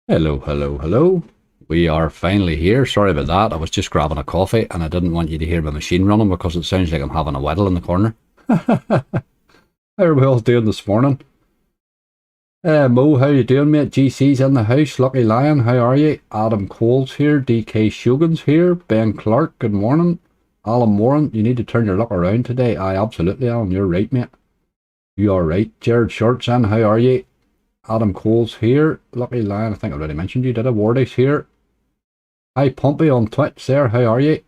Hello, hello, hello. We are finally here. Sorry about that. I was just grabbing a coffee and I didn't want you to hear my machine running because it sounds like I'm having a weddle in the corner. How are we all doing this morning? Mo, how you doing, mate? GC's in the house. Lucky Lion, how are you? Adam Cole's here. DK Shogun's here. Ben Clark, good morning. Alan Warren, you need to turn your luck around today. Aye, absolutely, Alan. You're right, mate. You are right. Jared Shortson, how are you? Adam Cole's here. Lucky Lion, I think I already mentioned you, did I? Wardy's here. Hi, Pompey on Twitch there. How are you?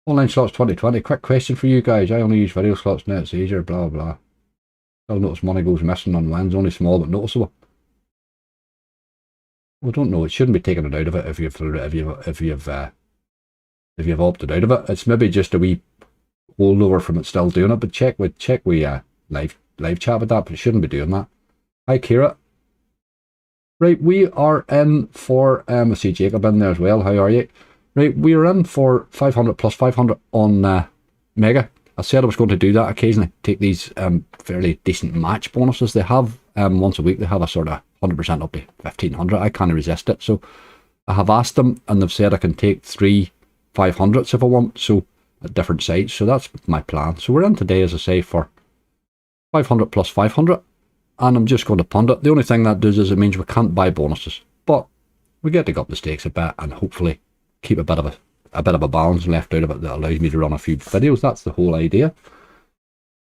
Online slots 2020. Quick question for you guys. I only use video slots now. It's easier, blah, blah. I'll notice money goes missing on wins. Only small but noticeable. Well, I don't know. It shouldn't be taking it out of it if you've opted out of it. It's maybe just a wee holdover from it still doing it. But check with live chat with that. But it shouldn't be doing that. Hi, Kira. Right, we are in for, I see Jacob in there as well. How are you? Right, we are in for 500 plus 500 on Mega. I said I was going to do that occasionally, take these fairly decent match bonuses. They have, once a week, they have a sort of 100% up to 1500. I can't resist it. So I have asked them and they've said I can take 3 500s if I want, so at different sites. So that's my plan. So we're in today, as I say, for 500 plus 500. And I'm just going to punt it. The only thing that does is it means we can't buy bonuses, but we get to go up the stakes a bit and hopefully keep a bit of a balance left out of it that allows me to run a few videos. That's the whole idea.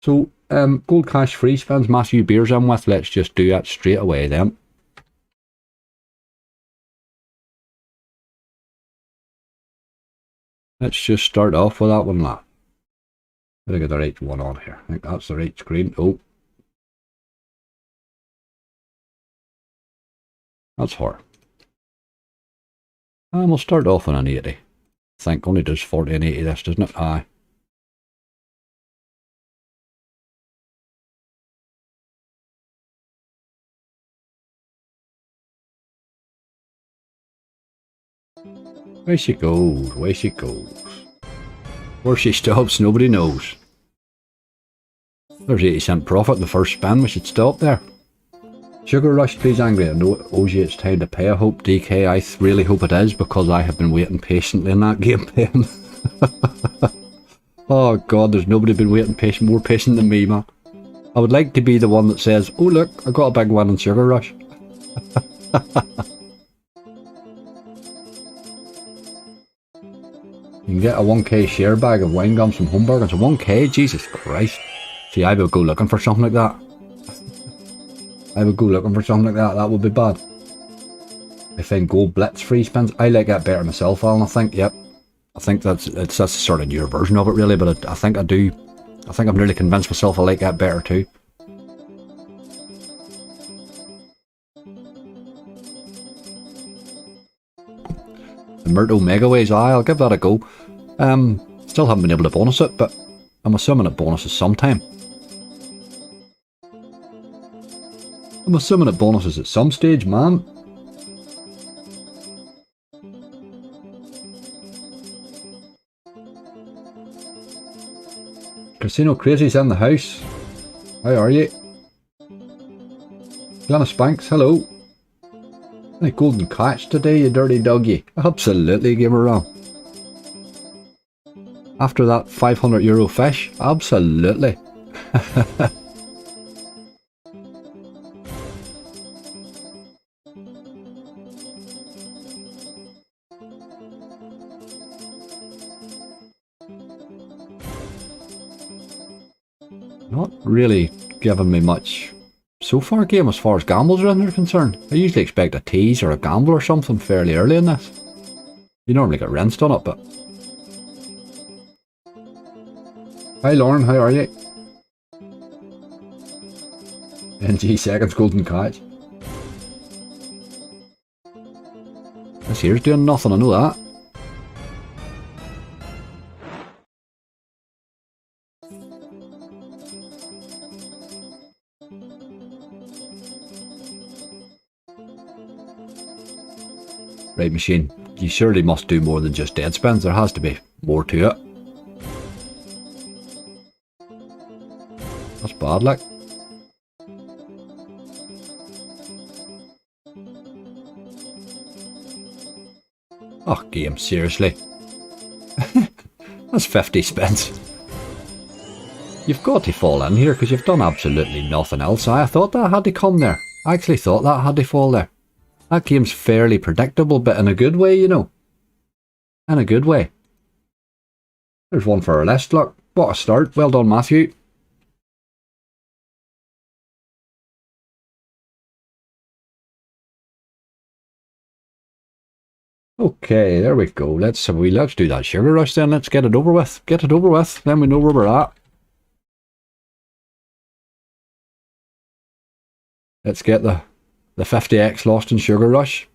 So gold cash free spins, Matthew Beers in with. Let's just do that straight away then. Let's just start off with that one now. Gotta get the right one on here. I think that's the right screen. Oh, that's her. And we'll start off on an 80. I think only does 40 and 80 this, doesn't it? Aye. Where she goes, where she goes. Where she stops, nobody knows. There's 80-cent profit in the first spin, we should stop there. Sugar Rush, please angry. I know it owes you, it's time to pay. I hope, DK, I really hope it is, because I have been waiting patiently in that game paying. Oh god, there's nobody been waiting more patient than me, man. I would like to be the one that says, oh look, I got a big win in Sugar Rush. You can get a 1k share bag of wine gums from Homburg. It's a 1k, Jesus Christ. See, I would go looking for something like that. I would go looking for something like that. That would be bad. I think gold blitz free spins. I like that better myself, Alan. I think, yep. I think that's sort of newer version of it, really. But I think I do. I think I'm nearly convinced myself I like that better too. The Myrto Megaways. Aye, I'll give that a go. Still haven't been able to bonus it, but I'm assuming it bonuses sometime. I'm assuming it bonuses at some stage, man. Casino Crazy's in the house. How are you? Glenna Spanks, hello. Any golden catch today, you dirty doggy? Absolutely, Gamer Ram. After that €500 fish? Absolutely. Not really giving me much so far, game, as far as gambles are concerned. I usually expect a tease or a gamble or something fairly early in this. You normally get rinsed on it, but... Hi Lauren, how are you? NG seconds golden catch. This here's doing nothing, I know that. Right, machine, you surely must do more than just dead spins. There has to be more to it. That's bad, like. Oh, game, seriously. That's 50 spins. You've got to fall in here because you've done absolutely nothing else. I thought that had to come there. I actually thought that had to fall there. That game's fairly predictable, but in a good way, you know. In a good way. There's one for our list. Look, what a start. Well done, Matthew. Okay, there we go. Let's do that sugar rush then. Let's get it over with. Get it over with. Then we know where we're at. Let's get the 50x lost in sugar rush.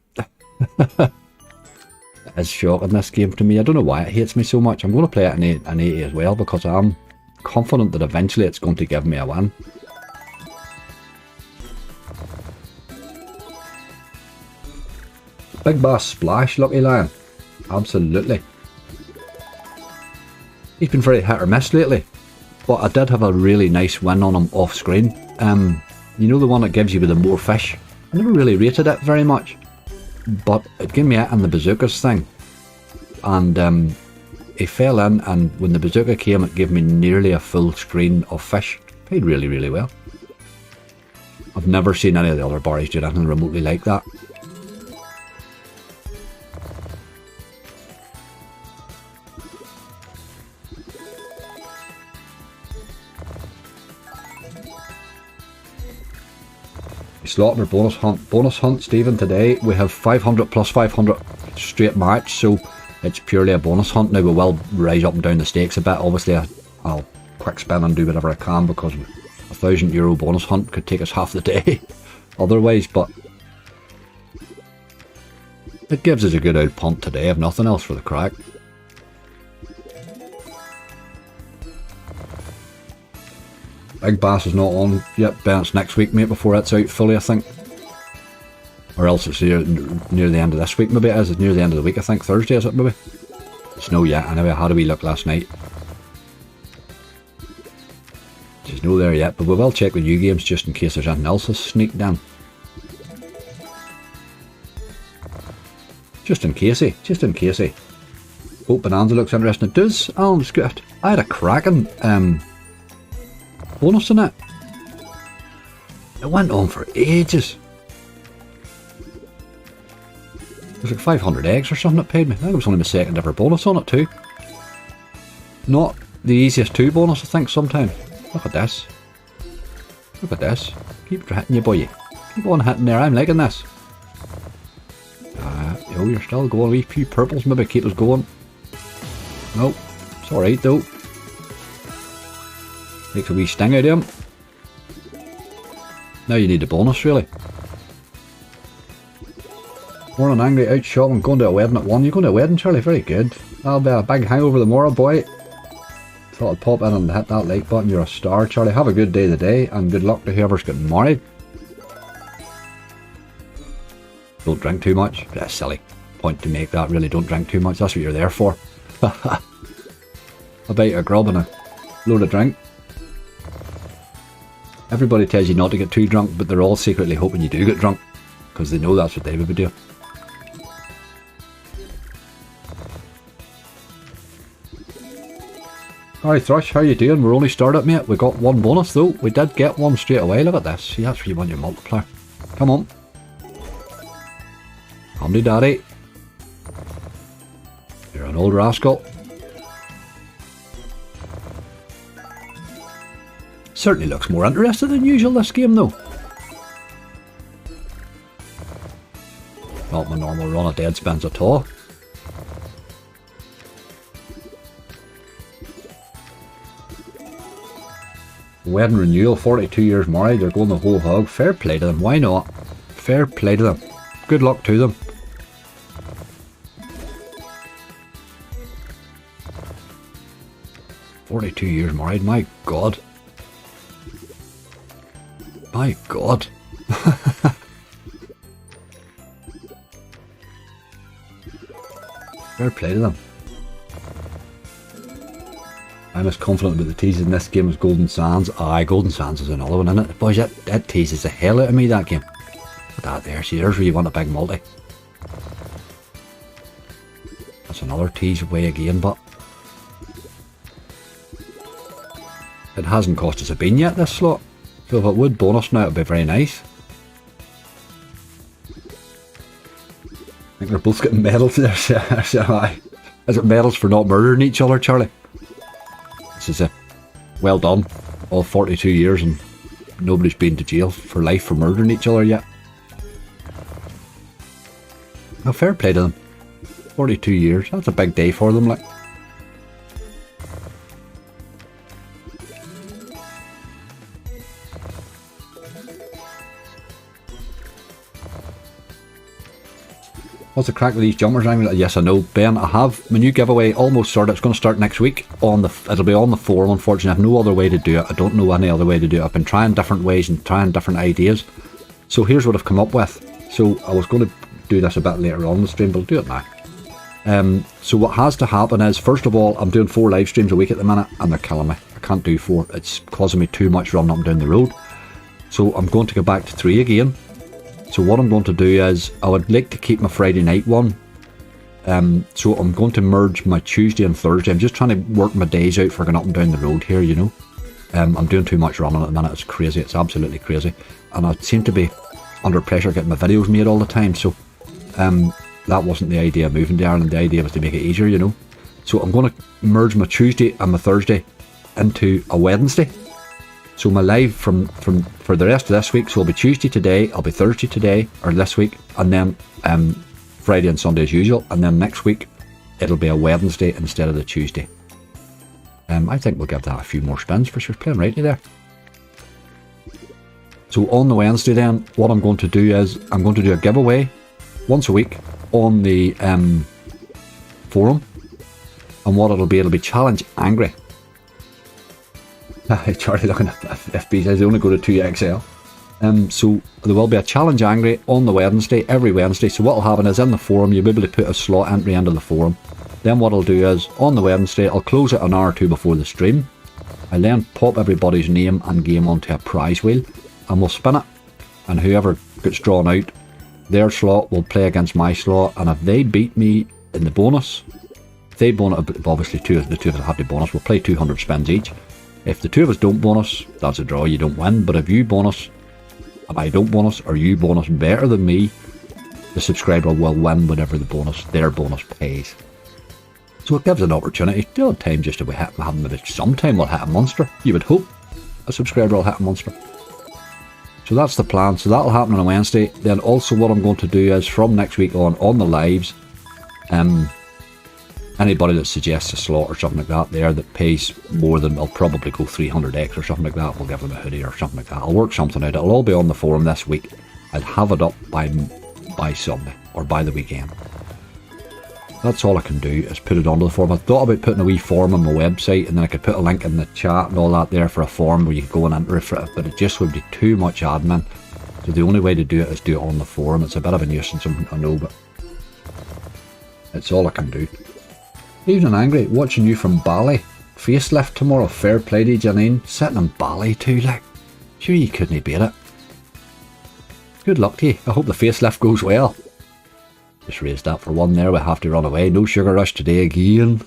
It's shocking, this game to me. I don't know why it hates me so much. I'm going to play it in 80 as well because I'm confident that eventually it's going to give me a win. Big Bass Splash, Lucky Lion. Absolutely. He's been very hit or miss lately, but I did have a really nice win on him off screen. You know, the one that gives you with the more fish? I never really rated it very much, but it gave me it in the bazookas thing. And he fell in, and when the bazooka came, it gave me nearly a full screen of fish. Paid really, really well. I've never seen any of the other bars do anything remotely like that. Slaughter bonus hunt, Stephen. Today we have 500 plus 500 straight match, so it's purely a bonus hunt. Now we will rise up and down the stakes a bit. Obviously, I'll quick spin and do whatever I can because a €1,000 bonus hunt could take us half the day otherwise. But it gives us a good old punt today, if nothing else, for the crack. Big Bass is not on yet, Ben. It's next week, mate, before it's out fully, I think. Or else it's near the end of this week, maybe it is. It's near the end of the week, I think. Thursday, is it, maybe? It's no yet. Anyway, I had a wee look last night. There's no there yet, but we will check the new games just in case there's anything else that's sneaked in. Just in casey. Oh, Bonanza looks interesting. It does. Oh, it's good. I had a cracking bonus in it. It went on for ages. It was like 500 eggs or something it paid me. I think it was only my second ever bonus on it too. Not the easiest 2 bonus, I think, sometimes. Look at this. Look at this. Keep hitting you, boy. Keep on hitting there. I'm liking this. Oh, you're still going. A wee few purples maybe keep us going. Nope. It's alright though. Takes a wee sting out of him. Now you need a bonus, really. Morning angry, out shopping, going to a wedding at 1. You're going to a wedding, Charlie? Very good. That'll be a big hangover tomorrow, boy. Thought I'd pop in and hit that like button. You're a star, Charlie. Have a good day today, and good luck to whoever's getting married. Don't drink too much. That's a silly point to make that, really. Don't drink too much. That's what you're there for. I bet you a grub and a load of drink. Everybody tells you not to get too drunk, but they're all secretly hoping you do get drunk, because they know that's what they would be doing. Alright Thrush, how you doing? We're only started, mate. We got 1 bonus though. We did get 1 straight away. Look at this. See, that's where you want your multiplier. Come on. Come to daddy. You're an old rascal. Certainly looks more interesting than usual, this game though. Not my normal run of dead spins at all. Wedding renewal, 42 years married, they're going the whole hog. Fair play to them, why not? Fair play to them. Good luck to them. "42 years married, my God. My God." Fair play to them. I'm as confident about the teases in this game as Golden Sands. Aye, Golden Sands is another one, isn't it? Boys, that teases the hell out of me, that game. Look at that there. See, there's where you want a big multi. That's another tease away again, but it hasn't cost us a bean yet, this slot. So if it would bonus now, it'd be very nice. I think they're both getting medals there. Is it medals for not murdering each other, Charlie? This is it. Well done. All 42 years and nobody's been to jail for life for murdering each other yet. Now, fair play to them. 42 years. That's a big day for them, like. What's the crack with these jumpers? Yes, I know, Ben. I have my new giveaway almost started. It's going to start next week. It'll be on the forum. Unfortunately, I have no other way to do it. I don't know any other way to do it. I've been trying different ways and trying different ideas. So here's what I've come up with. So I was going to do this a bit later on in the stream, but I'll do it now. So what has to happen is, first of all, I'm doing 4 live streams a week at the minute, and they're killing me. I can't do 4. It's causing me too much running up and down the road. So I'm going to go back to 3 again. So what I'm going to do is, I would like to keep my Friday night one. So I'm going to merge my Tuesday and Thursday. I'm just trying to work my days out for going up and down the road here, you know. I'm doing too much running at the minute. It's crazy. It's absolutely crazy. And I seem to be under pressure getting my videos made all the time. So that wasn't the idea of moving to Ireland. The idea was to make it easier, you know. So I'm going to merge my Tuesday and my Thursday into a Wednesday. So my live for the rest of this week, so it'll be Tuesday today, I'll be Thursday today, or this week, and then Friday and Sunday as usual, and then next week it'll be a Wednesday instead of the Tuesday. I think we'll give that a few more spins for sure, playing rightly there. So on the Wednesday then, what I'm going to do is, I'm going to do a giveaway once a week on the forum, and what it'll be Challenge Angry. Charlie looking at FB says they only go to 2XL. So there will be a Challenge Angry on the Wednesday, every Wednesday. So what will happen is, in the forum, you'll be able to put a slot entry into the forum. Then what I'll do is, on the Wednesday, I'll close it an hour or two before the stream. I'll then pop everybody's name and game onto a prize wheel, and we'll spin it. And whoever gets drawn out, their slot will play against my slot. And if they beat me in the bonus, if they bonus, obviously the two of us have the bonus, we'll play 200 spins each. If the two of us don't bonus, that's a draw, you don't win. But if you bonus, if I don't bonus, or you bonus better than me, the subscriber will win whatever their bonus pays. So it gives an opportunity. The odd time just if we hit, maybe sometime we'll hit a monster. You would hope a subscriber will hit a monster. So that's the plan. So that'll happen on a Wednesday. Then also what I'm going to do is, from next week on the lives, anybody that suggests a slot or something like that there that pays more than, I'll probably go 300x or something like that, we'll give them a hoodie or something like that. I'll work something out. It'll all be on the forum this week. I'll have it up by Sunday or by the weekend. That's all I can do, is put it onto the forum. I thought about putting a wee form on my website, and then I could put a link in the chat and all that there for a form where you could go and enter it for it, but it just would be too much admin. So the only way to do it is do it on the forum. It's a bit of a nuisance, I know, but it's all I can do. Evening Angry, watching you from Bali. Facelift tomorrow, fair play to Janine. Sitting in Bali too, like. Sure you couldn't beat it. Good luck to you. I hope the facelift goes well. Just raised that for one there, we have to run away. No sugar rush today again.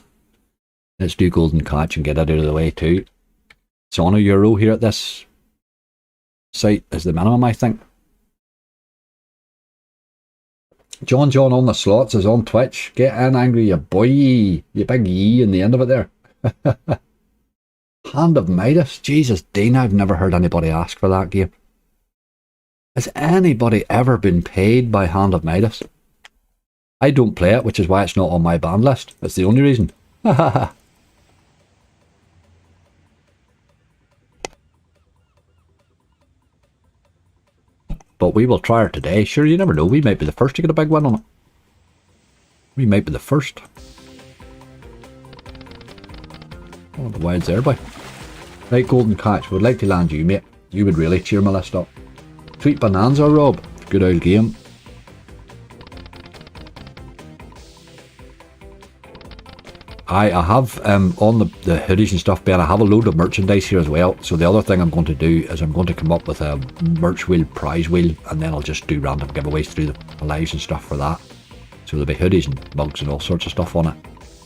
Let's do golden catch and get it out of the way too. It's on €1 here at this site is the minimum, I think. John on the slots is on Twitch. Get in, Angry, you boy. You big E in the end of it there. Hand of Midas. Jesus, Dean, I've never heard anybody ask for that game. Has anybody ever been paid by Hand of Midas? I don't play it, which is why it's not on my ban list. That's the only reason. But we will try her today. Sure, you never know. We might be the first to get a big win on it. We might be the first. Oh, the wild's there, boy. Right, golden catch. Would like to land you, mate. You would really cheer my list up. Sweet Bonanza, Rob. Good old game. I have on the hoodies and stuff, Ben, I have a load of merchandise here as well. So the other thing I'm going to do is I'm going to come up with a merch wheel, prize wheel, and then I'll just do random giveaways through the lives and stuff for that. So there'll be hoodies and mugs and all sorts of stuff on it.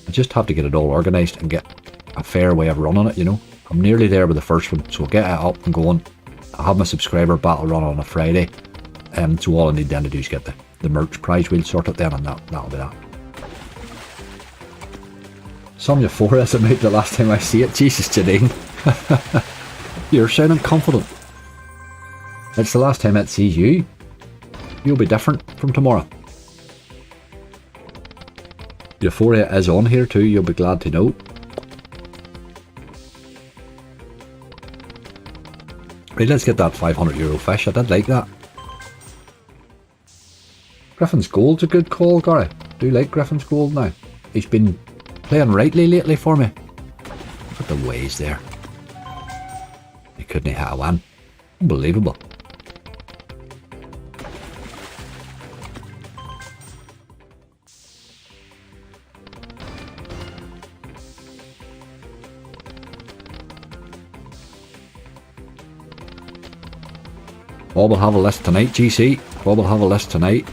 I just have to get it all organised and get a fair way of running it, you know. I'm nearly there with the first one, so I'll get it up and going. I'll have my subscriber battle run on a Friday. So all I need then to do is get the merch prize wheel sorted then, and that'll be that. Sonya 4 estimate the last time I see it. Jesus, Janine. You're sounding confident. It's the last time it sees you. You'll be different from tomorrow. Euphoria is on here too, you'll be glad to know. Right, let's get that €500 fish. I did like that. Griffin's Gold's a good call, Gary. Do like Griffin's Gold now. He's been playing rightly lately for me. Look at the ways there. He couldn't hit a win. Unbelievable. Bob will have a list tonight, GC. Bob will have a list tonight.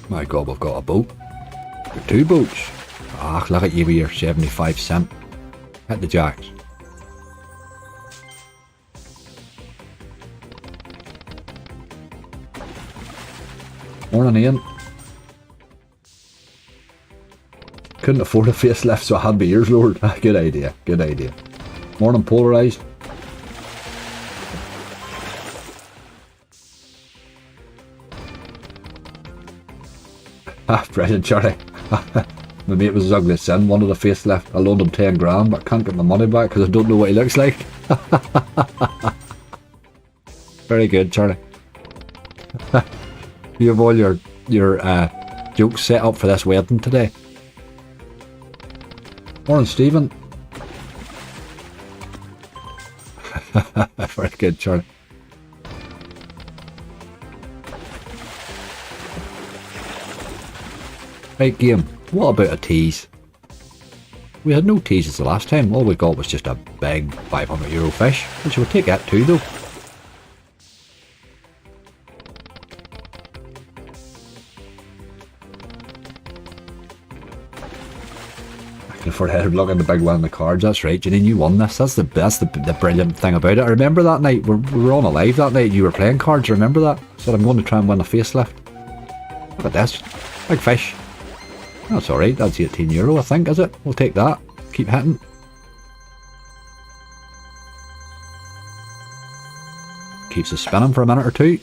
My God, we've got a boat. Got 2 boats. Ah, look at you with your 75 cent. Hit the jacks. Morning, Ian. Couldn't afford a facelift, so I had my ears lowered. Good idea, good idea. Morning, Polarised. Brilliant, Charlie. My mate was as ugly as sin, wanted a facelift. I loaned him 10 grand, but I can't get my money back because I don't know what he looks like. Very good, Charlie. You have all your jokes set up for this wedding today. Morning, Stephen. Very good, Charlie. Right, game. What about a tease? We had no teases the last time. All we got was just a big €500 fish, which we'll take that too, though. I can afford to look at the big one on the cards. That's right, Janine. You won this. That's the brilliant thing about it. I remember that night. We were on a live that night. You were playing cards. Remember that? I said I'm going to try and win a facelift. Look at this. Big fish. That's alright, that's €18 I think, is it? We'll take that. Keep hitting. Keeps us spinning for a minute or two.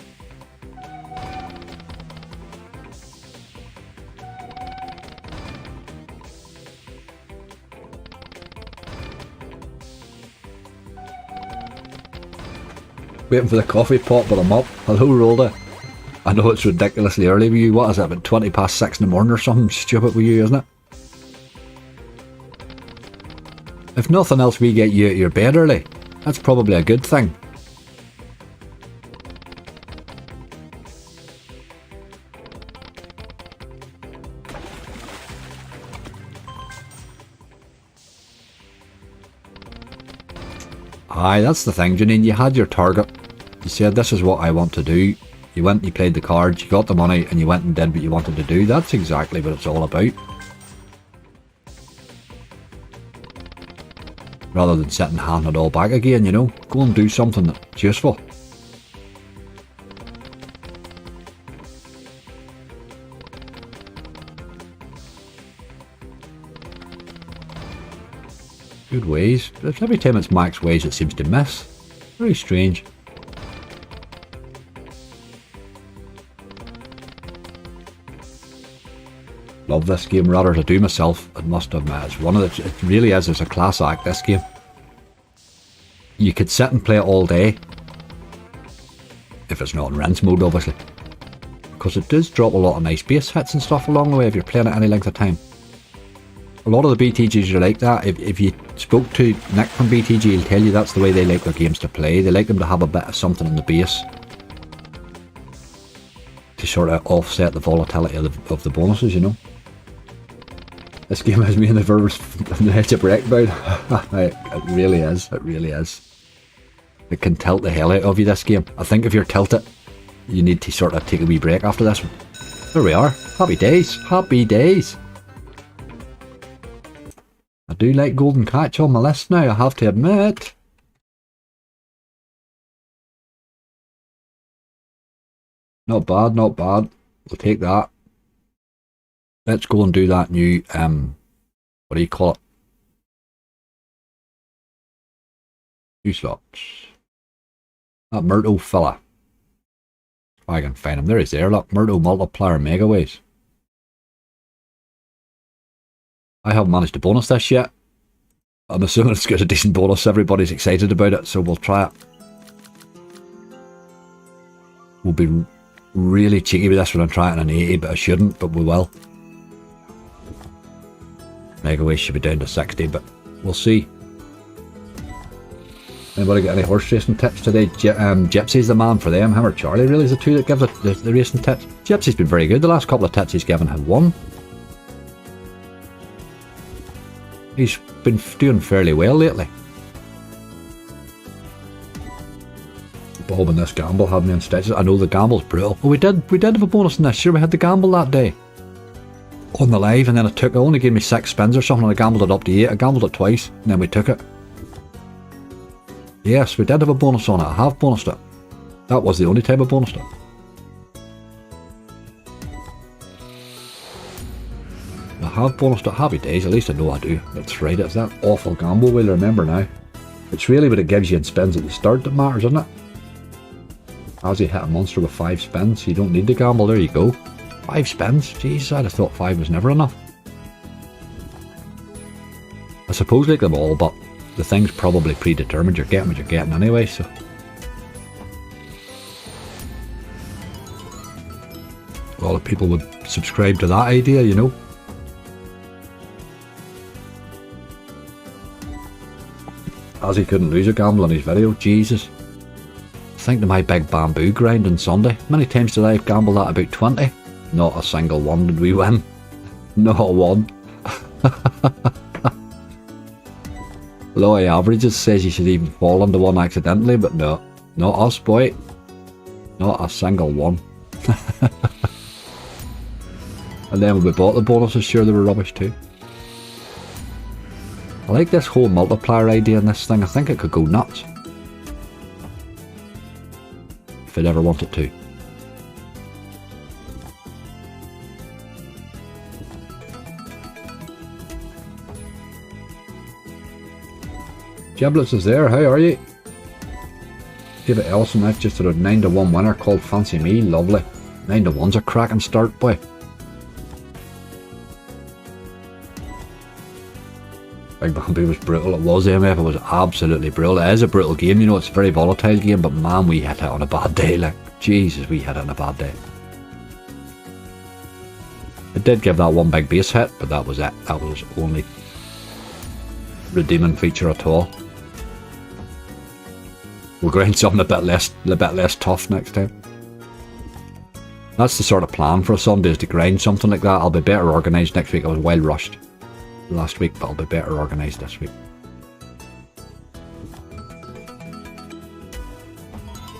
Waiting for the coffee pot, but I'm up. Hello, Rhoda. I know it's ridiculously early with you. What is it, about 20 past 6 in the morning or something stupid with you, isn't it? If nothing else, we get you out of your bed early. That's probably a good thing. Aye, that's the thing, Janine. You had your target. You said, this is what I want to do. You went and you played the cards, you got the money, and you went and did what you wanted to do. That's exactly what it's all about. Rather than sitting and handing it all back again, you know. Go and do something that's useful. Good ways. But every time it's max ways it seems to miss. Very strange. Love this game, rather to do myself, I must admit. It's one of the, it really is, it's a class act, this game. You could sit and play it all day. If it's not in rinse mode, obviously. Because it does drop a lot of nice base hits and stuff along the way if you're playing it any length of time. A lot of the BTGs are like that. If you spoke to Nick from BTG, he'll tell you that's the way they like their games to play. They like them to have a bit of something in the base to sort of offset the volatility of the bonuses, you know. This game has me in the verge on the edge of breakdown. It really is, it really is. It can tilt the hell out of you, this game. I think if you're tilted, you need to sort of take a wee break after this one. There we are. Happy days. Happy days. I do like Golden Catch on my list now, I have to admit. Not bad, not bad. We'll take that. Let's go and do that new, what do you call it? Two slots. That Myrtle fella. If I can find him. There he's there, look. Myrtle Multiplier Megaways. I haven't managed to bonus this yet. I'm assuming it's got a decent bonus. Everybody's excited about it, so we'll try it. We'll be really cheeky with this one and try it on an 80, but I shouldn't, but we will. Megaways should be down to 60, but we'll see. Anybody got any horse racing tips today? Gypsy's the man for them. Him or Charlie really is the two that give the racing tips. Gypsy's been very good. The last couple of tips he's given have won. He's been doing fairly well lately. Bob and this gamble had me in stitches. I know the gamble's brutal. Oh, we did have a bonus in this. Sure, we had the gamble that day on the live, and then it only gave me 6 spins or something, and I gambled it up to 8. I gambled it twice, and then we took it. Yes, we did have a bonus on it. I have bonused it. That was the only time I bonused it. I have bonused it. Happy days, at least I know I do. That's right, it's that awful gamble we'll remember now. It's really what it gives you in spins at the start that matters, isn't it? As you hit a monster with 5 spins, you don't need to gamble, there you go. 5 spins? Jeez, I'd have thought 5 was never enough. I suppose like them all, but the thing's probably predetermined. You're getting what you're getting anyway, so. A lot of people would subscribe to that idea, you know. As he couldn't lose a gamble in his video, Jesus. Think to my big bamboo grind on Sunday. Many times did I gamble that? About 20? Not a single one did we win. Not one. Low averages says you should even fall into one accidentally, but no. Not us, boy. Not a single one. And then when we bought the bonuses, sure they were rubbish too. I like this whole multiplier idea in this thing. I think it could go nuts. If I'd ever want it to. Giblets is there, how are you? David Ellison, that's just a 9-1 winner called Fancy Me, lovely. 9-1's a cracking start, boy. Big Bamboo was brutal, it was MF, it was absolutely brutal. It is a brutal game, you know, it's a very volatile game, but man, we hit it on a bad day, like, Jesus, we hit it on a bad day. It did give that one big base hit, but that was it. That was only redeeming feature at all. We'll grind something a bit less tough next time. That's the sort of plan for a Sunday, is to grind something like that. I'll be better organised next week. I was well rushed last week, but I'll be better organised this week.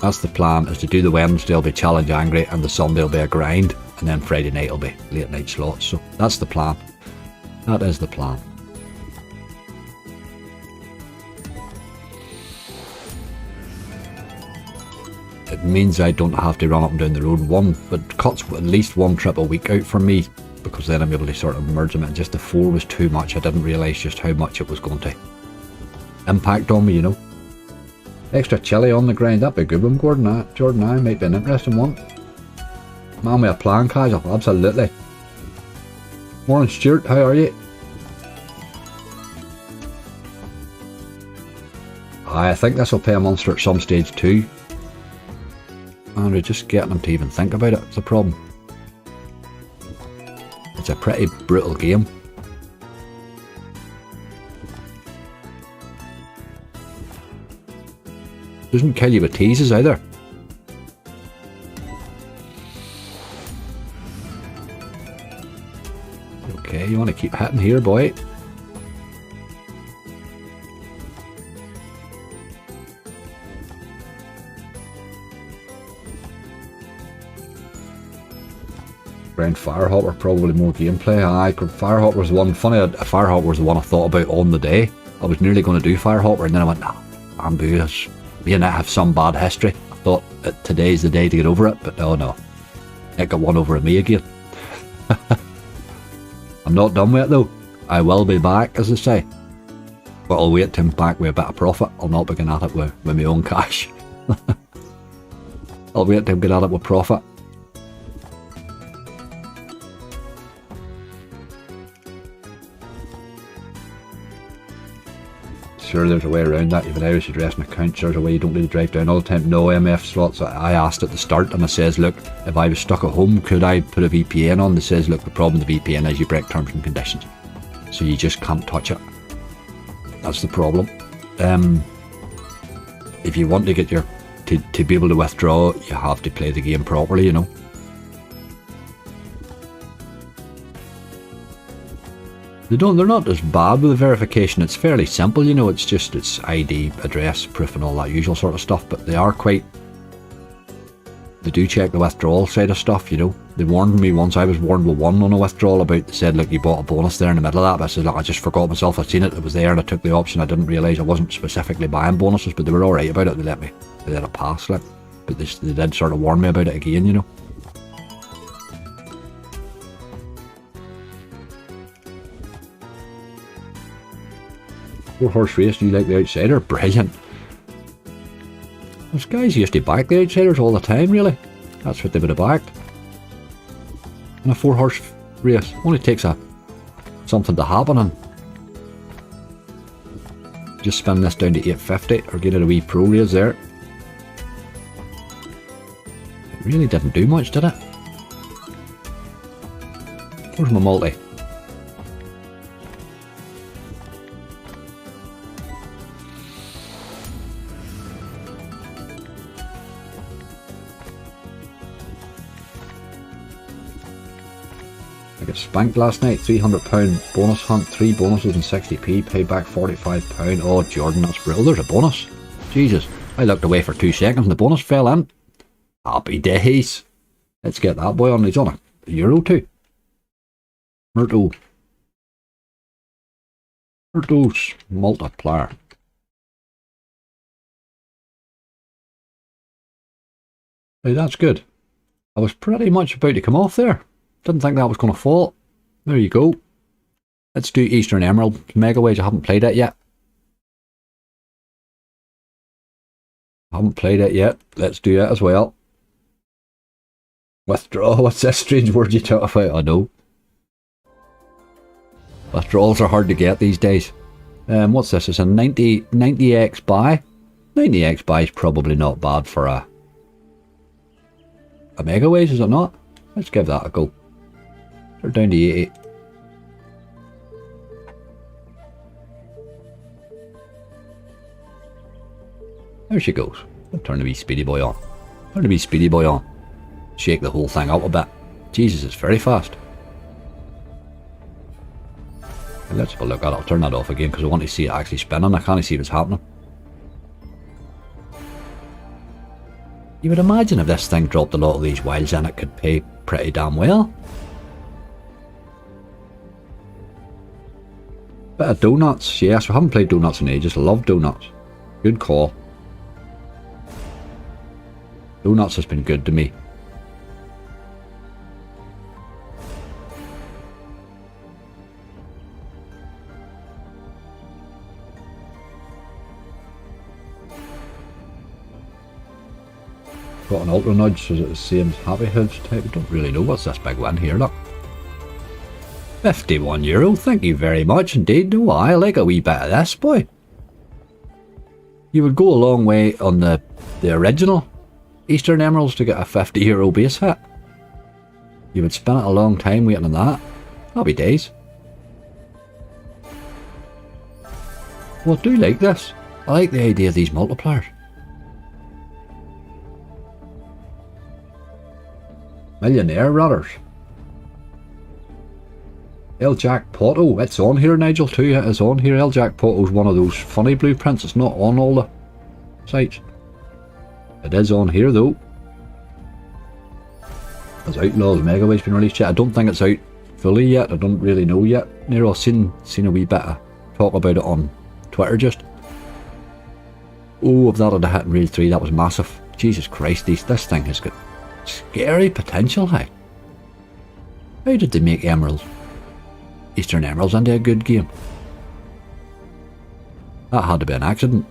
That's the plan, is to do the Wednesday will be challenge angry, and the Sunday will be a grind, and then Friday night will be late night slots. So that's the plan. That is the plan. It means I don't have to run up and down the road. It cuts at least one trip a week out for me, because then I'm able to sort of merge them in. Just the 4 was too much. I didn't realise just how much it was going to impact on me, you know. Extra chili on the grind, that'd be a good one, Jordan. I might be an interesting one. Man with a plan, casual, absolutely. Morning, Stuart, how are you? I think this will pay a monster at some stage too. And we're just getting them to even think about it, it's a problem. It's a pretty brutal game. Doesn't kill you with teases either. Okay, you want to keep hitting here, boy. Grand Firehopper, probably more gameplay. Firehopper was the one, Firehopper was the one I thought about on the day. I was nearly going to do Firehopper, and then I went, nah, Bamboo, me and I have some bad history. I thought that today's the day to get over it, but no. It got one over at me again. I'm not done with it though. I will be back, as I say. But I'll wait till I'm back with a bit of profit. I'll not begin at it with my own cash. I'll wait till I get at it with profit. Sure, there's a way around that. You have an Irish address and account. There's a way you don't need to drive down all the time. No MF slots. I asked at the start, and it says, look, if I was stuck at home, could I put a VPN on? It says, look, the problem with the VPN is you break terms and conditions, so you just can't touch it. That's the problem. If you want to get your to be able to withdraw, you have to play the game properly, you know. They're not as bad with the verification. It's fairly simple, you know. It's ID, address, proof, and all that usual sort of stuff. But they are quite. They do check the withdrawal side of stuff, you know. They warned me once. I was warned with one on a withdrawal about. They said, look, you bought a bonus there in the middle of that. But I said, look, I just forgot myself. I'd seen it. It was there, and I took the option. I didn't realise I wasn't specifically buying bonuses, but they were all right about it. They let it pass, like. But they did sort of warn me about it again, you know. Four-horse race, do you like the Outsider? Brilliant. Those guys used to back the Outsiders all the time, really. That's what they would have backed. In a four-horse race. Only takes something to happen, and just spin this down to 850 or get it a wee pro raise there. It really didn't do much, did it? Where's my multi? I got spanked last night, £300 bonus hunt, 3 bonuses and 60p, paid back £45. Oh, Jordan, that's brutal. There's a bonus. Jesus, I looked away for 2 seconds and the bonus fell in. Happy days. Let's get that boy on. He's on a euro too. Myrto's multiplier. Hey, that's good. I was pretty much about to come off there. Didn't think that was going to fall. There you go. Let's do Eastern Emerald Mega Wage. I haven't played it yet. Let's do it as well. Withdraw. What's this strange word you talk about? I know. Withdrawals are hard to get these days. What's this? It's a 90x buy. 90x buy is probably not bad for a Mega Wage, is it not? Let's give that a go. They're down to 80. There she goes. I'll turn the wee speedy boy on. Shake the whole thing up a bit. Jesus, it's very fast. Let's have a look at it. I'll turn that off again because I want to see it actually spinning. I can't see what's happening. You would imagine if this thing dropped a lot of these wilds in, it could pay pretty damn well. Bit of donuts. Yes, we haven't played donuts in ages. I love donuts. Good call. Donuts has been good to me. Got an Ultra Nudge. Is it the same as Happy Hoods type? I don't really know. What's this big one here? Look. €51. Thank you very much indeed. Oh, I like a wee bit of this, boy. You would go a long way on the original Eastern Emeralds to get a €50 base hit. You would spend it a long time waiting on that. Happy days. Well, I do like this. I like the idea of these multipliers. Millionaire Rudders. El Jackpot. It's on here, Nigel, too. It is on here. El Jackpot is one of those funny blueprints. It's not on all the sites. It is on here, though. Has Outlaws Megaways been released yet? I don't think it's out fully yet. I don't really know yet. Nero, I've seen a wee bit of talk about it on Twitter just. Oh, if that had hit in Raid 3, that was massive. Jesus Christ, this thing has got scary potential, hey? How did they make Emeralds, Eastern Emeralds into a good game? That had to be an accident.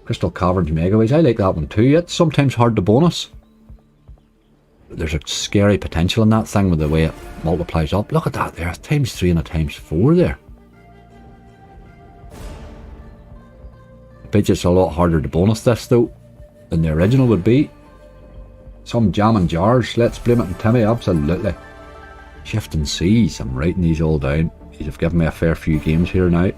Crystal Caverns Megaways, I like that one too. It's sometimes hard to bonus. There's a scary potential in that thing with the way it multiplies up. Look at that there, a ×3 and a ×4 there. I bet it's a lot harder to bonus this though than the original would be. Some jamming jars, let's blame it on Timmy, absolutely. Shifting Seas, I'm writing these all down. These have given me a fair few games here now.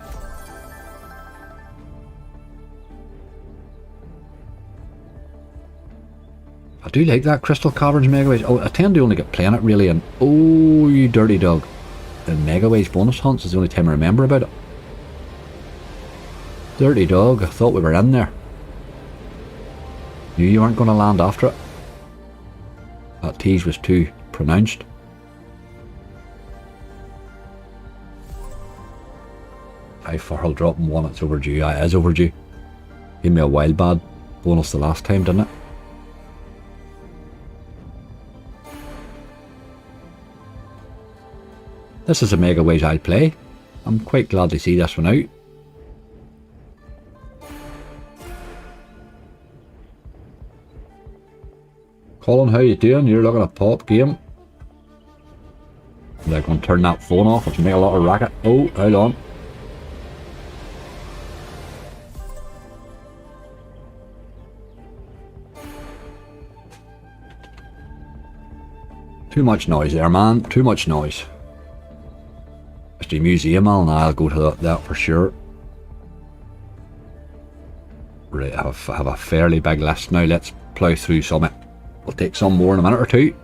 I do like that Crystal Caverns Megaways. Oh, I tend to only get playing it really in, oh you dirty dog, the Megaways bonus hunts is the only time I remember about it. Dirty dog, I thought we were in there. Knew you weren't going to land after it. That tease was too pronounced. I Furl dropping one, it's overdue. It is overdue. Gave me a wild bad bonus the last time, didn't it? This is a Megaways I'll play. I'm quite glad to see this one out. Colin, how you doing? You're looking at Pop Game. They're going to turn that phone off, which will make a lot of racket. Oh, hold on. Too much noise there, man. Too much noise. It's the museum, I'll go to that for sure. Right, I have a fairly big list now. Let's plough through some. We'll take some more in a minute or two.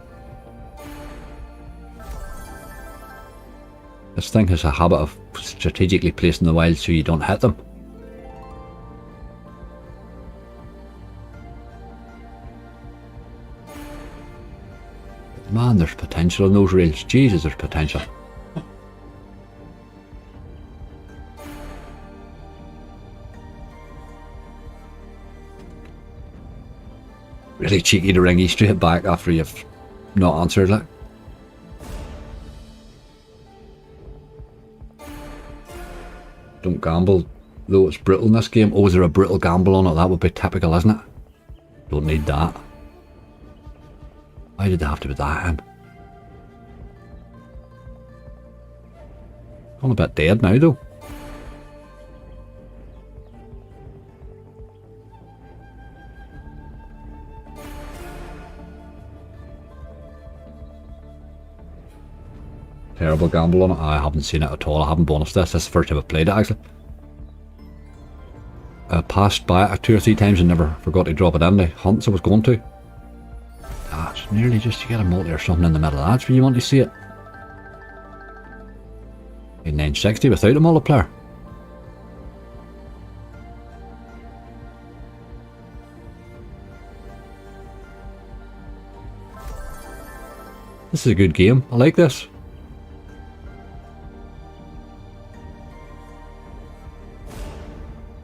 This thing has a habit of strategically placing the wilds so you don't hit them. Man, there's potential in those rails. Jesus, there's potential. Really cheeky to ring you straight back after you've not answered, like. Don't gamble, though it's brutal in this game. Oh, is there a brutal gamble on it? That would be typical, isn't it? Don't need that. Why did they have to put that in? I'm a bit dead now, though. Terrible gamble on it. I haven't seen it at all. I haven't bonused this. This is the first time I've played it, actually. I passed by it 2 or 3 times and never forgot to drop it in the hunts I was going to. That's nearly just to get a multi or something in the middle. That's where you want to see it. A 960 without a multiplier. This is a good game. I like this.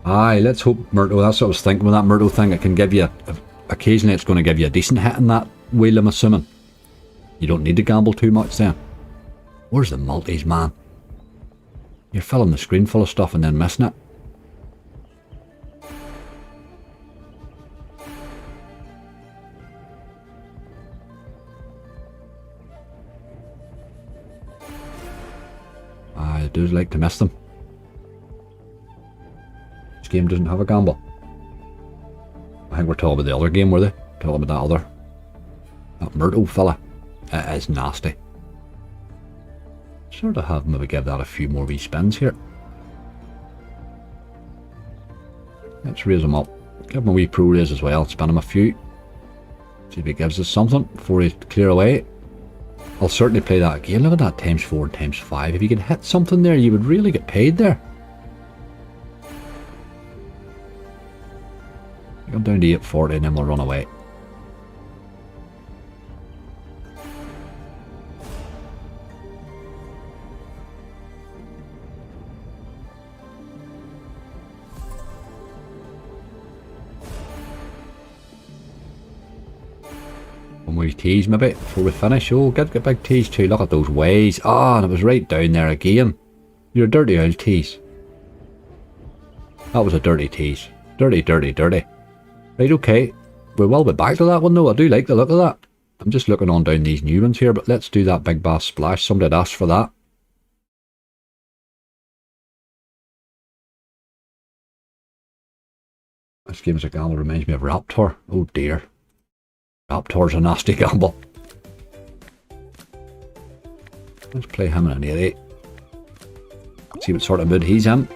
Aye, let's hope Myrtle, that's what I was thinking with that Myrtle thing, it can give you, occasionally it's going to give you a decent hit in that wheel, I'm assuming. You don't need to gamble too much then. Where's the multis, man? You're filling the screen full of stuff and then missing it. I do like to miss them. Game doesn't have a gamble. I think we're talking about the other game, were they? Talking about that Myrtle fella. It is nasty. Sort of have maybe give that a few more wee spins here. Let's raise him up. Give him a wee pro raise as well. Spin him a few. See if he gives us something before he clear away. I'll certainly play that again. Look at that ×4 and ×5. If you could hit something there, you would really get paid there. Come down to 840 and then we'll run away. One more tease maybe before we finish. Oh, get big tease too. Look at those ways. Ah, and it was right down there again. You're a dirty old tease. That was a dirty tease. Dirty, dirty, dirty. Right, okay. We will be back to that one though. I do like the look of that. I'm just looking on down these new ones here, but let's do that big bass splash. Somebody had asked for that. This game as a gamble reminds me of Raptor. Oh dear. Raptor's a nasty gamble. Let's play him in an 80. See what sort of mood he's in.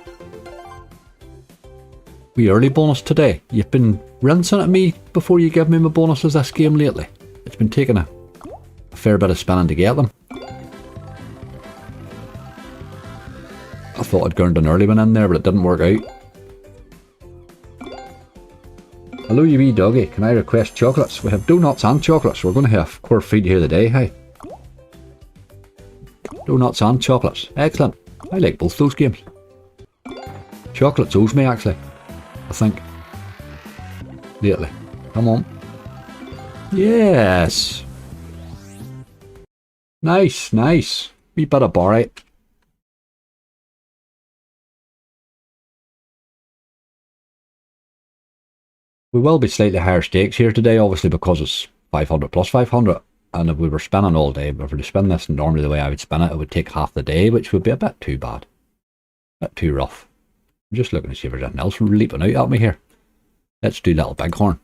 We early bonus today. You've been rinsing at me before you give me my bonuses this game lately. It's been taking a fair bit of spinning to get them. I thought I'd gurned an early one in there, but it didn't work out. Hello you wee doggy, can I request chocolates? We have donuts and chocolates. We're going to have core feed here today, hey. Donuts and chocolates. Excellent. I like both those games. Chocolates owes me actually, I think. Lately. Come on. Yes. Nice, nice. Wee bit of barite. We will be slightly higher stakes here today, obviously, because it's 500 plus 500. And if we were spinning all day, if we were to spin this normally the way I would spin it, it would take half the day, which would be a bit too bad. A bit too rough. I'm just looking to see if there's anything else leaping out at me here. Let's do Little Bighorn.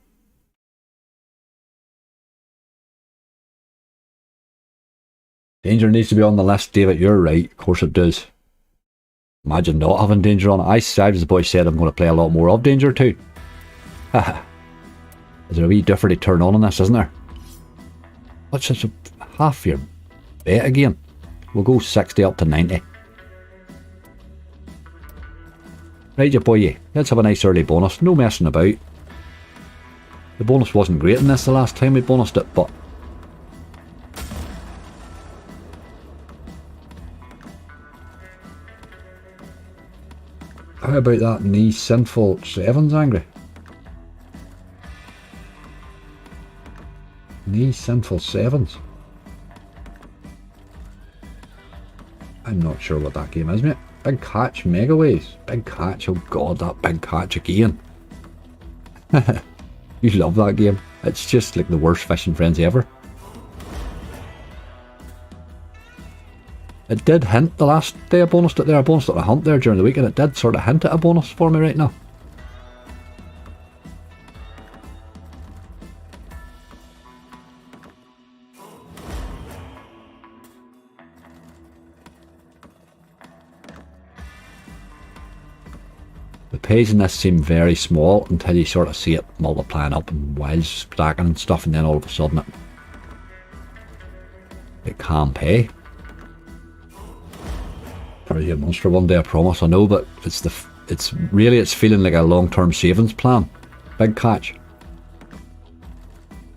Danger needs to be on the list, David. You're right. Of course it does. Imagine not having Danger on it. I, as the boy said, I'm going to play a lot more of Danger too. Haha. Is there a wee different turn on in this, isn't there? What's this? Half your bet again. We'll go 60 up to 90. Right, you boy. Let's have a nice early bonus. No messing about. The bonus wasn't great in this the last time we bonused it, but how about that in these sinful sevens, Angry? These sinful sevens. I'm not sure what that game is, mate. Big catch, mega ways. Big catch, oh god, that big catch again. You love that game. It's just like the worst fishing frenzy ever. It did hint the last day I bonused it there. I bonused it a hunt there during the week, and it did sort of hint at a bonus for me right now. The pays in this seem very small until you sort of see it multiplying up and wild stacking and stuff, and then all of a sudden it can pay. Probably a monster one day, I promise. I know, but it's feeling like a long-term savings plan. Big catch.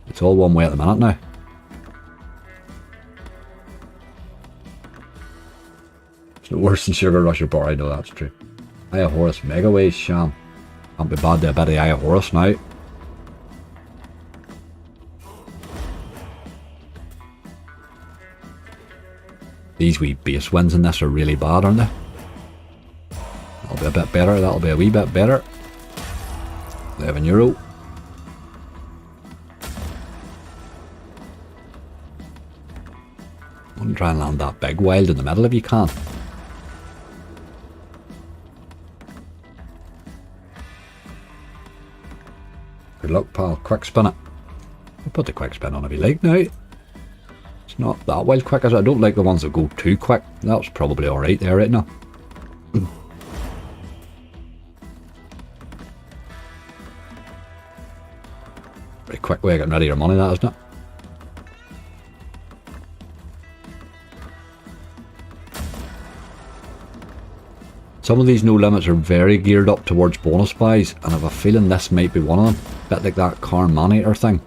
It's all one way at the minute now. It's no worse than Sugar Rush or Bar, I know that's true. Aya Horus Mega Ways, Sham. Can't be bad to a bit of Aya Horus now. These wee base wins in this are really bad, aren't they? That'll be a bit better, that'll be a wee bit better. €11. I'm going to try and land that big wild in the middle if you can. Good luck, pal. Quick spin it. I'll put the quick spin on if you like now. It's not that wild quick, as I don't like the ones that go too quick. That's probably alright there right now. Pretty quick way of getting rid of your money, that, isn't it? Some of these no limits are very geared up towards bonus buys, and I have a feeling this might be one of them. Bit like that car monitor thing.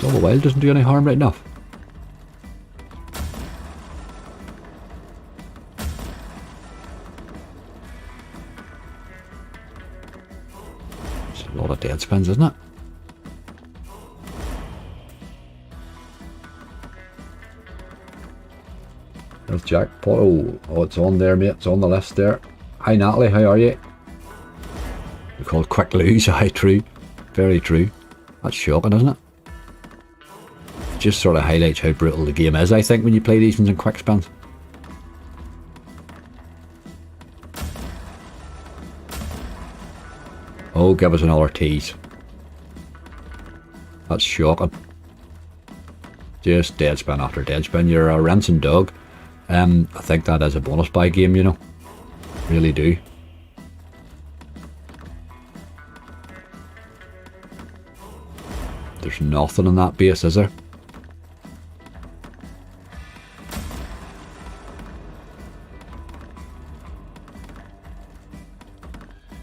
Double wild doesn't do any harm right enough. It's a lot of dead spins, isn't it? There's jackpot. Oh, it's on there, mate. It's on the list there. Hi, Natalie. How are you? They're called quick lose. Hi, true. Very true. That's shocking, isn't it? Just sort of highlights how brutal the game is, I think, when you play these ones in quick spins. Oh, give us another tease. That's shocking. Just dead spin after dead spin. You're a rinsing dog. I think that is a bonus buy game, you know. Really do. There's nothing in that base, is there?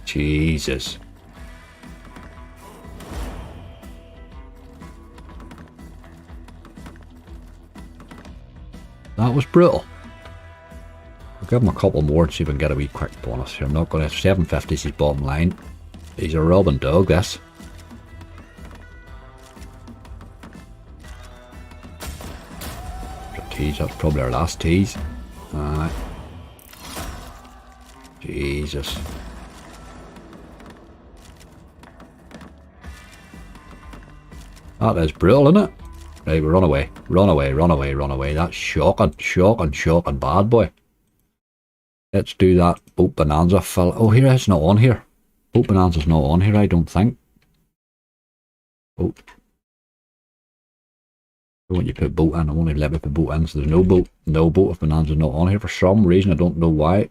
Jesus. That was brutal. I'll give him a couple more and see if we can get a wee quick bonus here. I'm not going to... 750 is his bottom line. He's a robbing dog, this. Tease, that's probably our last tease. Jesus. That is brutal, isn't it? Right, we run away. Run away, run away, run away. That's shocking, shocking, shocking bad, boy. Let's do that Boat Bonanza fill. Oh, here, it's not on here. Boat Bonanza's not on here, I don't think. Boat. When you put boat in, I won't even let me put boat in, so there's no boat. No Boat of Bonanza's not on here for some reason. I don't know why.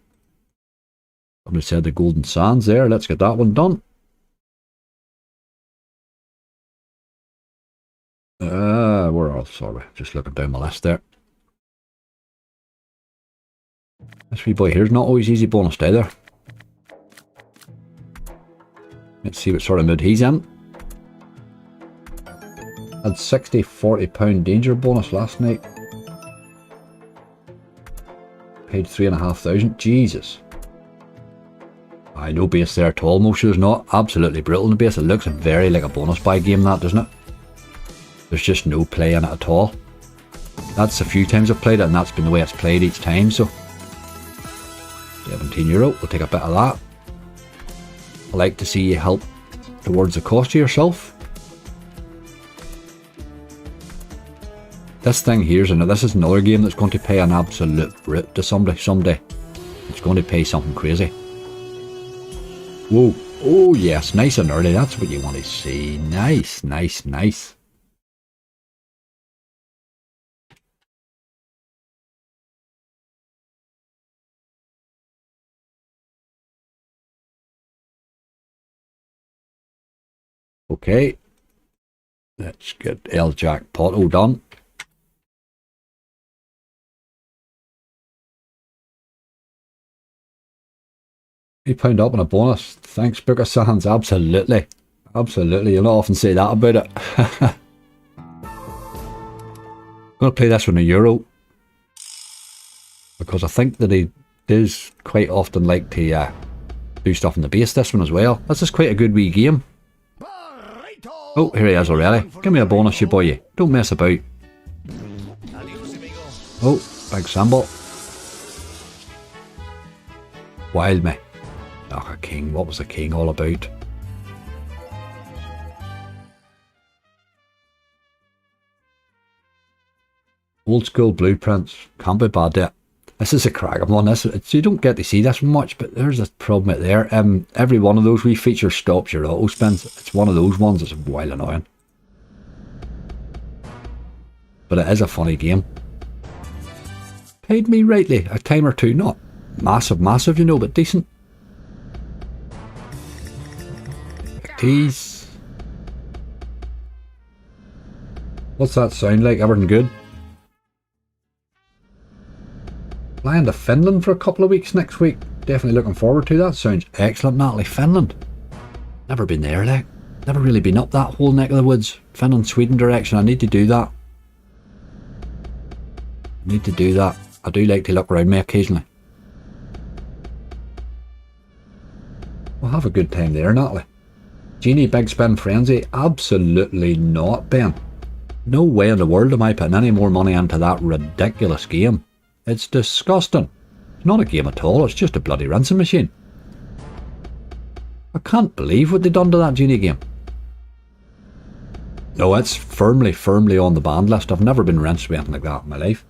Somebody said the Golden Sands there. Let's get that one done. Where else? Sorry, just looking down my list there. This wee boy here's not always easy bonus either. Let's see what sort of mood he's in. Had £60-40 danger bonus last night. Paid 3,500. Jesus. I no base there at all. Most of there's not. Absolutely brutal in the base. It looks very like a bonus buy game, that, doesn't it? There's just no play in it at all. That's a few times I've played it, and that's been the way it's played each time, so. €17. We'll take a bit of that. I like to see you help towards the cost of yourself. This thing here's this is another game that's going to pay an absolute rip to somebody someday. It's going to pay something crazy. Whoa. Oh yes, nice and early. That's what you want to see. Nice, nice, nice. Okay. Let's get El Jackpot all done. £8 up on a bonus. Thanks, Book of Sands. Absolutely. Absolutely. You'll not often say that about it. I'm going to play this one a Euro. Because I think that he does quite often like to do stuff in the base, this one as well. This is quite a good wee game. Oh, here he is already. Give me a bonus, you boy. Don't mess about. Oh, big symbol. Wild me. Oh, a king. What was the king all about? Old school blueprints. Can't be bad there. This is a cracking one. You don't get to see this much, but there's a problem out there. Every one of those wee features stops your auto spins. It's one of those ones that's wild annoying. But it is a funny game. Paid me rightly a time or two. Not massive, you know, but decent. Tease. What's that sound like? Everything good? Flying to Finland for a couple of weeks next week. Definitely looking forward to that. Sounds excellent, Natalie. Finland. Never been there, like. Never really been up that whole neck of the woods. Finland, Sweden direction. I need to do that. I do like to look around me occasionally. We'll have a good time there, Natalie. Genie, big spin frenzy? Absolutely not, Ben. No way in the world am I putting any more money into that ridiculous game. It's disgusting. It's not a game at all, it's just a bloody rinsing machine. I can't believe what they've done to that Genie game. No, it's firmly on the banned list. I've never been rinsed with anything like that in my life.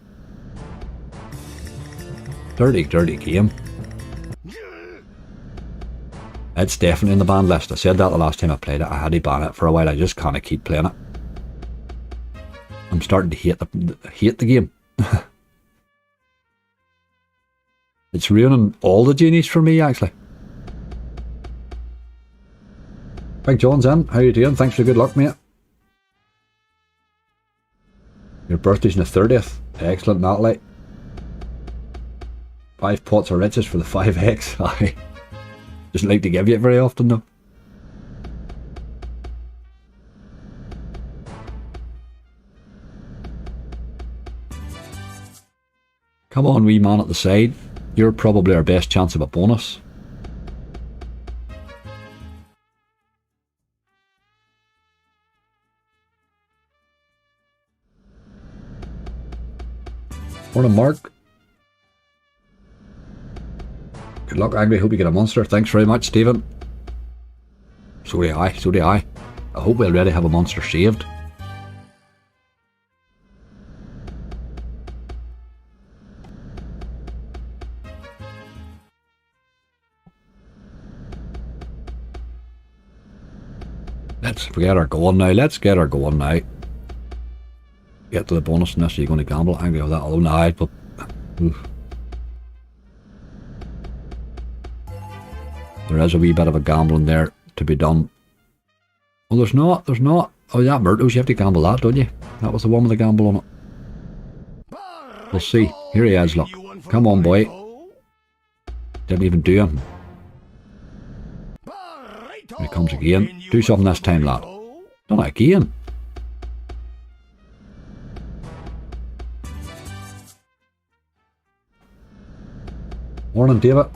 Dirty game. It's definitely in the banned list. I said that the last time I played it. I had to ban it for a while. I just can't keep playing it. I'm starting to hate the game. It's ruining all the genies for me, actually. Big John's in. How you doing? Thanks for the good luck, mate. Your birthday's on the 30th. Excellent, Natalie. 5 pots of riches for the 5x. I just like to give you it very often, though. Come on, wee man at the side. You're probably our best chance of a bonus. Morning, Mark. Good luck, Angry. Hope you get a monster. Thanks very much, Stephen. So do I. I hope we already have a monster saved. Let's get her going now. Get to the bonus in this. Are you going to gamble? Angry with that all night, but there is a wee bit of a gambling there to be done. Well, there's not. Oh, that Myrtles, you have to gamble that, don't you? That was the one with the gamble on it. We'll see. Here he is, look. Come on, boy. Didn't even do him. Here he comes again. Do something this time, lad. Done it again. Morning, David.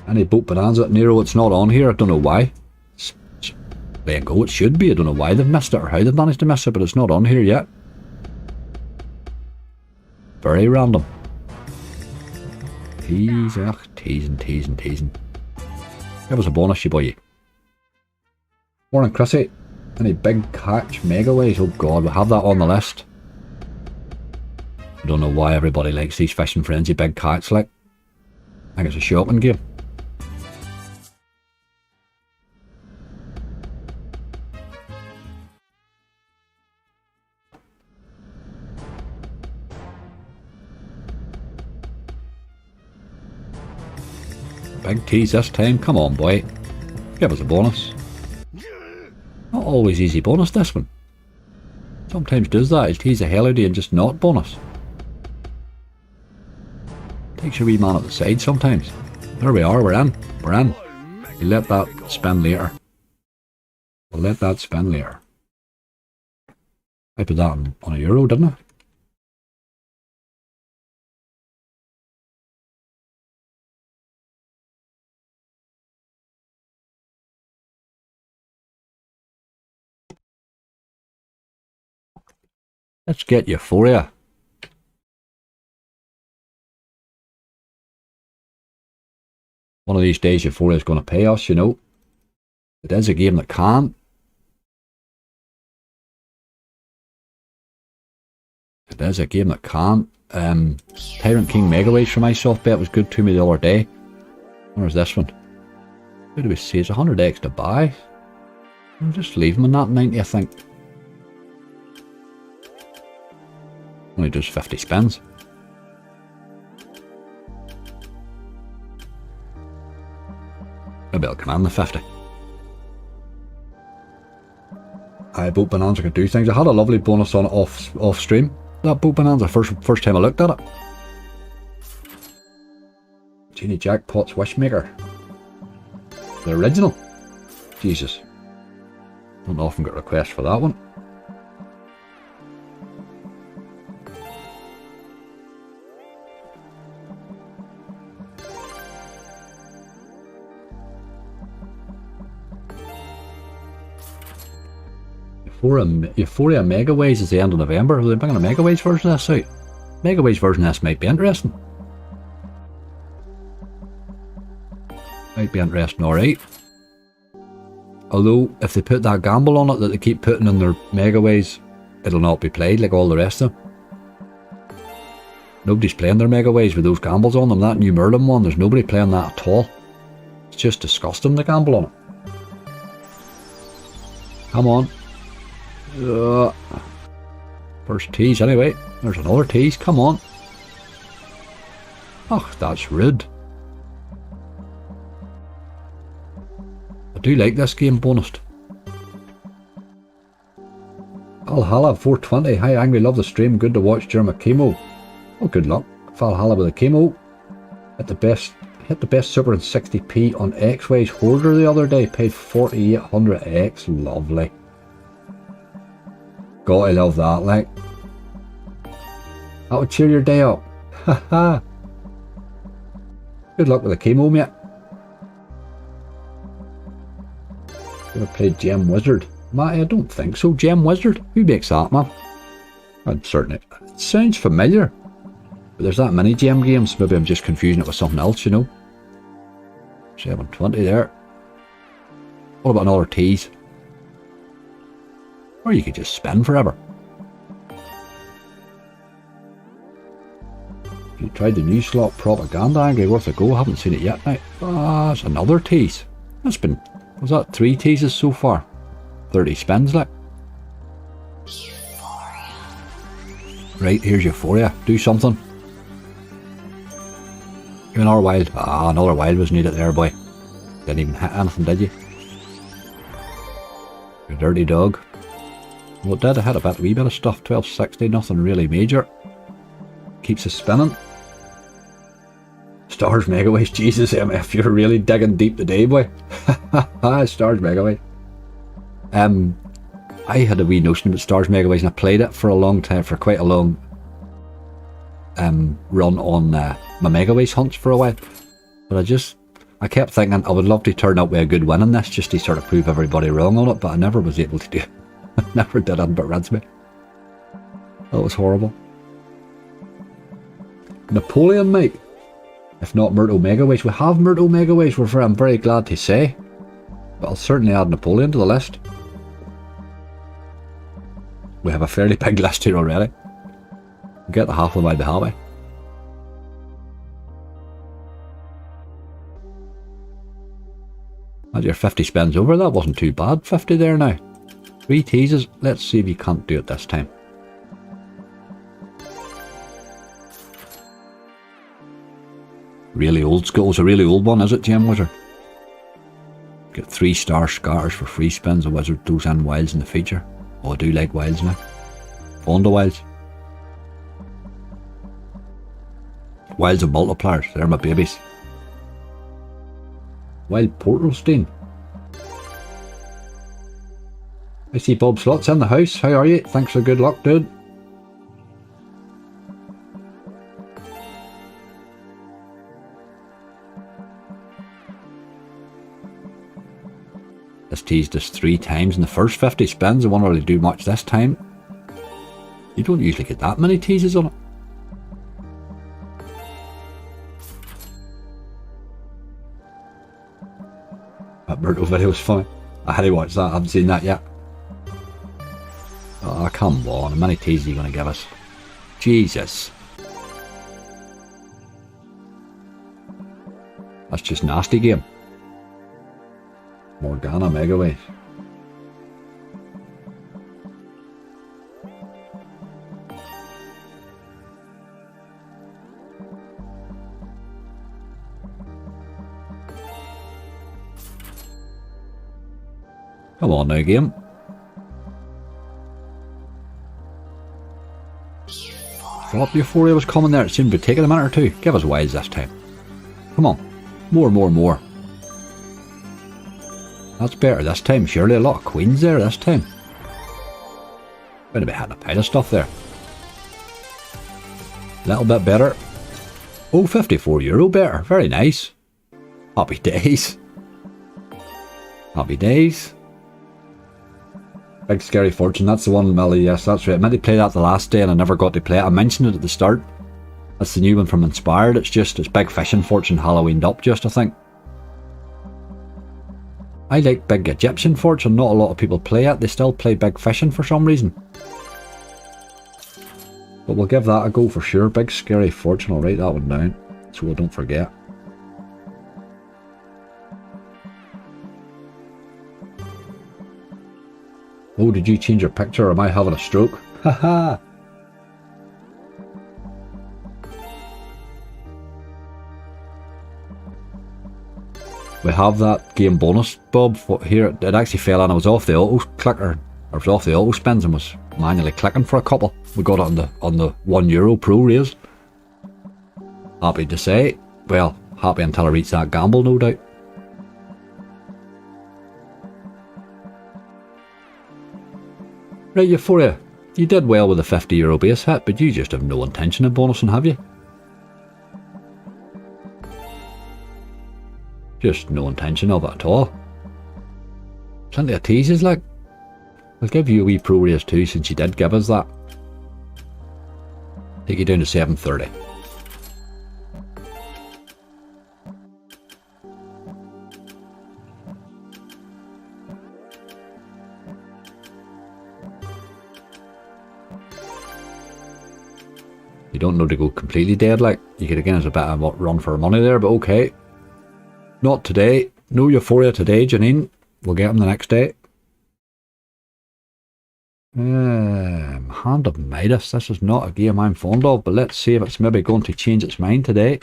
Any boat bonanza at Nero? It's not on here. I don't know why. There you go. It should be. I don't know why they've missed it or how they've managed to miss it, but it's not on here yet. Very random. Teasing. Give us a bonus, you boy. Morning, Chrissy. Any big catch megaways? Oh god, we have that on the list. I don't know why everybody likes these Fishing Frenzy big catch, like. I think it's a shopping game. Big tease this time. Come on, boy. Give us a bonus. Not always easy bonus, this one. Sometimes does that. It tease the hell out of you and just not bonus. Takes your wee man at the side sometimes. There we are. We're in. We'll let that spin later. I put that on €1, didn't I? Let's get Euphoria. One of these days Euphoria is going to pay us, you know. It is a game that can. Tyrant King Megaways from my soft bet was good to me the other day. Where's this one? Who do we see? It's 100x to buy. I'll just leave him in that 90, I think. Only does 50 spins. Maybe I'll command the 50. Boat Bonanza can do things. I had a lovely bonus on it off stream. That Boat Bonanza, first time I looked at it. Genie Jackpot's Wishmaker. The original. Jesus. Don't often get requests for that one. Euphoria Megaways is the end of November. Are they bringing a Megaways version of this out? Megaways version of this might be interesting. Might be interesting, alright. Although, if they put that gamble on it that they keep putting in their Megaways, it'll not be played like all the rest of them. Nobody's playing their Megaways with those gambles on them. That new Merlin one, there's nobody playing that at all. It's just disgusting, the gamble on it. Come on. First tease anyway. There's another tease, come on. Oh, that's rude. I do like this game bonused. Valhalla 420. Hi Angry, love the stream. Good to watch during my chemo. Oh, good luck. Valhalla with a chemo. Hit the best super in 60p on X-Ways Hoarder the other day. Paid 4800X. Lovely. Gotta love that, like. That would cheer your day up. Haha. Good luck with the chemo, mate. Ever played Gem Wizard? Matty, I don't think so. Gem Wizard? Who makes that, man? I'd certainly. It sounds familiar. But there's that many gem games. Maybe I'm just confusing it with something else, you know. 720 there. What about another tease? Or you could just spin forever. You tried the new slot Propaganda, Angry, worth a go. Haven't seen it yet now. Ah, it's another tease. That's been, was that 3 teases so far? 30 spins, like. Euphoria. Right, here's Euphoria. Do something. Another wild. Ah, another wild was needed there, boy. Didn't even hit anything, did you? You dirty dog. Well, it did. I had a wee bit of stuff. 1260, nothing really major. Keeps us spinning. Stars Megaways. Jesus, MF, you're really digging deep today, boy. Stars Megaways. I had a wee notion about Stars Megaways and I played it for a long time, for quite a long run on my Megaways hunts for a while. But I kept thinking I would love to turn up with a good win in this just to sort of prove everybody wrong on it, but I never was able to do it. I never did it, but rids me. That was horrible. Napoleon, mate. If not Myrtle Megaways. We have Myrtle Megaways, I'm very glad to say. But I'll certainly add Napoleon to the list. We have a fairly big list here already. We'll get the half of them out the hallway. As your 50 spins over, that wasn't too bad. 50 there now. 3 teases. Let's see if you can't do it this time. Really old school. It's a really old one, is it, Gem Wizard? Get 3-star scatters for free spins. A wizard throws in wilds in the feature. Oh, I do like wilds now. Fond of wilds. Wilds and multipliers. They're my babies. Wild Portalstein. I see Bob Slot's in the house. How are you? Thanks for good luck, dude. This teased us 3 times in the first 50 spins. I won't really do much this time. You don't usually get that many teases on it. That Myrtle video was funny. I had to watch that. I haven't seen that yet. Oh, come on. How many teases are you going to give us? Jesus. That's just nasty game. Morgana Megaways. Come on now, game. thought Euphoria was coming there. It seemed to be taking a minute or two. Give us wilds this time. Come on. More, more, more. That's better this time. Surely a lot of queens there this time. Better be hitting a pile of stuff there. Little bit better. Oh, €54 better. Very nice. Happy days. Happy days. Big Scary Fortune. That's the one, Millie. Yes, that's right. I meant to play that the last day and I never got to play it. I mentioned it at the start. That's the new one from Inspired. It's Big Fishing Fortune Halloweened up just, I think. I like Big Egyptian Fortune. Not a lot of people play it. They still play Big Fishing for some reason. But we'll give that a go for sure. Big Scary Fortune. I'll write that one down so I don't forget. Oh, did you change your picture or am I having a stroke? Haha! We have that game bonus, Bob. Here, it actually fell in. I was off the auto clicker, or was off the auto spins and was manually clicking for a couple. We got it on the €1 pro raise. Happy to say. Well, happy until I reach that gamble, no doubt. Right, Euphoria, you did well with the €50 base hit, but you just have no intention of bonusing, have you? Just no intention of it at all. Plenty of teases, like. I'll give you a wee pro raise too, since you did give us that. Take you down to 730. You don't know to go completely dead, like. You could again as a bit of a run for money there, but okay. Not today. No Euphoria today, Janine. We'll get him the next day. Hand of Midas. This is not a game I'm fond of, but let's see if it's maybe going to change its mind today.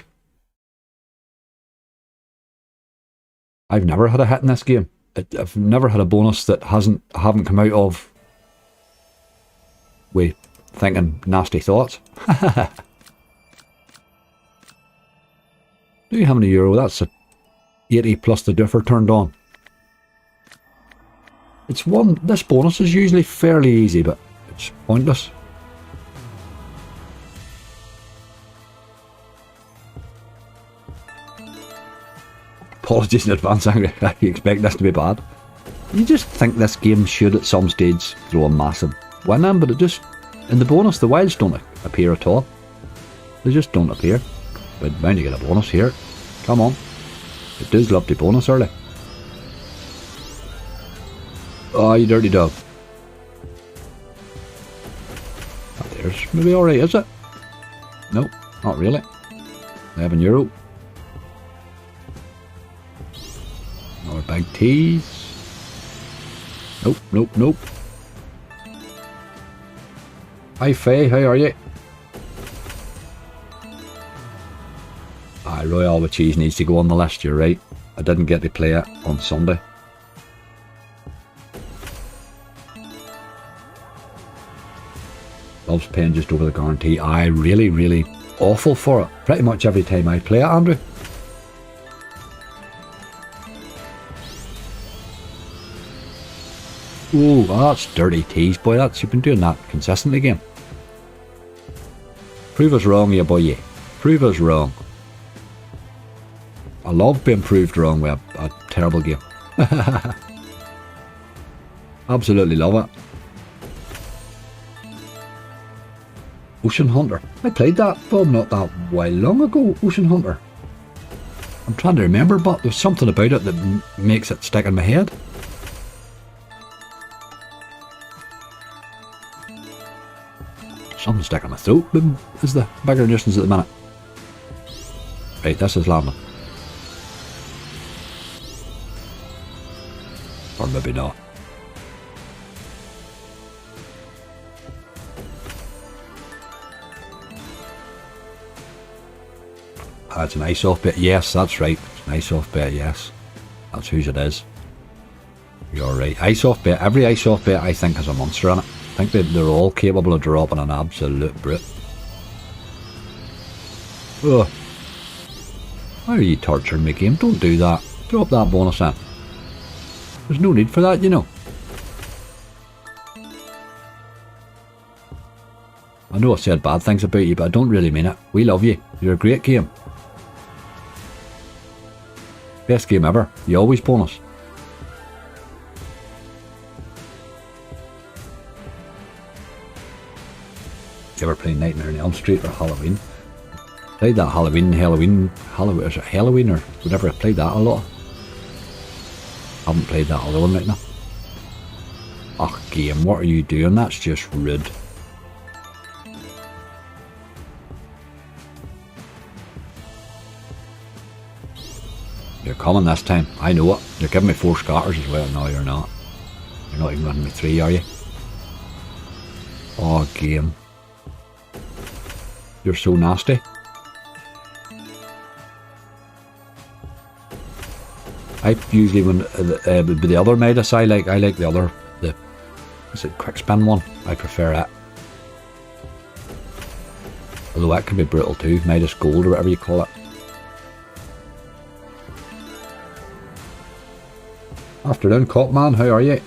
I've never had a hit in this game. I've never had a bonus that haven't come out of with thinking nasty thoughts. Do you have any euro? That's a 80 plus the differ turned on. It's one. This bonus is usually fairly easy, but it's pointless. Apologies in advance, Angry. I expect this to be bad. You just think this game should at some stage throw a massive win in, but it just, in the bonus, the wilds don't appear at all. They just don't appear. But bound to get a bonus here. Come on. It does love the bonus early. Oh, you dirty dog. Oh, there's maybe alright, is it? Nope, not really. €11. Another big tease. Nope, nope, nope. Hi Faye, how are you? Aye, Royale with Cheese needs to go on the list, you're right. I didn't get to play it on Sunday. Loves paying just over the guarantee. I really, really awful for it. Pretty much every time I play it, Andrew. Ooh, that's dirty tease, boy. You've been doing that consistently, game. Prove us wrong, yeah, boy, yeah. Prove us wrong. I love being proved wrong with a terrible game. Absolutely love it. Ocean Hunter. I played that film not that while long ago, Ocean Hunter. I'm trying to remember, but there's something about it that makes it stick in my head. Something stuck in my throat is the bigger nuisance at the minute. Right, this is landing. Or maybe not. That's an ice off bit. Yes, that's right. It's an ice off bit, yes. That's whose it is. You're right. Ice off bit. Every ice off bit I think has a monster in it. I think they're all capable of dropping an absolute brute. Ugh. Why are you torturing me, game? Don't do that. Drop that bonus in. There's no need for that, you know. I know I've said bad things about you, but I don't really mean it. We love you. You're a great game. Best game ever. You always bonus. You ever play Nightmare on Elm Street or Halloween? Played that Halloween, is it Halloween or whatever? I played that a lot. Haven't played that other one right now. Oh, game, what are you doing? That's just rude. You're coming this time. I know it. You're giving me 4 scatters as well. No, you're not. You're not even running me 3, are you? Oh, game. You're so nasty. I usually, when the other Midas, I like the other, is it quick spin one? I prefer that. Although that can be brutal too, Midas Gold or whatever you call it. Afternoon, Copman, how are you?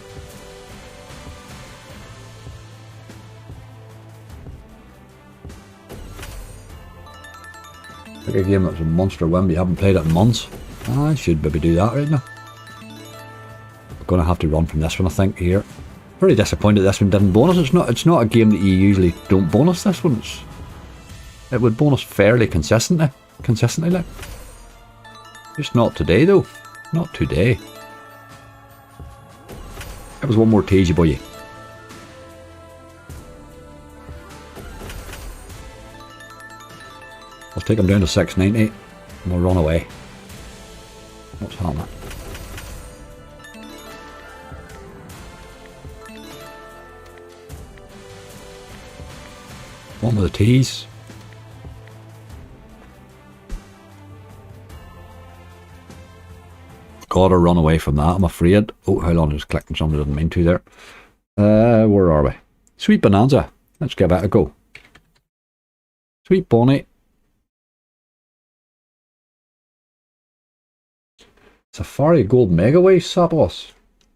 Like a game that's a monster win, but you haven't played it in months. I should maybe do that right now. I'm gonna have to run from this one, I think. Here, very disappointed this one didn't bonus. It's not a game that you usually don't bonus. This one, it would bonus fairly consistently, like. Just not today though. Not today. That was one more tease you, boy. Let's take him down to 690 and we'll run away. What's happening? One with the tease. Gotta run away from that, I'm afraid. Oh, how long is clicking something I didn't mean to there. Where are we? Sweet Bonanza. Let's give that a go. Sweet Bonnie. Safari Gold Mega Wave Sapos.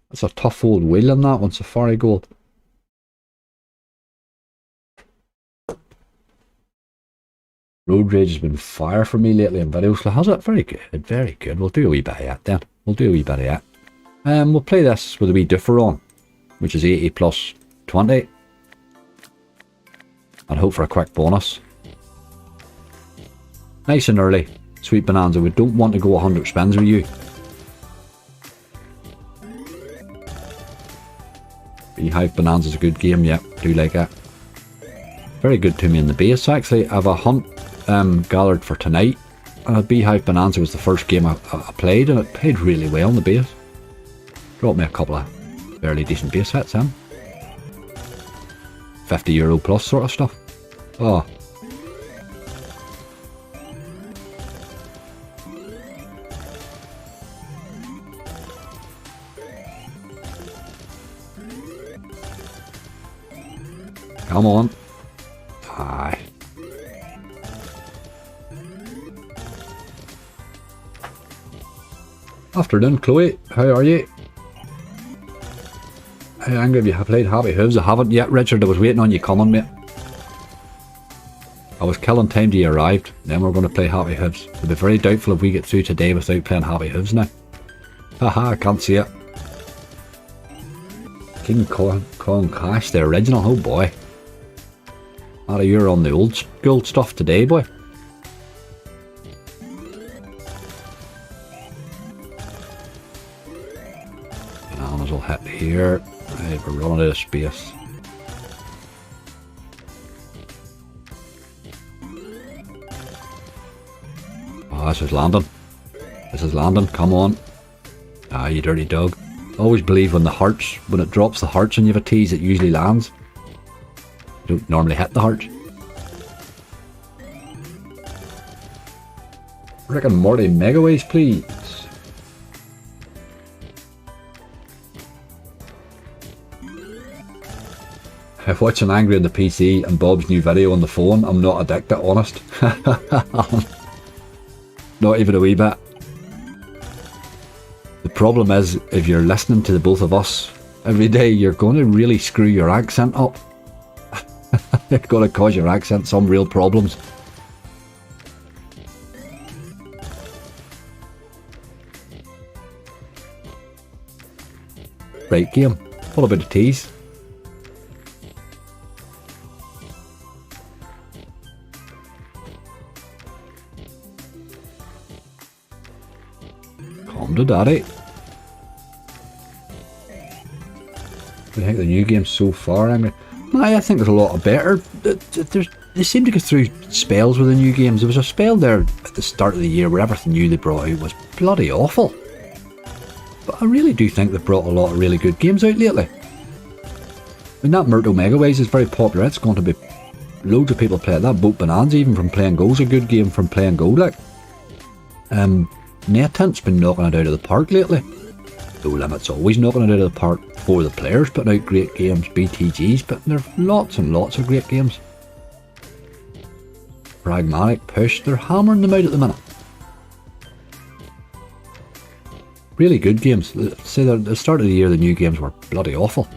That's a tough old wheel in that one, Safari Gold. Road Rage has been fire for me lately in videos, so has it? Very good, very good. We'll do a wee bit of that then. We'll do a wee bit of that. We'll play this with a wee differ on, which is 80 plus 20. And hope for a quick bonus. Nice and early. Sweet Bonanza, we don't want to go 100 spins with you. Beehive Bonanza's a good game, yep, do like it. Very good to me in the base actually. I have a hunt gathered for tonight. Beehive Bonanza was the first game I played, and it played really well in the base. Dropped me a couple of fairly decent base hits, €50 plus sort of stuff. Oh. Come on. Aye. Afternoon, Chloe. How are you? How angry have you played Happy Hooves? I haven't yet, Richard. I was waiting on you coming, mate. I was killing time till you arrived. Then we're going to play Happy Hooves. It'll be very doubtful if we get through today without playing Happy Hooves now. Haha, I can't see it. King Kong Cash, the original. Oh boy. Matty, you're on the old school stuff today, boy. Bananas will hit here. Right, we're running out of space. Oh, this is landing. This is landing. Come on. Ah, you dirty dog. Always believe when it drops the hearts and you have a tease, it usually lands. You don't normally hit the hearts. Rick and Morty Megaways, please. Watching Angry on the PC and Bob's new video on the phone, I'm not addicted, honest. Not even a wee bit. The problem is, if you're listening to the both of us every day, you're going to really screw your accent up. It's going to cause your accent some real problems. Right, game. What about the teas? Calm to daddy. I think the new games so far, I think there's a lot of better. They seem to go through spells with the new games. There was a spell there at the start of the year where everything new they brought out was bloody awful. But I really do think they've brought a lot of really good games out lately. I mean, that Myrtle Megaways is very popular. It's going to be loads of people play it. That Boat Bonanza, even from Play'n Go, is a good game from Play'n Go. Like, NetHint's been knocking it out of the park lately. No Limit's always knocking it out of the park for the players, putting out great games, BTGs, but there are lots and lots of great games. Pragmatic, Push, they're hammering them out at the minute. Really good games. Say at the start of the year the new games were bloody awful.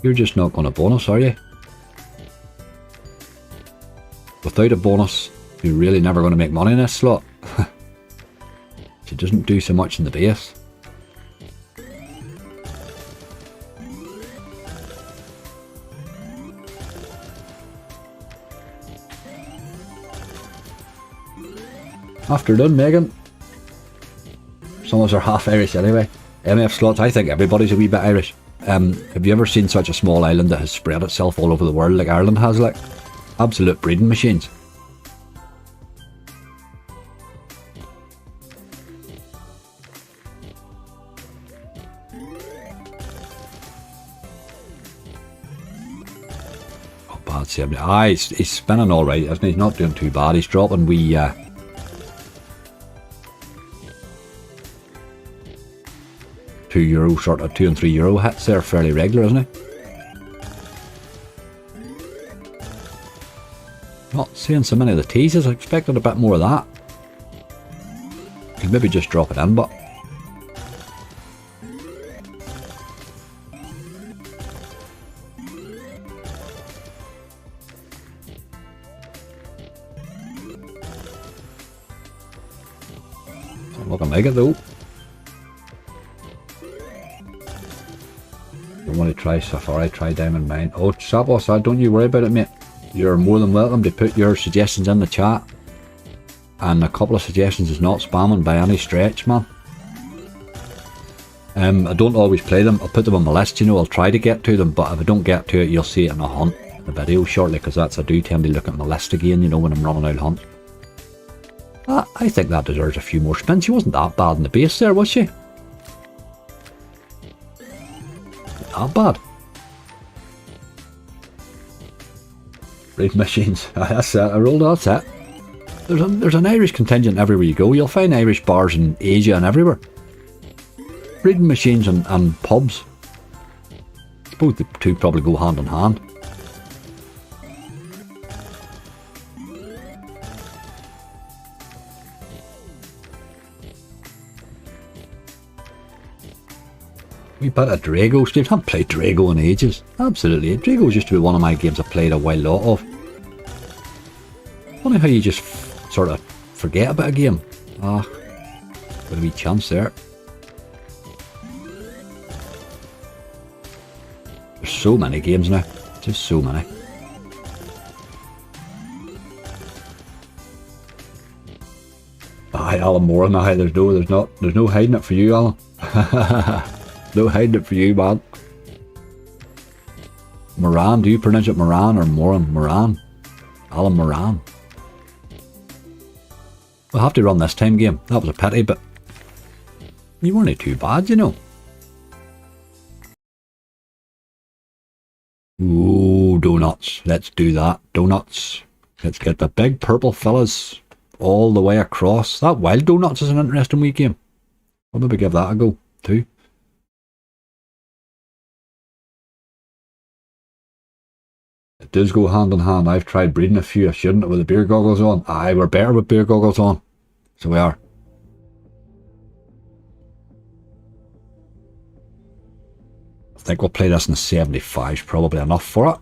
You're just not going to bonus, are you? Without a bonus, you're really never going to make money in this slot. She doesn't do so much in the base. After done, Megan. Some of us are half Irish anyway. MF slots, I think everybody's a wee bit Irish. Have you ever seen such a small island that has spread itself all over the world like Ireland has, like? Absolute breeding machines. Oh, bad 70. He's spinning alright, isn't he? He's not doing too bad. He's dropping €2 sort of €2 and €3 hits there fairly regular, isn't he? Not seeing so many of the teasers. I expected a bit more of that. Could maybe just drop it in, but not looking like it though. I want to try Safari, try Diamond Mine. Oh, Sapos, don't you worry about it, mate. You're more than welcome to put your suggestions in the chat. And a couple of suggestions is not spamming by any stretch, man. I don't always play them. I'll put them on my list, you know. I'll try to get to them, but if I don't get to it, you'll see it in a hunt, the video shortly, because I do tend to look at my list again, you know, when I'm running out hunt. I think that deserves a few more spins. She wasn't that bad in the base there, was she? Not bad. Raid machines. That's it. I rolled out that. There's an Irish contingent everywhere you go. You'll find Irish bars in Asia and everywhere. Reading machines and pubs. I suppose the two probably go hand in hand. We bit of Drago. Steve, I haven't played Drago in ages. Absolutely. Drago used to be one of my games I played a while lot of. Funny how you just sort of forget about a game. Got a wee chance there. There's so many games now. Just so many. Aye, Alan Moran. Aye, there's no hiding it for you, Alan. No hiding it for you, man. Moran, do you pronounce it Moran or Moran? Moran. Alan Moran. We'll have to run this time, game. That was a pity, but you weren't too bad, you know. Ooh, donuts. Let's do that. Donuts. Let's get the big purple fellas all the way across. That Wild Donuts is an interesting wee game. I'll maybe give that a go too. It does go hand in hand. I've tried breeding a few. I shouldn't have with the beer goggles on. Aye, we're better with beer goggles on. So we are. I think we'll play this in the 75's probably enough for it.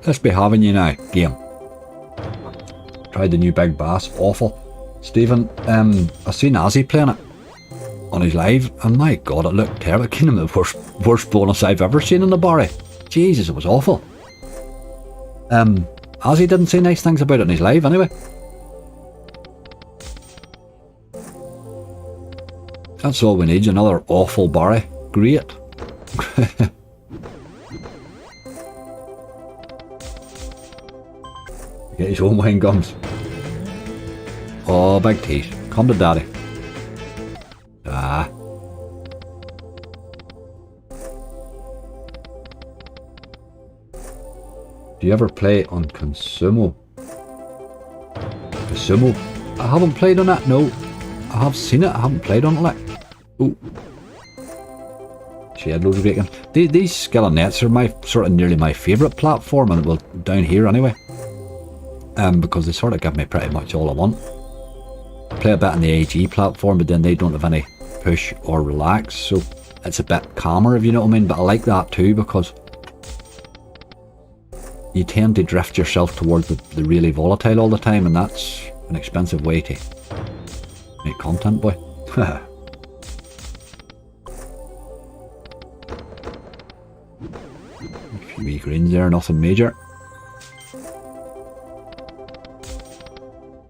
Let's be having you now, game. Tried the new Big Bass, awful. Stephen, I seen Azzy playing it on his live, and my god, it looked terrible. It came the worst bonus I've ever seen in the Barry. Jesus, it was awful. Azzy didn't say nice things about it in his live anyway. That's all we need, another awful Barry. Great. Get his own wine gums. Oh, big teeth. Come to daddy. Ah. Do you ever play on Consumo? Consumo? I haven't played on it, no. I have seen it, I haven't played on it like. Ooh. She had loads of great games. These Skill Nets are my sort of nearly my favourite platform, and well, down here anyway. Because they sort of give me pretty much all I want. I play a bit on the AG platform, but then they don't have any push or relax, so it's a bit calmer, if you know what I mean. But I like that too, because you tend to drift yourself towards the really volatile all the time, and that's an expensive way to make content, boy. A few wee greens there, nothing major.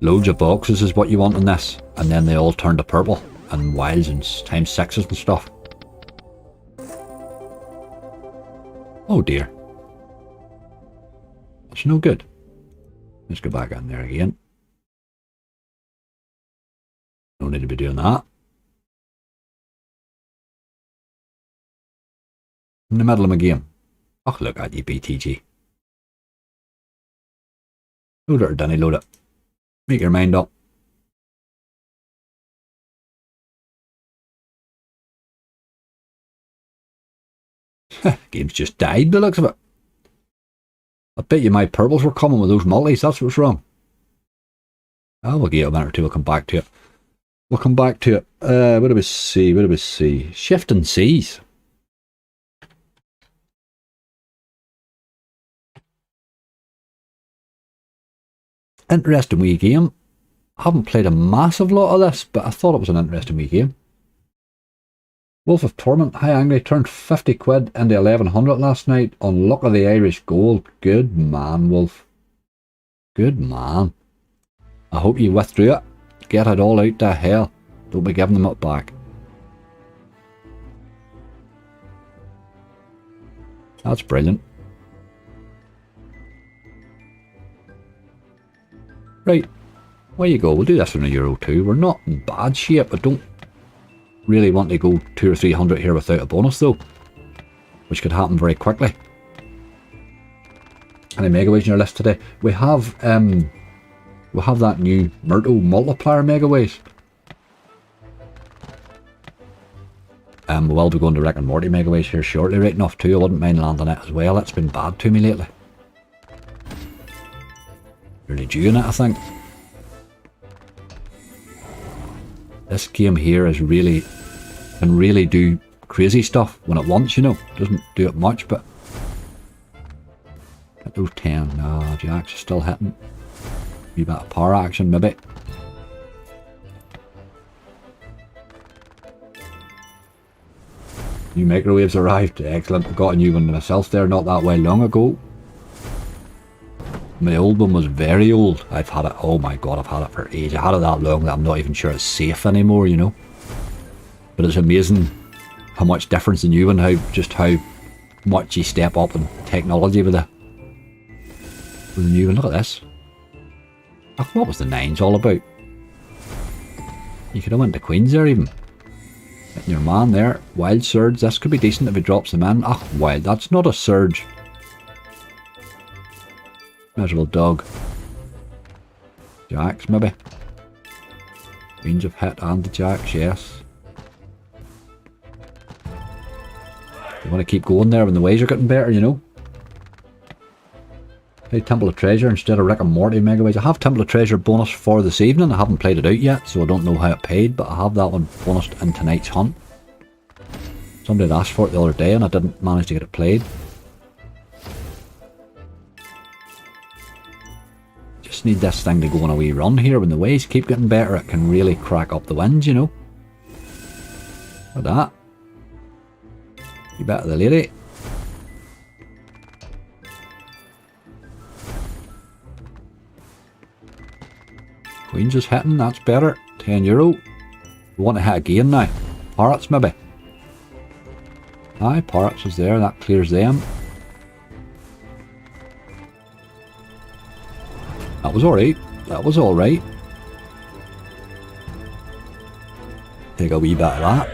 Loads of boxes is what you want in this, and then they all turn to purple, and wilds and times sixes and stuff. Oh dear. That's no good. Let's go back in there again. No need to be doing that. In the middle of my game. Oh, look at you, BTG. Load it or Danny, load it. Make your mind up. Game's just died by the looks of it. I bet you my purples were coming with those multis, that's what's wrong. Oh, we'll give it a minute or two, we'll come back to it. We'll come back to it. What do we see? What do we see? Shifting Seas. Interesting wee game. I haven't played a massive lot of this, but I thought it was an interesting wee game. Wolf of Torment, High Angry, turned 50 quid into 1100 last night on Luck of the Irish Gold. Good man, Wolf. Good man. I hope you withdrew it. Get it all out to hell. Don't be giving them it back. That's brilliant. Right, where you go, we'll do this in a Euro 2. We're not in bad shape, but don't really want to go 200 or 300 here without a bonus though, which could happen very quickly. Any Megaways in your list today? We have that new Myrtle multiplier Megaways. We will be going to Rick and Morty Megaways here shortly, right enough too. I wouldn't mind landing it as well. It's been bad to me lately. Really due in it, I think. This game here is can really do crazy stuff when it wants, you know. Doesn't do it much, but hit those 10. No, Jacks are still hitting. Wee bit of power action, maybe. New microwaves arrived. Excellent. I got a new one myself there not that way long ago. My old one was very old. I've had it, oh my god, I've had it for ages. I had it that long that I'm not even sure it's safe anymore, you know. But it's amazing how much difference the new one, how much you step up in technology with the new one. Look at this. Oh, what was the 9s all about? You could have went to Queens there even. Hitting your man there. Wild Surge, this could be decent if he drops them in. Ah, wild, that's not a Surge. Miserable dog. Jacks, maybe. Queens have hit and the jacks, yes. You want to keep going there when the ways are getting better, you know. Play Temple of Treasure instead of Rick and Morty Mega Ways. I have Temple of Treasure bonus for this evening. I haven't played it out yet, so I don't know how it paid, but I have that one bonused in tonight's hunt. Somebody had asked for it the other day and I didn't manage to get it played. Just need this thing to go on a wee run here. When the ways keep getting better, it can really crack up the winds, you know. Look at that. You better the lady. Queens is hitting, that's better. €10. We want to hit again now. Parrots maybe. Aye, Parrots is there, that clears them. That was alright. That was alright. Take a wee bit of that.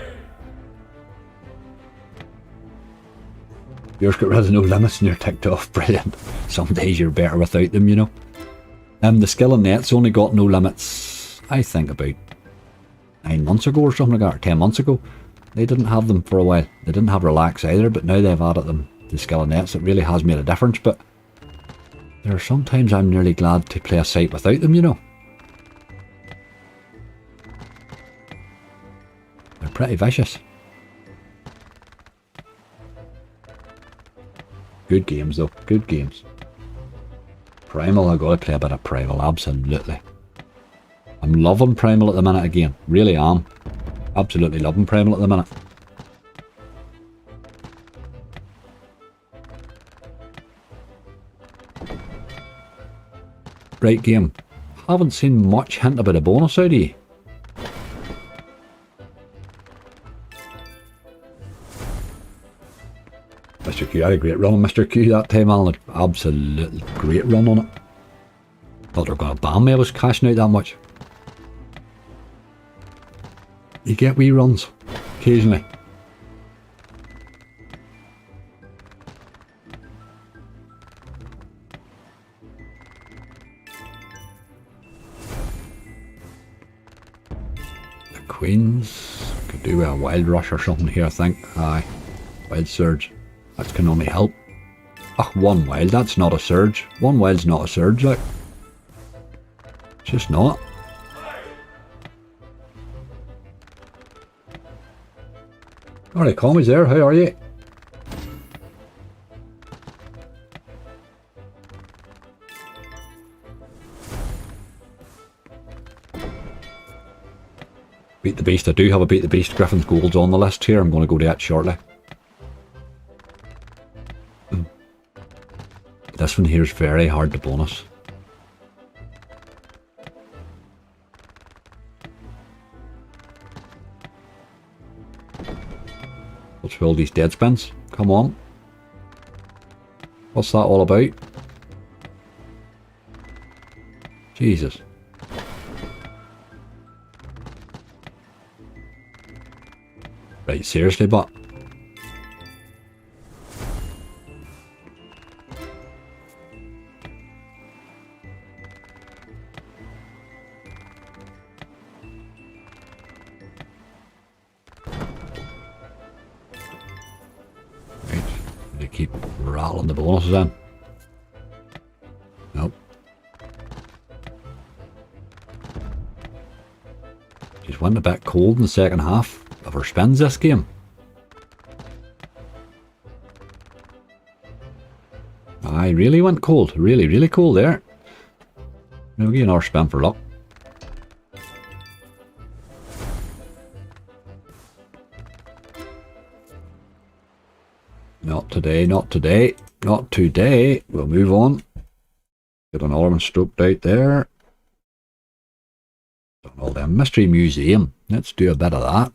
Yours got rid of no limits and you're ticked off. Brilliant. Some days you're better without them, you know. The skill and net's only got no limits, I think about 9 months ago or something like that, or 10 months ago. They didn't have them for a while. They didn't have relax either, but now they've added them to skill and nets. It really has made a difference, but there are sometimes I'm nearly glad to play a site without them, you know. They're pretty vicious. Good games though, good games. Primal, I gotta play a bit of Primal, absolutely. I'm loving Primal at the minute again, really am. Absolutely loving Primal at the minute. Right game, haven't seen much hint about a bonus out of you. Mr. Q had a great run on Mr. Q that time, Alan. Absolutely great run on it. Thought they were going to ban me, I was cashing out that much. You get wee runs, occasionally. The Queens could do a Wild Rush or something here, I think. Aye, Wild Surge. That can only help. Ah, one wild, that's not a surge. One wild's not a surge, like. It's just not. Alright, Commie's there, how are you? Beat the Beast, I do have a Beat the Beast. Griffin's Gold's on the list here, I'm going to go to that shortly. This one here is very hard to bonus. Let's fill these dead spins. Come on. What's that all about? Jesus. Right, seriously, but keep rattling the bonuses in. Nope. She's went a bit cold in the second half of her spins this game. I really went cold. Really, really cold there. We'll get another spin for luck. Not today, not today, not today. We'll move on. Get another one stroked out there. Done all them. Mystery Museum. Let's do a bit of that.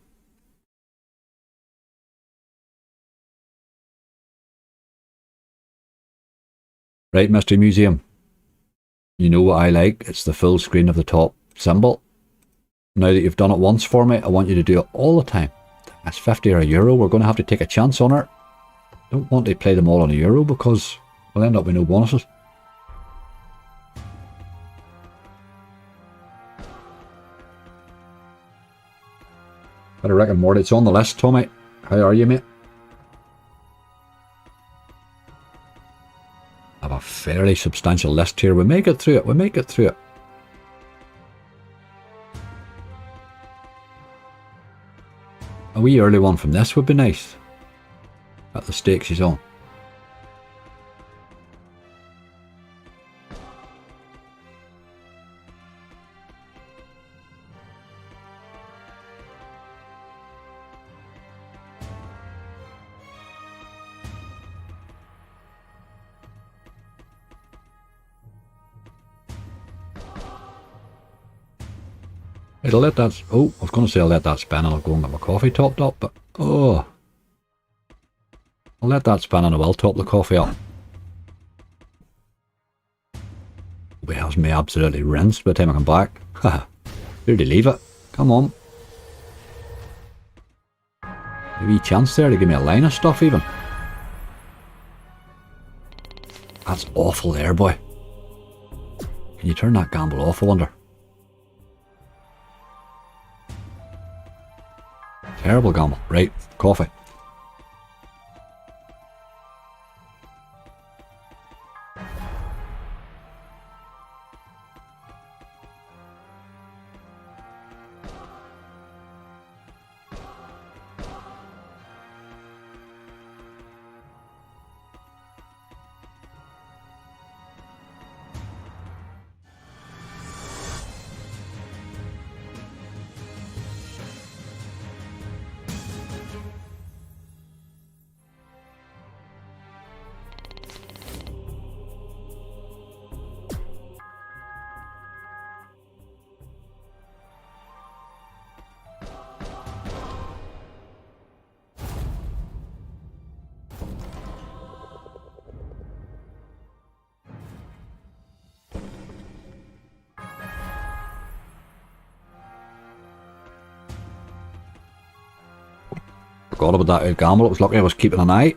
Right, Mystery Museum. You know what I like? It's the full screen of the top symbol. Now that you've done it once for me, I want you to do it all the time. That's 50 or €1. We're going to have to take a chance on it. Don't want to play them all on €1 because we'll end up with no bonuses. But I reckon Morty, it's on the list, Tommy. How are you, mate? I have a fairly substantial list here. We may get through it. We may get through it. A wee early one from this would be nice. At the stakes he's on. I'll let that... Oh, I was going to say I'll let that spin and I'll go and get my coffee topped up, but... Oh. I'll let that spin and I will top the coffee up. It has me absolutely rinsed by the time I come back. Haha. Where'd he leave it? Come on. A wee chance there to give me a line of stuff even. That's awful there, boy. Can you turn that gamble off, I wonder? Terrible gamble. Right, coffee. Forgot about that gamble. It was lucky I was keeping an eye.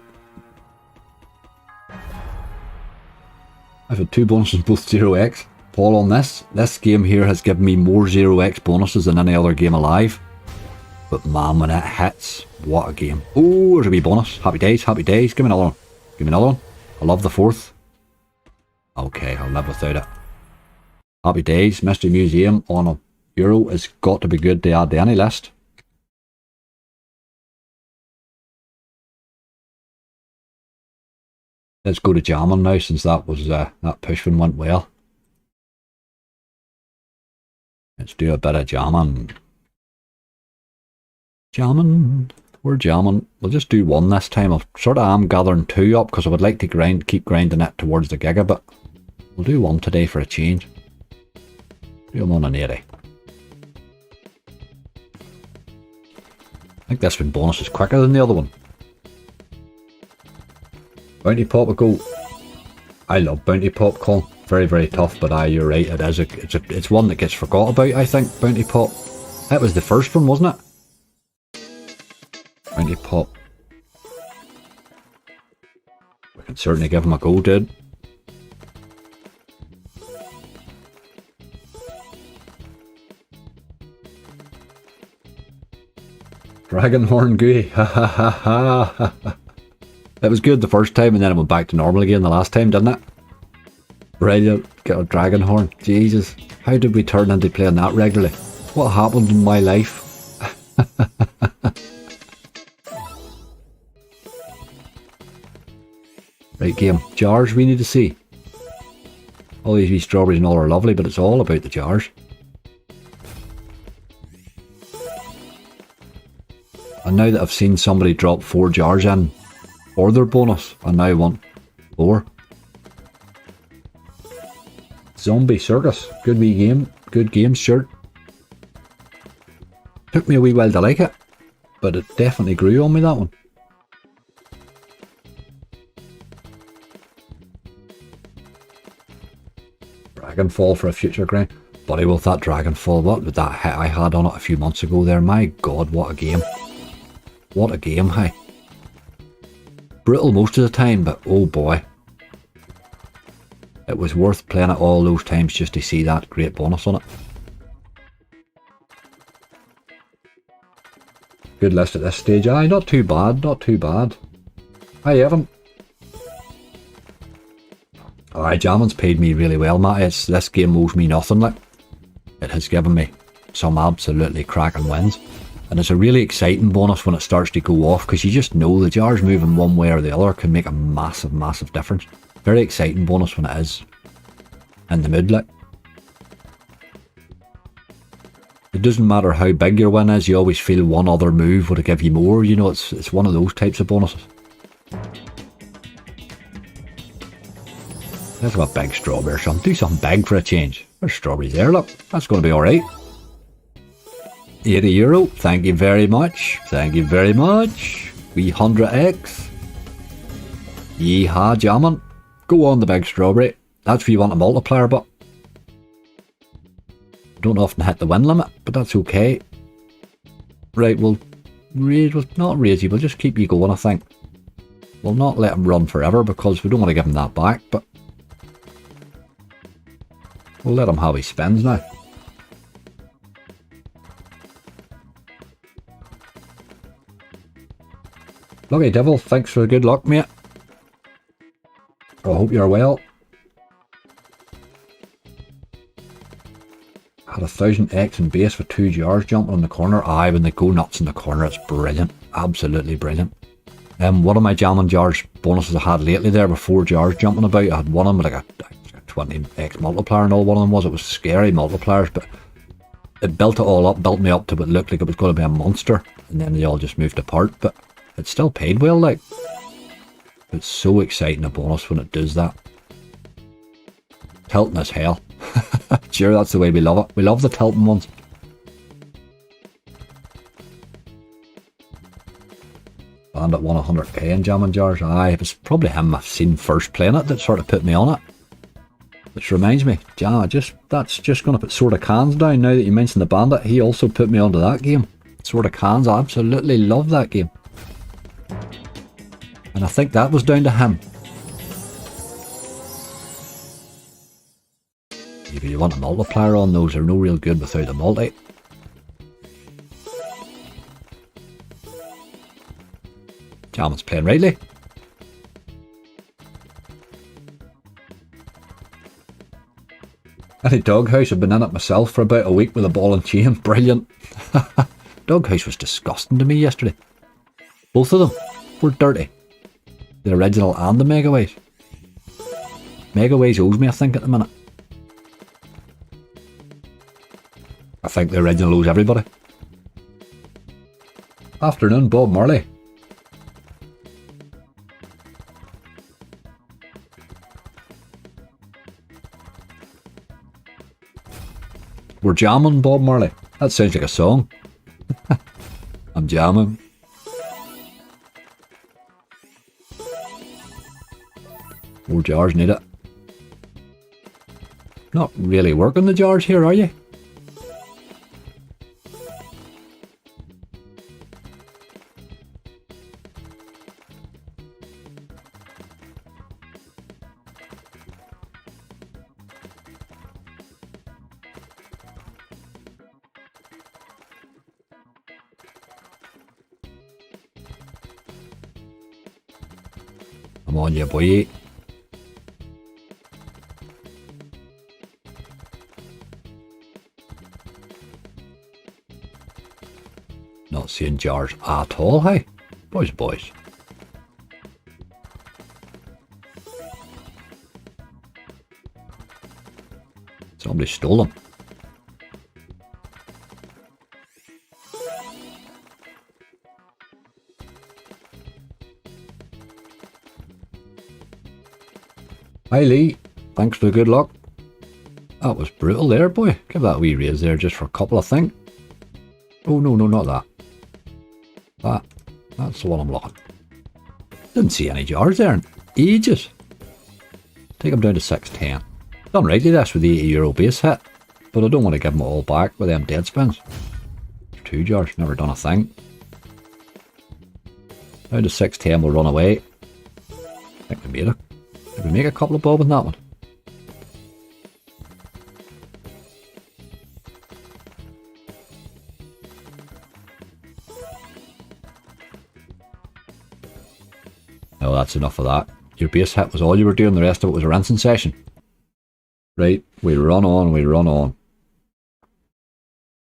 I've had 2 bonuses, both 0x. Paul on this. This game here has given me more 0x bonuses than any other game alive. But man, when it hits, what a game. Oh, there's a wee bonus. Happy days, happy days. Give me another one. Give me another one. I love the 4th. Okay, I'll live without it. Happy days. Mystery Museum on a euro has got to be good to add to any list. Let's go to jamming now, since that was that push one went well. Let's do a bit of jamming. Jamming. We're jamming. We'll just do 1 this time. I sort of am gathering 2 up because I would like to keep grinding it towards the gig a bit. We'll do 1 today for a change. Do 1 on an 80. I think this one bonus is quicker than the other one. Bounty Pop will go. I love Bounty Pop, Colin. Very, very tough, but you're right. It is it's one that gets forgot about, I think, Bounty Pop. That was the first one, wasn't it? Bounty Pop. We can certainly give him a go, dude. Dragonhorn Gooey. Ha ha ha ha ha. It was good the first time and then it went back to normal again the last time, didn't it? Ready to get a Dragonhorn. Jesus, how did we turn into playing that regularly? What happened in my life? Right, game. Jars we need to see. All these wee strawberries and all are lovely, but it's all about the jars. And now that I've seen somebody drop 4 jars in for their bonus, I now want 4. Zombie Circus. Good wee game. Good game, shirt. Took me a wee while to like it, but it definitely grew on me, that one. Dragonfall for a future grind. Buddy, with that Dragonfall, what with that hit I had on it a few months ago there, my god, what a game. What a game, hey. Brutal most of the time, but oh boy. It was worth playing it all those times just to see that great bonus on it. Good list at this stage. Aye, not too bad, not too bad. Hi, Evan. Aye, jamming's paid me really well, Matt. This game owes me nothing, like. It has given me some absolutely cracking wins. And it's a really exciting bonus when it starts to go off, because you just know the jars moving one way or the other can make a massive, massive difference. Very exciting bonus when it is in the mood, like. It doesn't matter how big your win is, you always feel one other move would give you more, you know, it's one of those types of bonuses. Let's have a big strawberry or something. Do something big for a change. There's strawberries there, look. That's going to be alright. €80. Thank you very much. Thank you very much. Wee 100x. Yeehaw, jamming. Go on the big strawberry. That's where you want a multiplier, but don't often hit the win limit, but that's okay. Right, we'll not raise you, we'll just keep you going, I think. We'll not let him run forever because we don't want to give him that back, but we'll let him have his spins now. Lucky Devil, thanks for the good luck, mate. I hope you're well. Had 1000x in base for 2 jars jumping in the corner. Aye, when they go nuts in the corner, it's brilliant. Absolutely brilliant. One of my jamming jars bonuses I had lately there with 4 jars jumping about. I had one of them with like a 20x multiplier and all one of them was. It was scary multipliers, but it built it all up, built me up to what looked like it was going to be a monster. And then they all just moved apart, but it still paid well, like. It's so exciting a bonus when it does that. Tilting as hell. Sure, that's the way we love it. We love the tilting ones. Bandit won 100k in jamming jars. Aye, it was probably him I've seen first playing it that sort of put me on it. Which reminds me, that's just going to put Sword of Cans down now that you mentioned the Bandit. He also put me onto that game. Sword of Cans, I absolutely love that game. And I think that was down to him. If you want a multiplier on those, they're no real good without a multi. Jamming's playing rightly. Any Doghouse, I've been in it myself for about a week with a ball and chain. Brilliant. Doghouse was disgusting to me yesterday. Both of them were dirty. The original and the Megaways. Megaways owes me, I think, at the minute. I think the original owes everybody. Afternoon, Bob Marley. We're jamming, Bob Marley. That sounds like a song. I'm jamming. More jars need it. Not really working the jars here, are you? Come on, you boy. Not seeing jars at all, hey? Boys. Somebody stole them. Hi Lee, thanks for the good luck. That was brutal there, boy. Give that a wee raise there just for a couple, I think. Oh no, not that. That's the one I'm looking. Didn't see any jars there in ages. Take them down to 610. Done rightly this with the €80 base hit, but I don't want to give them all back with them dead spins. 2 jars, never done a thing. Down to 610, we'll run away. I think we made it. Did we make a couple of bob in that one? No, that's enough of that. Your base hit was all you were doing, the rest of it was a rinsing session. Right, we run on, we run on.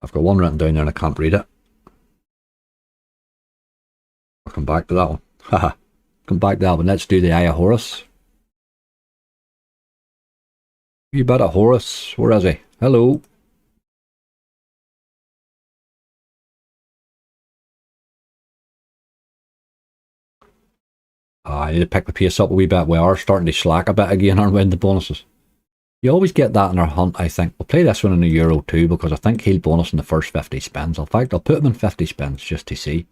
I've got one written down there and I can't read it. I'll come back to that one. Haha. Come back to that one. Let's do the Eye of Horus. You better Horus. Where is he? Hello. I need to pick the pace up a wee bit. We are starting to slack a bit again, aren't we, in the bonuses? You always get that in our hunt, I think. We'll play this one in a Euro 2 because I think he'll bonus in the first 50 spins. In fact, I'll put him in 50 spins just to see.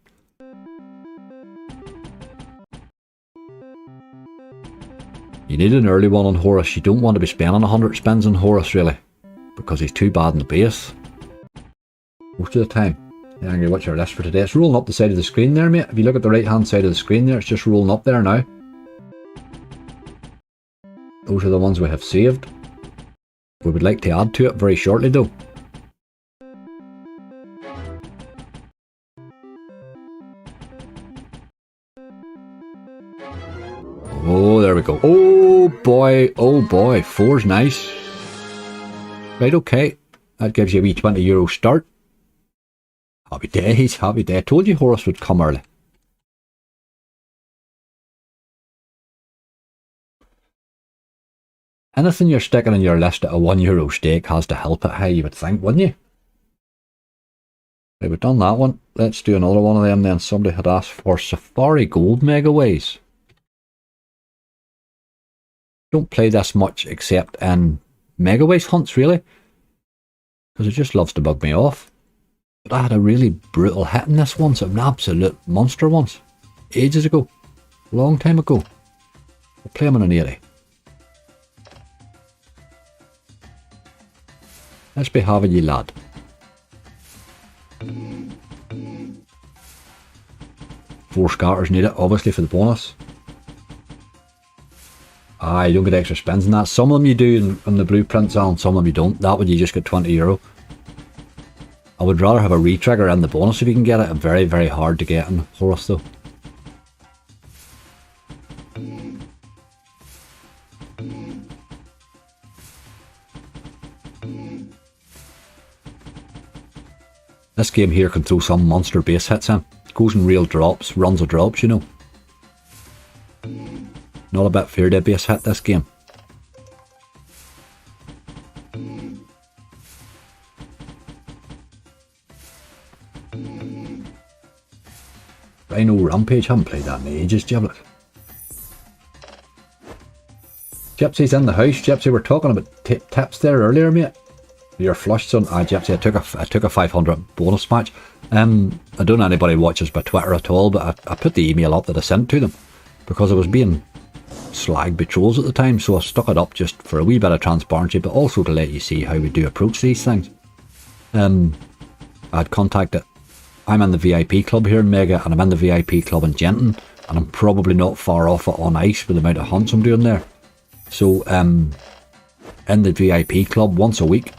You need an early one on Horus. You don't want to be spending 100 spins on Horus, really, because he's too bad in the base most of the time. Yeah, I'm going to watch our list for today. It's rolling up the side of the screen there, mate. If you look at the right hand side of the screen there, it's just rolling up there now. Those are the ones we have saved. We would like to add to it very shortly though. Oh, there we go. Oh boy, 4's nice. Right, okay. That gives you a wee €20 start. Happy days, happy day. I told you Horus would come early. Anything you're sticking in your list at a €1 stake has to help it high, you would think, wouldn't you? Right, we've done that one. Let's do another one of them then. Somebody had asked for Safari Gold Megaways. Don't play this much except in Megaways hunts, really, because it just loves to bug me off. But I had a really brutal hit in this once, an absolute monster once, ages ago, a long time ago. We'll play him in an 80. Let's be having you, lad. Four scatters need it, obviously, for the bonus. You don't get extra spins in that. Some of them you do in the blueprints, and some of them you don't. That one you just get €20. I would rather have a re-trigger in the bonus if you can get it. Very, very hard to get in Horus though. This game here can throw some monster base hits in. Goes in real drops, runs of drops, you know. Not a bit feared a base hit this game. Rhino Rampage, haven't played that in ages, Giblet. Gypsy's in the house. Gypsy, we're talking about tips there earlier, mate. You're flushed, son. Gypsy, I took a 500 bonus match. I don't know anybody watches by Twitter at all, but I put the email up that I sent to them because I was being slagged by trolls at the time, so I stuck it up just for a wee bit of transparency, but also to let you see how we do approach these things. I'd contacted. I'm in the VIP club here in Mega, and I'm in the VIP club in Genton, and I'm probably not far off it on ice with the amount of hunts I'm doing there. So, in the VIP club, once a week,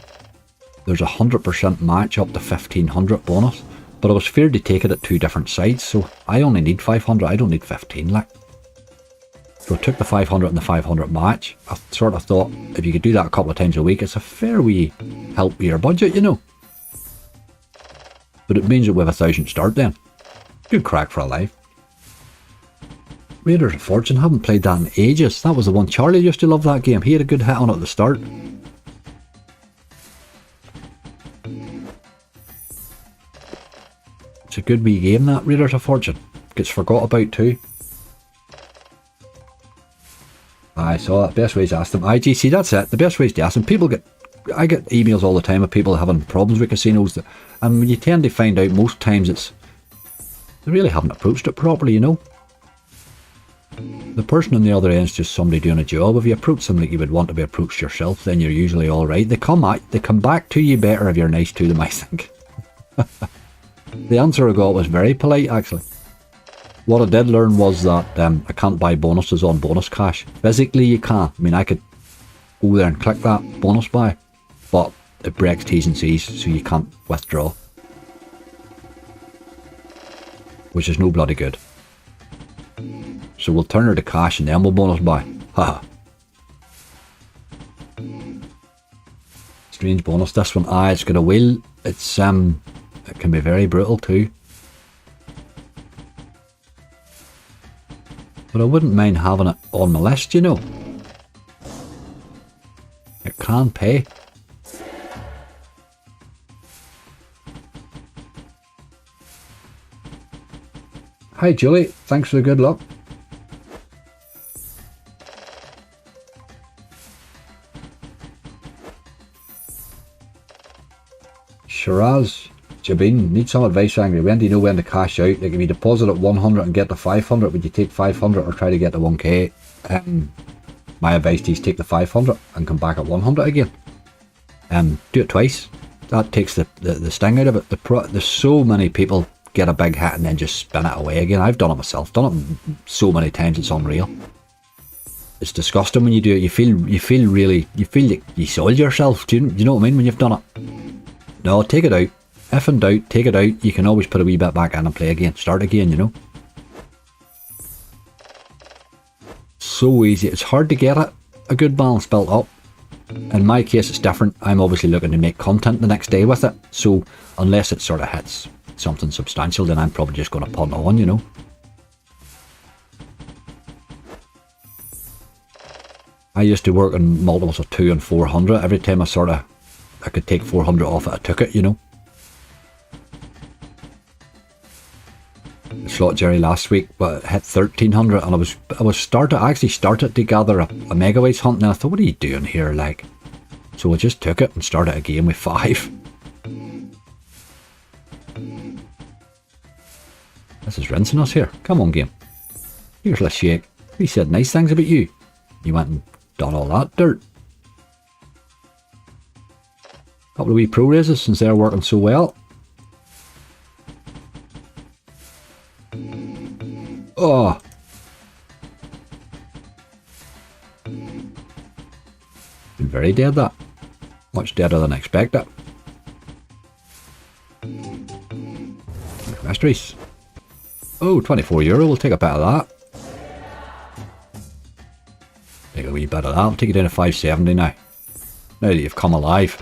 there's a 100% match up to 1500 bonus, but I was feared to take it at two different sites, so I only need 500, I don't need 15, like. So I took the 500 and the 500 match. I sort of thought, if you could do that a couple of times a week, it's a fair wee help with your budget, you know. But it means that we have 1,000 start then. Good crack for a life. Raiders of Fortune, haven't played that in ages. That was the one. Charlie used to love that game. He had a good hit on it at the start. It's a good wee game, that Raiders of Fortune. Gets forgot about too. I saw that. Best ways to ask them. IGC, that's it. The best ways to ask them. I get emails all the time of people having problems with casinos, and you tend to find out most times they really haven't approached it properly, you know. The person on the other end is just somebody doing a job. If you approach them like you would want to be approached yourself, then you're usually alright. They come back to you better if you're nice to them, I think. The answer I got was very polite, actually. What I did learn was that I can't buy bonuses on bonus cash. Physically you can't. I mean, I could go there and click that bonus buy, but it breaks T's and C's, so you can't withdraw. Which is no bloody good. so we'll turn her to cash and then we'll bonus buy. Haha. Strange bonus, this one. It's got a wheel. It's it can be very brutal too. But I wouldn't mind having it on my list, you know. It can pay. Hi Julie, thanks for the good luck. Shiraz, Jabin, need some advice, Angry. When do you know when to cash out? Like if you deposit at 100 and get the 500, would you take 500 or try to get the 1k? My advice to you is take the 500 and come back at 100 again. Do it twice. That takes the sting out of it. There's so many people get a big hit and then just spin it away again. I've done it myself. Done it so many times it's unreal. It's disgusting when you do it. You feel like you sold yourself. Do you know what I mean when you've done it? No, take it out. If in doubt, take it out. You can always put a wee bit back in and play again. Start again, you know. So easy. It's hard to get it. A good balance built up. In my case, it's different. I'm obviously looking to make content the next day with it. So unless it sort of hits something substantial, then I'm probably just going to punt on, you know. I used to work on multiples of 2 and 400. Every time I could take 400 off it, I took it, you know. Slot Jerry last week, but hit 1300, and I actually started to gather a megaways hunt, and I thought, what are you doing here, like? So I just took it and started a game with 5. This is rinsing us here. Come on, game. Here's a shake. He said nice things about you. You went and done all that dirt. Couple of wee pro raises since they're working so well. Oh. Been very dead, that. Much deader than I expected. Mysteries. Oh, €24. We'll take a bit of that. Take a wee bit of that. I'll take it down to 570 now. Now that you've come alive.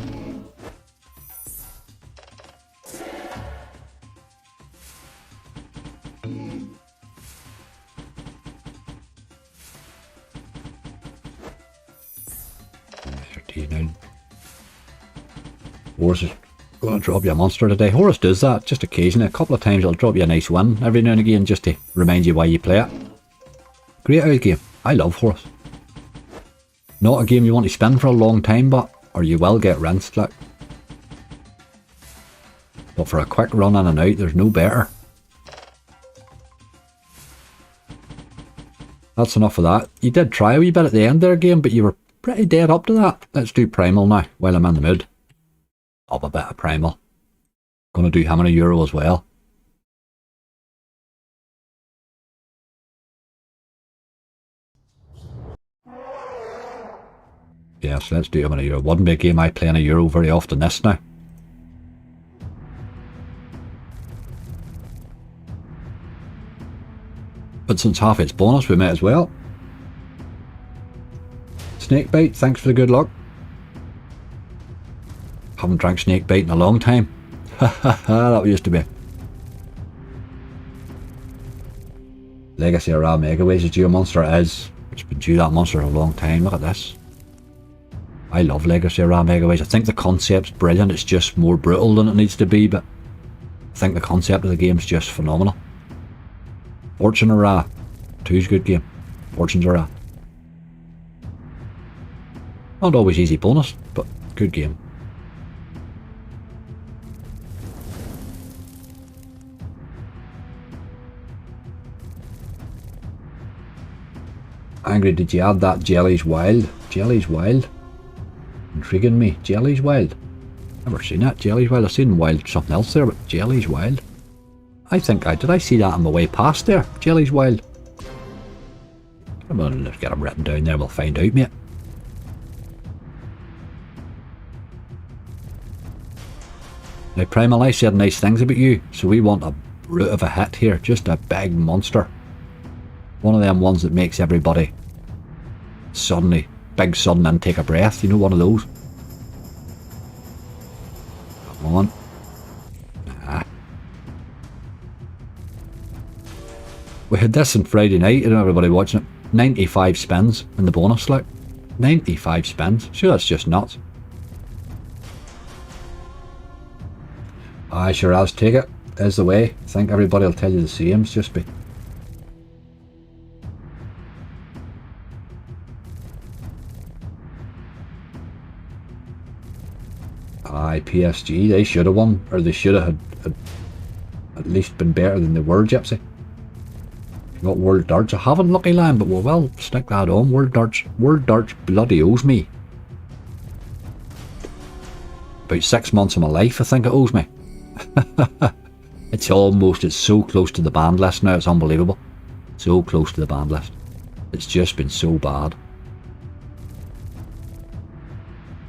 Horus is going to drop you a monster today. Horus does that just occasionally. A couple of times it'll drop you a nice win every now and again just to remind you why you play it. Great out game. I love Horus. Not a game you want to spin for a long time, or you will get rinsed, like. But for a quick run in and out, there's no better. That's enough of that. You did try a wee bit at the end there, game, but you were pretty dead up to that. Let's do Primal now, while I'm in the mood. Up a bit of Primal. Gonna do how many euro as well. Yes, let's do how many euro. Wouldn't be a game I play in a euro very often this now. But since half its bonus, we might as well. Snakebite, thanks for the good luck. Haven't drank Snakebite in a long time. That used to be. Legacy of Ra Megaways is due a monster. It is. It's been due that monster for a long time. Look at this. I love Legacy of Ra Megaways. I think the concept's brilliant. It's just more brutal than it needs to be, but I think the concept of the game's just phenomenal. Fortune of Ra. 2's a good game. Fortunes of Ra. Not always easy bonus, but good game. Angry, did you add that Jelly's Wild? Jelly's Wild? Intriguing me. Jelly's Wild. Never seen that. Jelly's Wild. I've seen Wild something else there, but Jelly's Wild. I think did I see that on my way past there? Jelly's Wild. Come on, let's get them written down there. We'll find out, mate. Now, Primal, I said nice things about you, so we want a brute of a hit here. Just a big monster. One of them ones that makes everybody suddenly, big sudden intake of breath. You know, one of those. Come on. Nah. We had this on Friday night, and everybody watching it. 95 spins in the bonus, like. 95 spins. Sure, that's just nuts. Aye, sure as. Take it. Is the way. I think everybody will tell you the same. It's just be. Aye, PSG. They should have won. Or they should have had at least been better than they were, Gypsy. Got World Darts. I haven't, Lucky Lion, but we'll well stick that on. World Darts bloody owes me about 6 months of my life, I think it owes me. It's so close to the banned list now, it's unbelievable. So close to the banned list. It's just been so bad.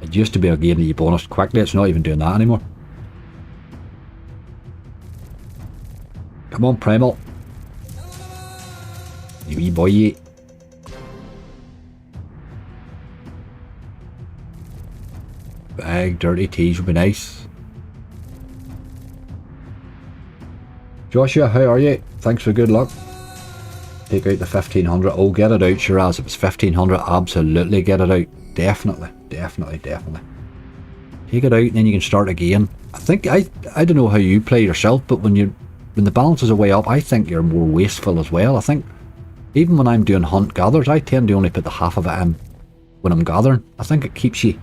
It used to be a game that you bonused quickly, it's not even doing that anymore. Come on, Primal. You wee boy. Big dirty teas would be nice. Joshua, how are you? Thanks for good luck. Take out the 1500. Oh, get it out, Shiraz. If it's 1500, absolutely get it out. Definitely. Take it out and then you can start again. I think, I don't know how you play yourself, but when the balance is way up, I think you're more wasteful as well. I think even when I'm doing hunt gathers, I tend to only put the half of it in when I'm gathering. I think it keeps you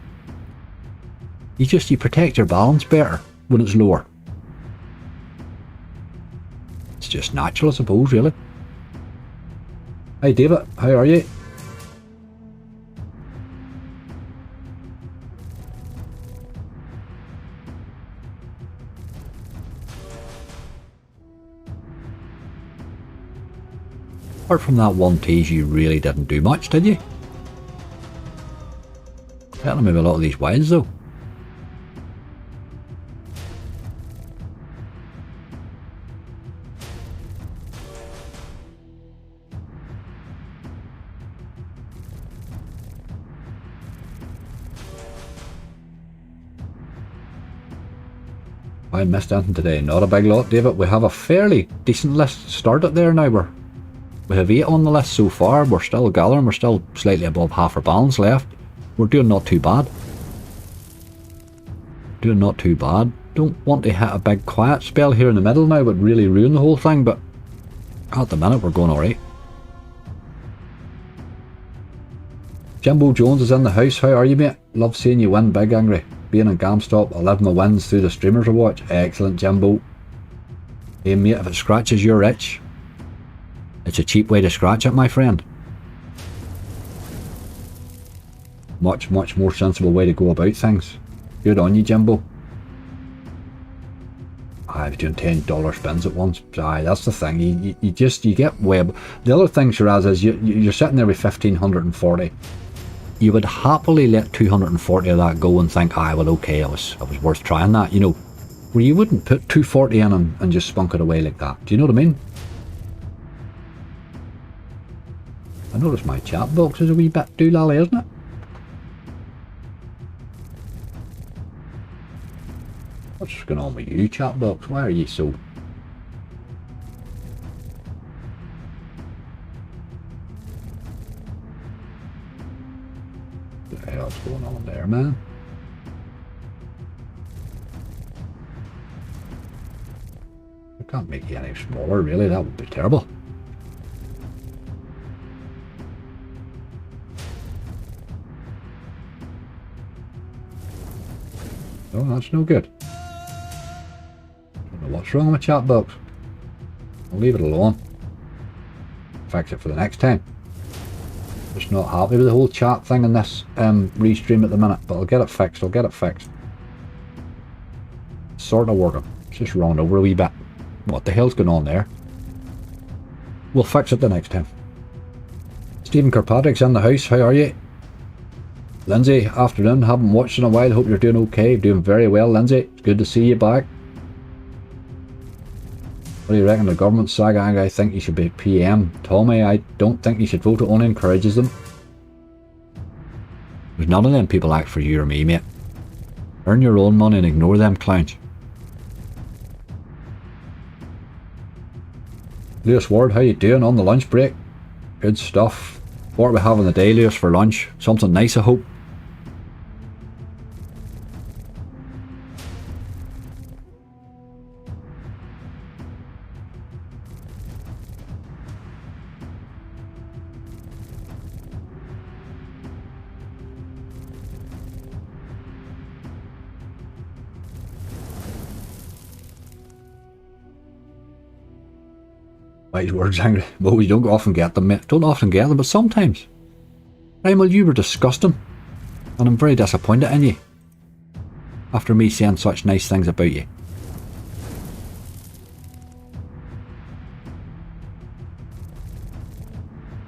protect your balance better when it's lower. It's just natural, I suppose, really. Hi David, how are you? Apart from that one tease, you really didn't do much, did you? Better maybe a lot of these wilds though. I missed anything today, not a big lot, David. We have a fairly decent list started there now. We have 8 on the list so far. We're still gathering. We're still slightly above half our balance left. We're doing not too bad. Don't want to hit a big quiet spell here in the middle now, would really ruin the whole thing, but at the minute we're going alright. Jimbo Jones is in the house. How are you, mate? Love seeing you win big, Angry. Being in GameStop, I live my wins through the streamers I watch. Excellent, Jimbo. Hey, mate, if it scratches your itch, it's a cheap way to scratch it, my friend. Much more sensible way to go about things. Good on you, Jimbo. I was doing $10 spins at once. Aye, that's the thing. You get web. The other thing, Shiraz, is you're sitting there with 1540. You would happily let 240 of that go and think, aye, well, okay, it was worth trying that, you know. Where you wouldn't put 240 in and just spunk it away like that. Do you know what I mean? I notice my chat box is a wee bit doolally, isn't it? What's going on with you, chat box? Why are you so... What the hell's going on there, man? I can't make you any smaller, really. That would be terrible. Oh, that's no good. Don't know what's wrong with chat box. I'll leave it alone. Fix it for the next time. Just not happy with the whole chat thing in this restream at the minute, but I'll get it fixed. Sort of working. It's just run over a wee bit. What the hell's going on there? We'll fix it the next time. Stephen Kirkpatrick's in the house. How are you? Lindsay, afternoon. Haven't watched in a while. Hope you're doing okay. Doing very well, Lindsay. It's good to see you back. What do you reckon? The government saga? I think he should be PM. Tommy, I don't think he should vote. It only encourages them. There's none of them people act for you or me, mate. Earn your own money and ignore them clowns. Lewis Ward, how you doing on the lunch break? Good stuff. What are we having the day, Lewis, for lunch? Something nice, I hope. Wise words, angry. Well, we don't often get them, mate. Don't often get them, but sometimes. Primal, you were disgusting. And I'm very disappointed in you. After me saying such nice things about you.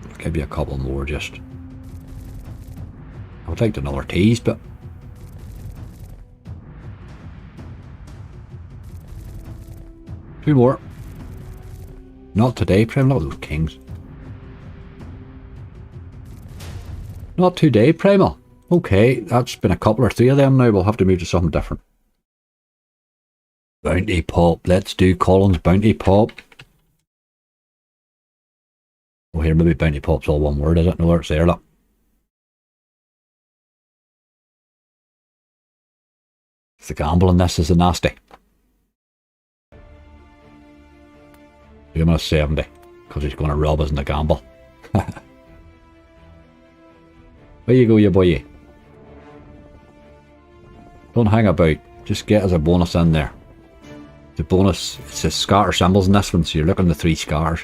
I'll give you a couple more, just. I would like another tease, but. Two more. Not today, Primal. Not those kings. Not today, Primal. Okay, that's been a couple or three of them now. We'll have to move to something different. Bounty Pop. Let's do Collins Bounty Pop. Oh, here, maybe Bounty Pop's all one word, is it? No, it's there, look. The gamble in this is a nasty. Give him a 70, because he's going to rob us in the gamble. There you go, you boy. Don't hang about. Just get us a bonus in there. The bonus, it says scatter symbols in this one, so you're looking at the 3 scars.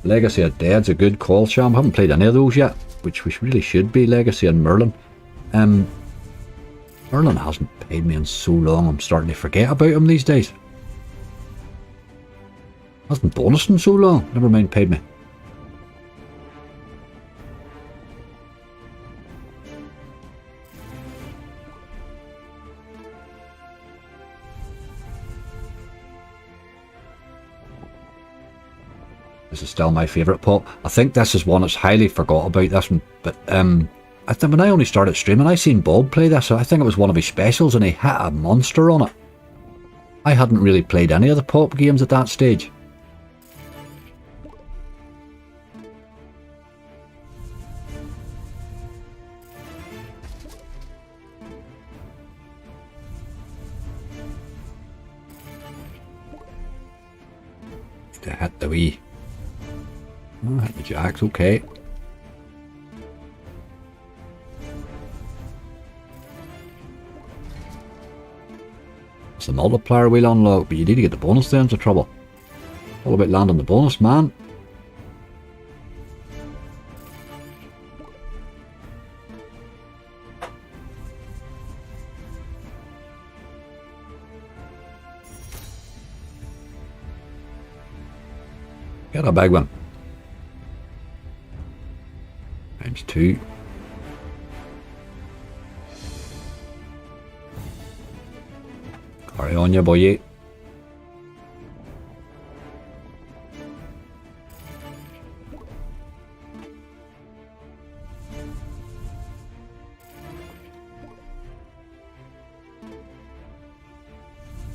Legacy of Dead's a good call, Sham. Haven't played any of those yet, which we really should be. Legacy and Merlin. Merlin hasn't paid me in so long, I'm starting to forget about him these days. Hasn't bonused in so long, never mind paid me. This is still my favourite pop. I think this is one that's highly forgot about, this one, but I think when I only started streaming, I seen Bob play this. I think it was one of his specials and he hit a monster on it. I hadn't really played any of the pop games at that stage. To hit the wee. Oh, hit the jacks, okay. It's the multiplier we'll unlock, but you need to get the bonus then, it's the trouble. All about landing the bonus, man. Get a big one. Times 2. Carry on, you boy.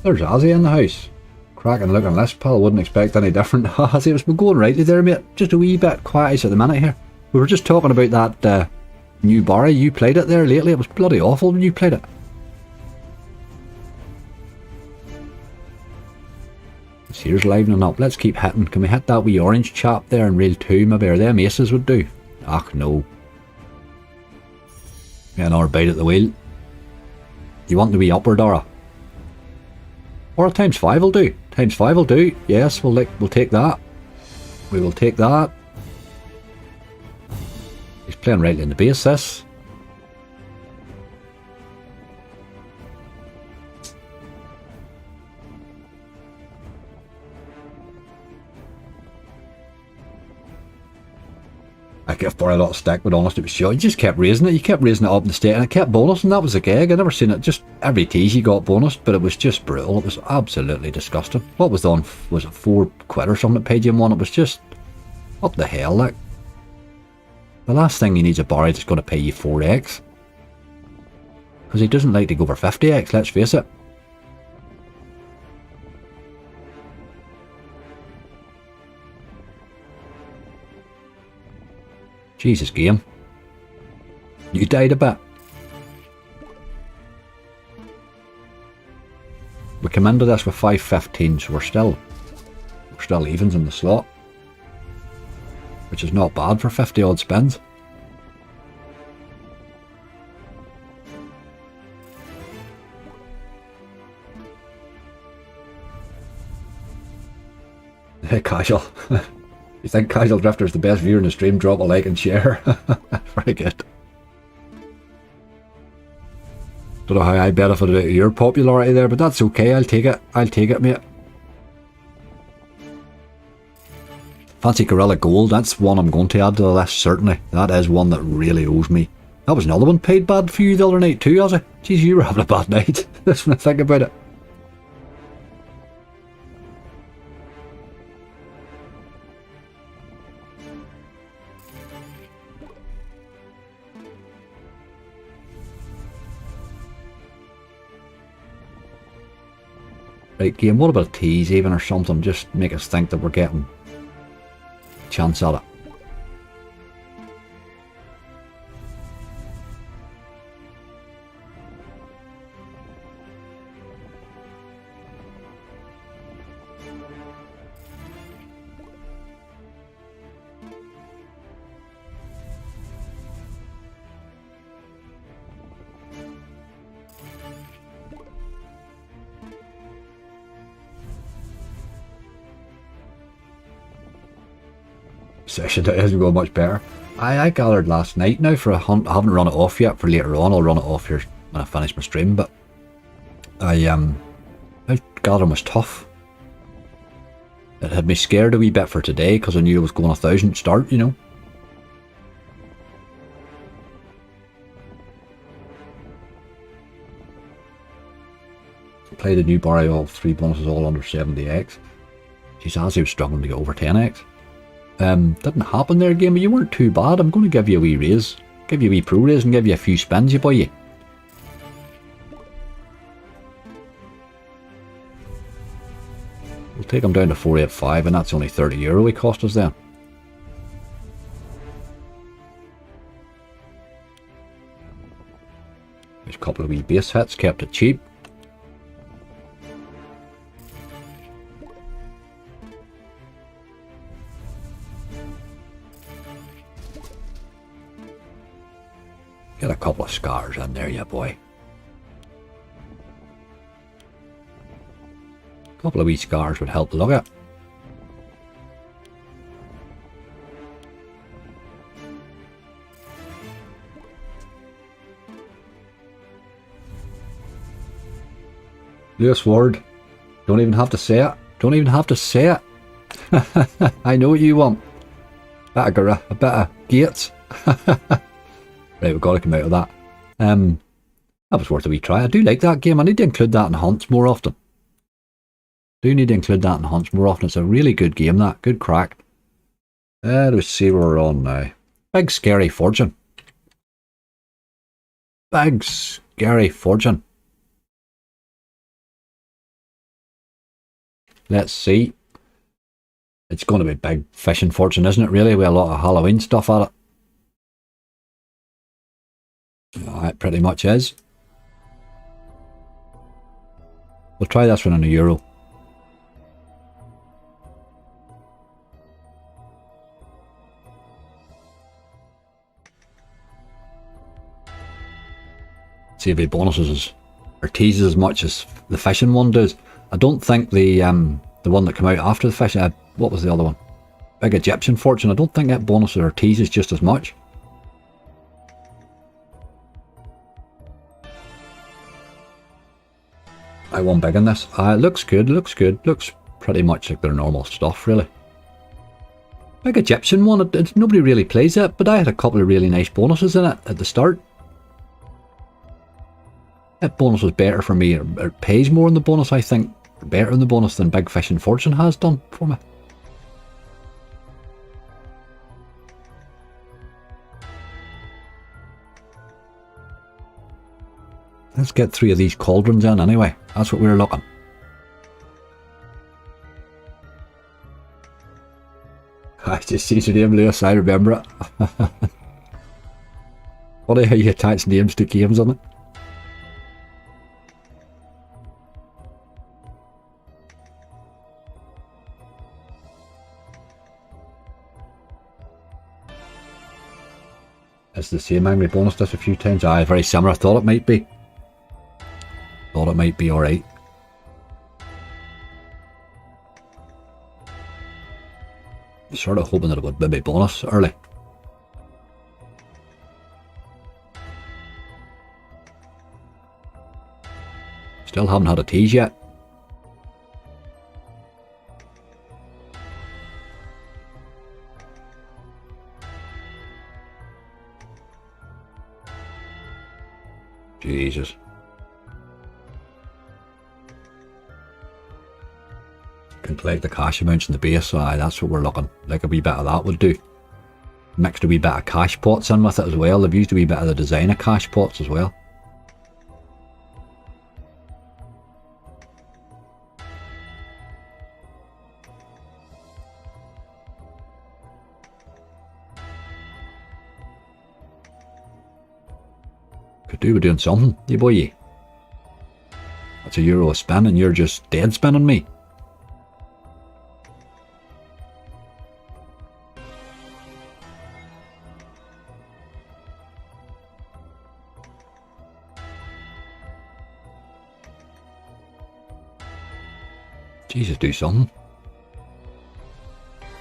There's Ozzy in the house. Cracking looking list, pal. Wouldn't expect any different. Ozzy, it's been going rightly there, mate. Just a wee bit quiet at the minute here. We were just talking about that new Barry. You played it there lately. It was bloody awful when you played it. Here's livening up. Let's keep hitting. Can we hit that wee orange chap there in rail 2 maybe? Or them aces would do. Ach no. Yeah, another bite at the wheel. You want the wee upper, Dara? Or times 5 will do. Times 5 will do. Yes, we'll take that. We will take that. He's playing right in the base, this. I kept for a lot of stick, but honest, it was shit. You just kept raising it. You kept raising it up in the state, and it kept bonusing. That was the gag. I never seen it. Just every tease you got bonused, but it was just brutal. It was absolutely disgusting. What was on? Was it £4 or something that paid you in one? It was just what the hell, like. The last thing you need is a Barry that's going to pay you 4x, because he doesn't like to go over 50x. Let's face it. Jesus, game. You died a bit. We come into this with 515, so we're still evens in the slot, which is not bad for 50 odd spins. Hey, Casual. You think Casual Drifter is the best viewer in the stream? Drop a like and share. Very good. Don't know how I benefited out of your popularity there, but that's okay. I'll take it. I'll take it, mate. Fancy Gorilla Gold. That's one I'm going to add to the list, certainly. That is one that really owes me. That was another one paid bad for you the other night too, Ozzy. Jeez, you were having a bad night. That's when I think about it. Right, game, what about a tease even or something? Just make us think that we're getting a chance at it. Session that isn't going much better. I gathered last night now for a hunt. I haven't run it off yet for later on. I'll run it off here when I finish my stream, but I gathering was tough. It had me scared a wee bit for today because I knew I was going 1,000 start, you know. Play the new Barry, all 3 bonuses all under 70x. Jeez, as he was struggling to get over 10x. Didn't happen there, game, but you weren't too bad. I'm going to give you a wee raise. Give you a wee pro raise and give you a few spins, you boy. We'll take him down to 485, and that's only €30 he cost us then. There's a couple of wee base hits, kept it cheap. Get a couple of scars in there, yeah boy. A couple of wee scars would help the look at. Lewis Ward, don't even have to say it. Don't even have to say it. I know what you want. A bit of Gates. Right, we've got to come out of that. That was worth a wee try. I do like that game. I need to include that in hunts more often. It's a really good game, that. Good crack. Let's see where we're on now. Big Scary Fortune. Big Scary Fortune. Let's see. It's going to be Big Fishing Fortune, isn't it, really? With a lot of Halloween stuff at it. It pretty much is. We'll try this one on €1. See if he bonuses or teases as much as the fishing one does. I don't think the one that came out after the fishing, what was the other one? Big Egyptian Fortune. I don't think that bonuses or teases just as much. I won big on this. It looks good, looks pretty much like their normal stuff, really. Big Egyptian one, nobody really plays it, but I had a couple of really nice bonuses in it at the start. That bonus was better for me, it pays more in the bonus, I think. Better in the bonus than Big Fishing Fortune has done for me. Let's get 3 of these cauldrons in anyway. That's what we were looking. I just see your name, Lewis. I remember it. Funny how you attach names to games on it. It's the same angry bonus this a few times. Aye, very similar. I thought it might be. Thought it might be alright. Sort of hoping that it would maybe bonus early. Still haven't had a tease yet. Jesus. Can collect the cash amounts in the base, so aye, that's what we're looking. Like a wee bit of that would do. Mixed a wee bit of cash pots in with it as well. They've used a wee bit of the design of cash pots as well. Could do with doing something, you boy, ye. That's €1 a spin and you're just dead spinning me. Jesus, do something.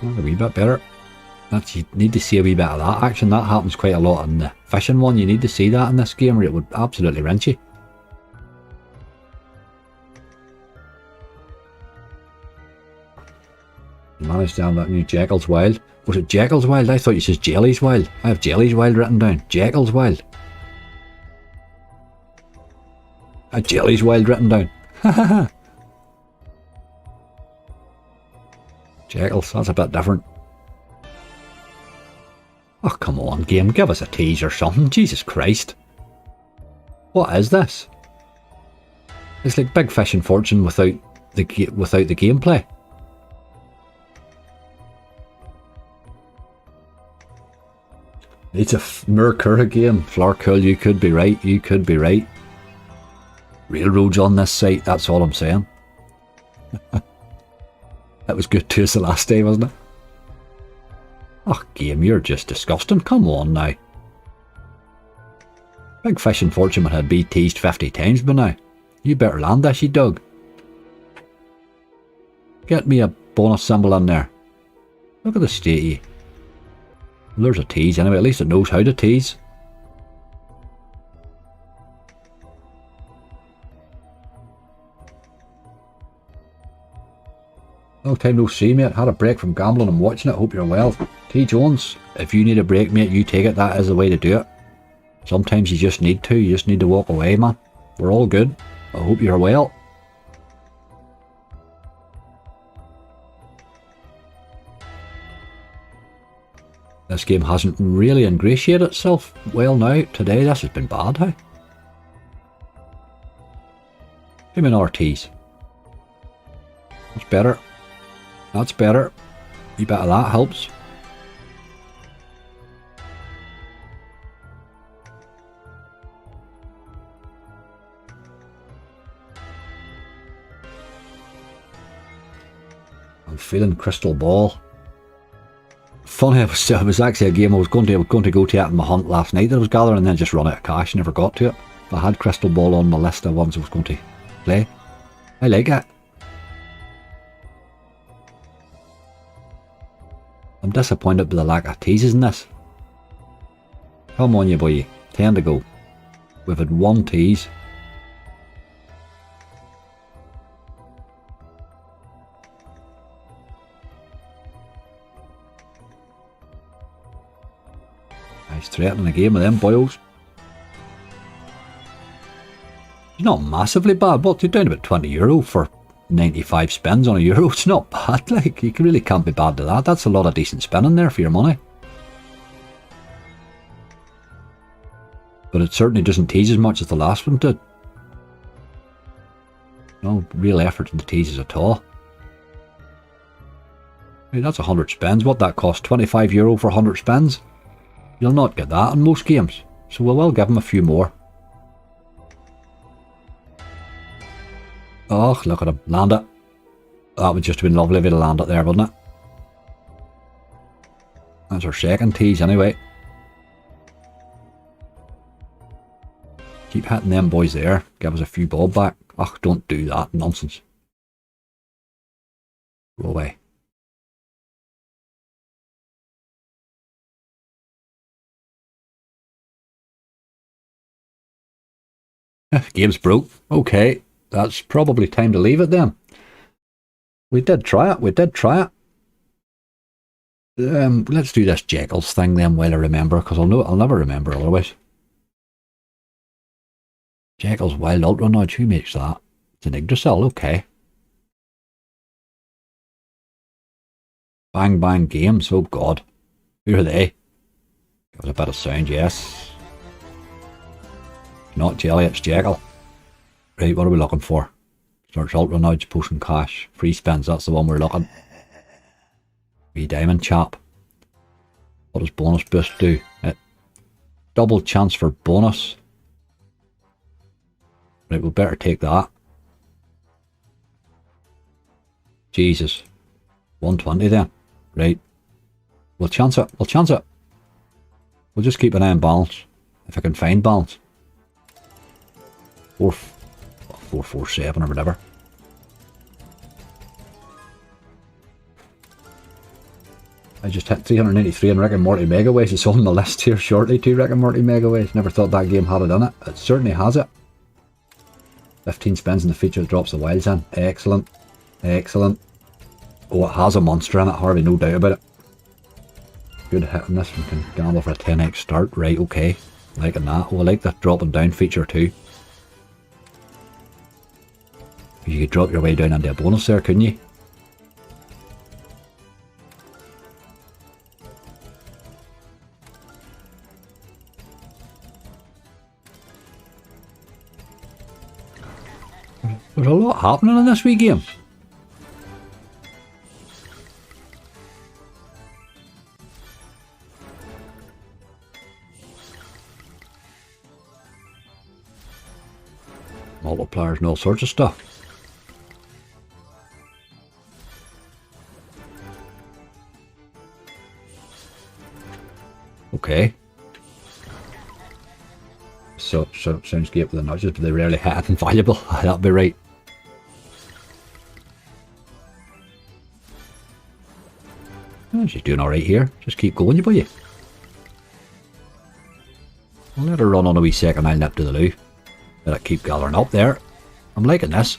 A wee bit better. That's, you need to see a wee bit of that action. That happens quite a lot in the fishing one. You need to see that in this game or it would absolutely wrench you. You managed to have that new Jekyll's Wild. Was it Jekyll's Wild? I thought you said Jelly's Wild. I have Jelly's Wild written down. Jekyll's Wild. I have Jelly's Wild written down. Ha. Jekyll's, that's a bit different. Oh, come on, game, give us a tease or something. Jesus Christ. What is this? It's like Big Fishing Fortune without the gameplay. It's a Mercura game. Flarcool, you could be right. You could be right. Railroads on this site, that's all I'm saying. That was good to us the last day, wasn't it? Oh, game, you're just disgusting. Come on now. Big Fishing Fortune had be teased 50 times by now. You better land this, you dog. Get me a bonus symbol in there. Look at the state of you. Well, there's a tease anyway, at least it knows how to tease. Long time no see, mate. Had a break from gambling and watching it. Hope you're well. T. Jones, if you need a break, mate, you take it. That is the way to do it. Sometimes you just need to. You just need to walk away, man. We're all good. I hope you're well. This game hasn't really ingratiated itself well now. Today, this has been bad, hey? Give me another tease. That's better. That's better. You bet that helps. I'm feeling Crystal Ball. Funny, it was actually a game I was going to go to it in my hunt last night that I was gathering and then just run out of cash, never got to it. But I had Crystal Ball on my list of ones I was going to play. I like it. I'm disappointed with the lack of teases in this. Come on, you boy. 10 to go. We've had one tease. He's threatening a game with them boyos. He's not massively bad. What, you're down about €20 for 95 spins on a euro. It's not bad. Like, you really can't be bad to that. That's a lot of decent spinning there for your money. But it certainly doesn't tease as much as the last one did. No real effort in the teases at all. I mean, that's 100 spins. What that cost? €25 for 100 spins? You'll not get that in most games. So we will give him a few more. Oh, look at him. Land it. That would just have been lovely if he'd land it there, wouldn't it? That's our second tease anyway. Keep hitting them boys there. Give us a few bob back. Ugh, don't do that. Nonsense. Go away. Game's broke. Okay, that's probably time to leave it then. We did try it. We did try it. Let's do this Jekylls thing then while I remember, because I'll never remember otherwise. Jekylls Wild Ultra Nudge. Who makes that? It's an Yggdrasil. Okay. Bang Bang Games. Oh God. Who are they? Give it a bit of sound. Yes. Not Jelly, it's Jekyll. Right, what are we looking for? Search Ultra Nudge, Potion Cash, free spins, that's the one we're looking. Wee Diamond Chap. What does bonus boost do? Double chance for bonus. Right, we'll better take that. Jesus. 120 then. Right. We'll chance it, we'll chance it. We'll just keep an eye on balance. If I can find balance. 447 or whatever. I just hit 383 in Rick and Morty Megaways. It's on the list here shortly too, Rick and Morty Megaways. Never thought that game had it in it. It certainly has it. 15 spins and the feature drops the wilds in. Excellent. Excellent. Oh, it has a monster in it, Harvey, no doubt about it. Good hit on this. We can gamble for a 10x start. Right, okay. Liking that. Oh, I like that dropping down feature too. You could drop your way down into a bonus there, couldn't you? There's a lot happening in this wee game. Multipliers and all sorts of stuff. Okay. So sounds great with the nudges, but they rarely hit anything valuable. That'll be right. Oh, she's doing alright here. Just keep going, will you? I'll let her run on a wee second, I'll nip to the loo. Let it keep gathering up there. I'm liking this.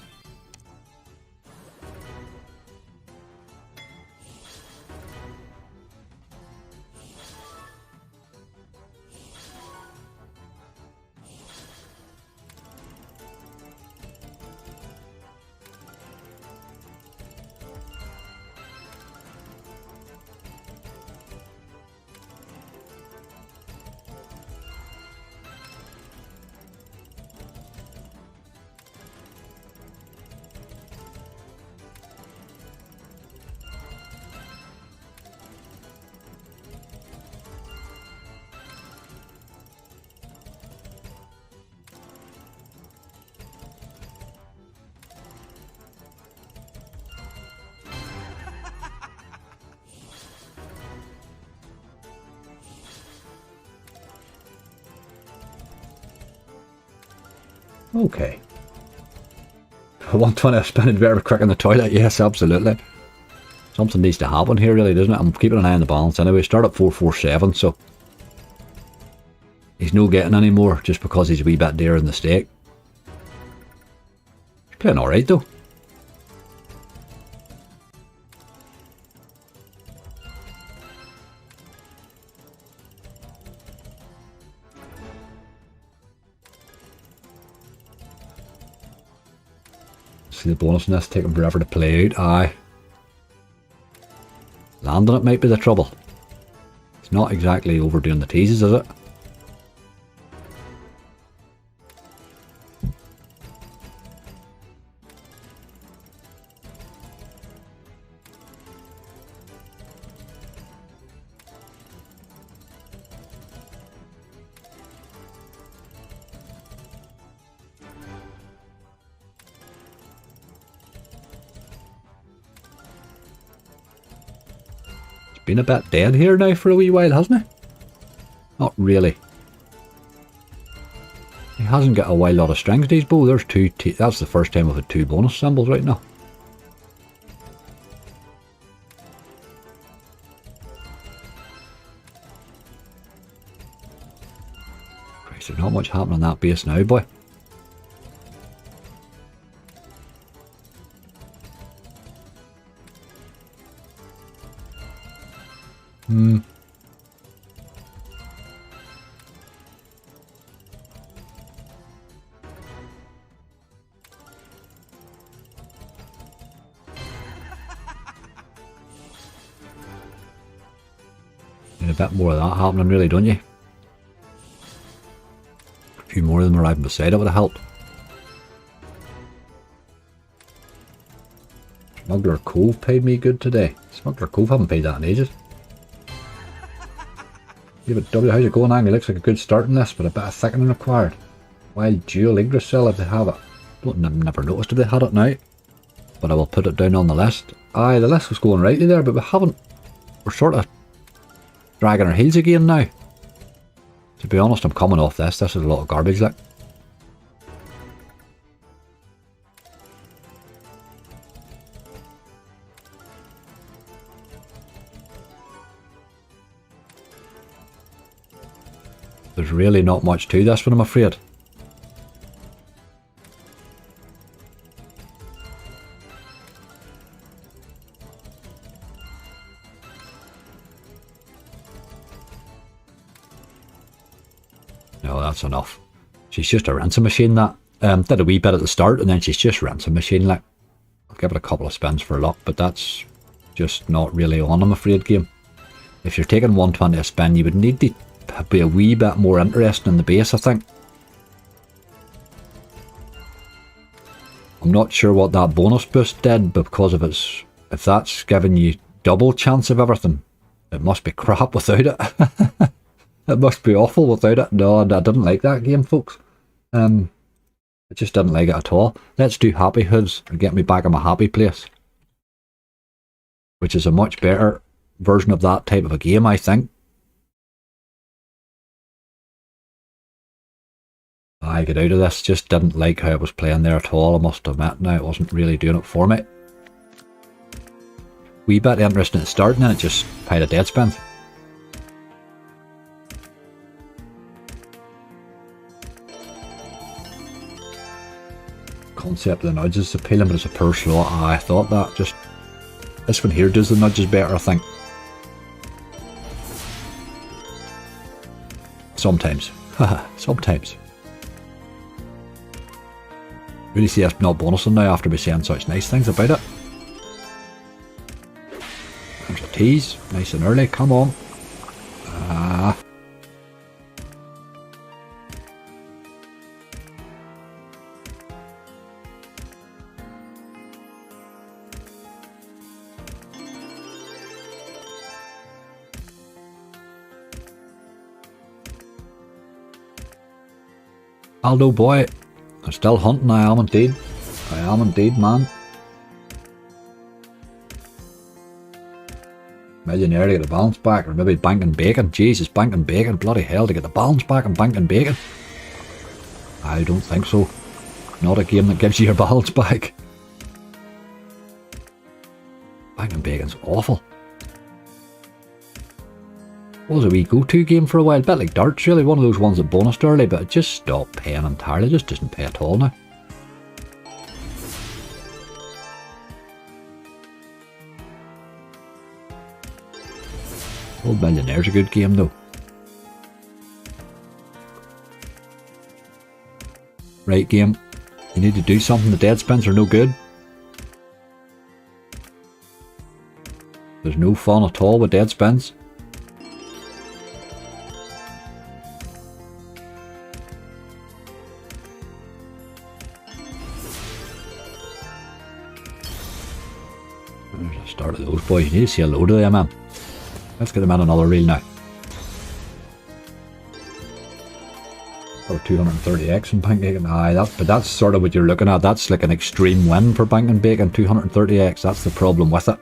Okay. 120 spinning better quick in the toilet. Yes, absolutely. Something needs to happen here, really, doesn't it? I'm keeping an eye on the balance anyway. Start at 447, so he's no getting any more just because he's a wee bit dearer in the stake. He's playing alright though. See the bonus in this taking forever to play out. Aye. Landing it might be the trouble. It's not exactly overdoing the teases, is it? Been a bit dead here now for a wee while, hasn't he? Not really. He hasn't got a wild lot of strings, these bow. There's two. That's the first time we've had 2 bonus symbols right now. Christ, there's not much happening on that base now, boy. Need a bit more of that happening, really, don't you? A few more of them arriving beside it would have helped. Smuggler Cove paid me good today. Smuggler Cove haven't paid that in ages. Yeah, but W, how's it going, Ang? It looks like a good start in this, but a bit of thickening required. Wild Dual Yggdrasil if they have it. I've never noticed if they had it now. But I will put it down on the list. Aye, the list was going rightly there, but we haven't. We're sort of dragging our heels again now. To be honest, I'm coming off this. This is a lot of garbage, like. There's really not much to this one, I'm afraid. No, that's enough. She's just a rinsing machine, that. Did a wee bit at the start, and then she's just rinsing machine, like. I'll give it a couple of spins for luck, but that's just not really on, I'm afraid, game. If you're taking 120 a spin, you would need to be a wee bit more interesting in the base, I think. I'm not sure what that bonus boost did, but because if that's giving you double chance of everything, it must be crap without it. It must be awful without it. No, I didn't like that game, folks. I just didn't like it at all. Let's do Happy Hoods and get me back in my happy place, which is a much better version of that type of a game, I think. I get out of this. Just didn't like how it was playing there at all, I must admit. Now, it wasn't really doing it for me. Wee bit interesting at the start, and then it just piled of dead spins. Concept of the nudges is appealing, but it's a poor slot. I thought that. Just this one here does the nudges better, I think. Sometimes. Haha, sometimes. Really see us not bonusing now after we saying such nice things about it. There's a tease, nice and early, come on. Aldo boy, I'm still hunting, I am indeed. I am indeed, man. Millionaire to get the balance back, or maybe banking bacon. Jesus, banking bacon, bloody hell, to get the balance back and banking bacon. I don't think so. Not a game that gives you your balance back. Banking bacon's awful. Was a wee go-to game for a while, a bit like darts really, one of those ones that bonused early, but it just stopped paying entirely, just doesn't pay at all now. Old Millionaire's a good game though. Right game, you need to do something, the dead spins are no good. There's no fun at all with dead spins. There's the start of those boys. You need to see a load of them, man. Let's get them in another reel now. Or 230x in Banking. Aye, but that's sort of what you're looking at. That's like an extreme win for Banking Bacon. 230x. That's the problem with it.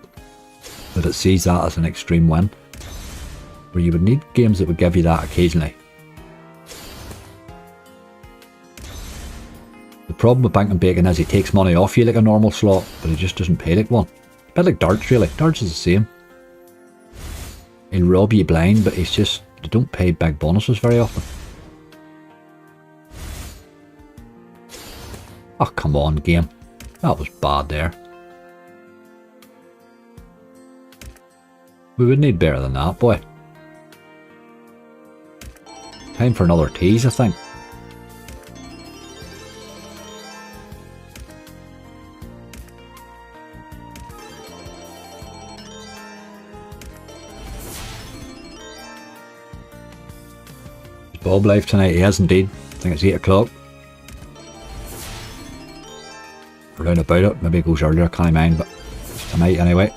That it sees that as an extreme win. Where you would need games that would give you that occasionally. The problem with Banking Bacon is he takes money off you like a normal slot, but he just doesn't pay like one. A bit like darts, really. Darts is the same. He'll rob you blind, but they don't pay big bonuses very often. Oh, come on, game. That was bad there. We would need better than that, boy. Time for another tease, I think. Is Bob live tonight? He is indeed. I think it's 8 o'clock. Round about it, maybe it goes earlier, can't mind, but it's tonight anyway.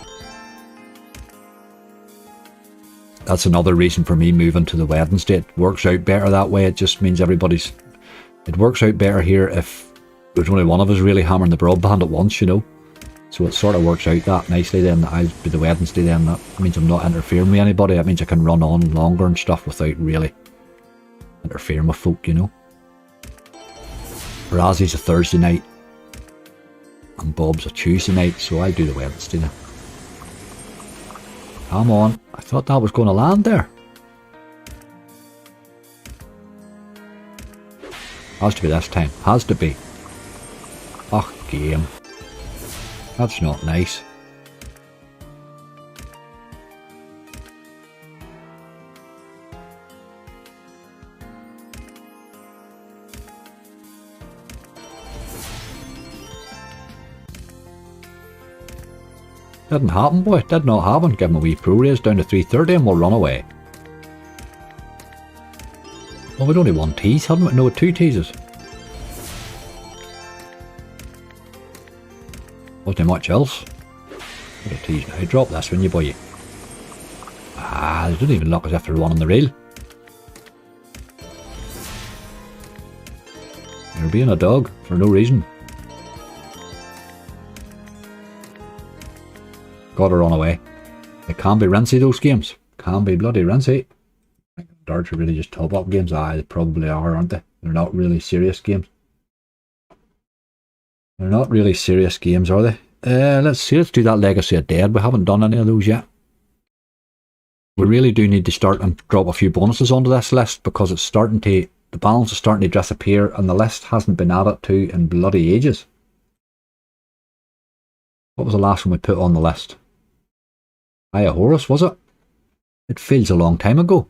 That's another reason for me moving to the Wednesday. It works out better that way. It just means everybody's... It works out better here if there's only one of us really hammering the broadband at once, you know. So it sort of works out that nicely then. I'll be the Wednesday then. That means I'm not interfering with anybody. That means I can run on longer and stuff without really interfering with folk, you know. Razzy's a Thursday night. And Bob's a Tuesday night, so I'll do the Wednesday now. Come on, I thought that was going to land there. Has to be this time, has to be. Oh, game. That's not nice. Didn't happen, boy. Did not happen. Give him a wee pro raise down to 330 and we'll run away. Well, we'd only one tease, hadn't we? No, 2 teases. Wasn't much else. What a tease now. Drop this one, you boy. Ah, they don't even look as if they're one on the reel. You're being a dog for no reason. Gotta run away. It can be rinsy, those games. Can be bloody rinsy. Darts are really just top up games. Aye, they probably are, aren't they? They're not really serious games. They're not really serious games, are they? Let's see, let's do that Legacy of Dead. We haven't done any of those yet. We really do need to start and drop a few bonuses onto this list because it's starting to, the balance is starting to disappear and the list hasn't been added to in bloody ages. What was the last one we put on the list? Aya Horus, was it? It feels a long time ago.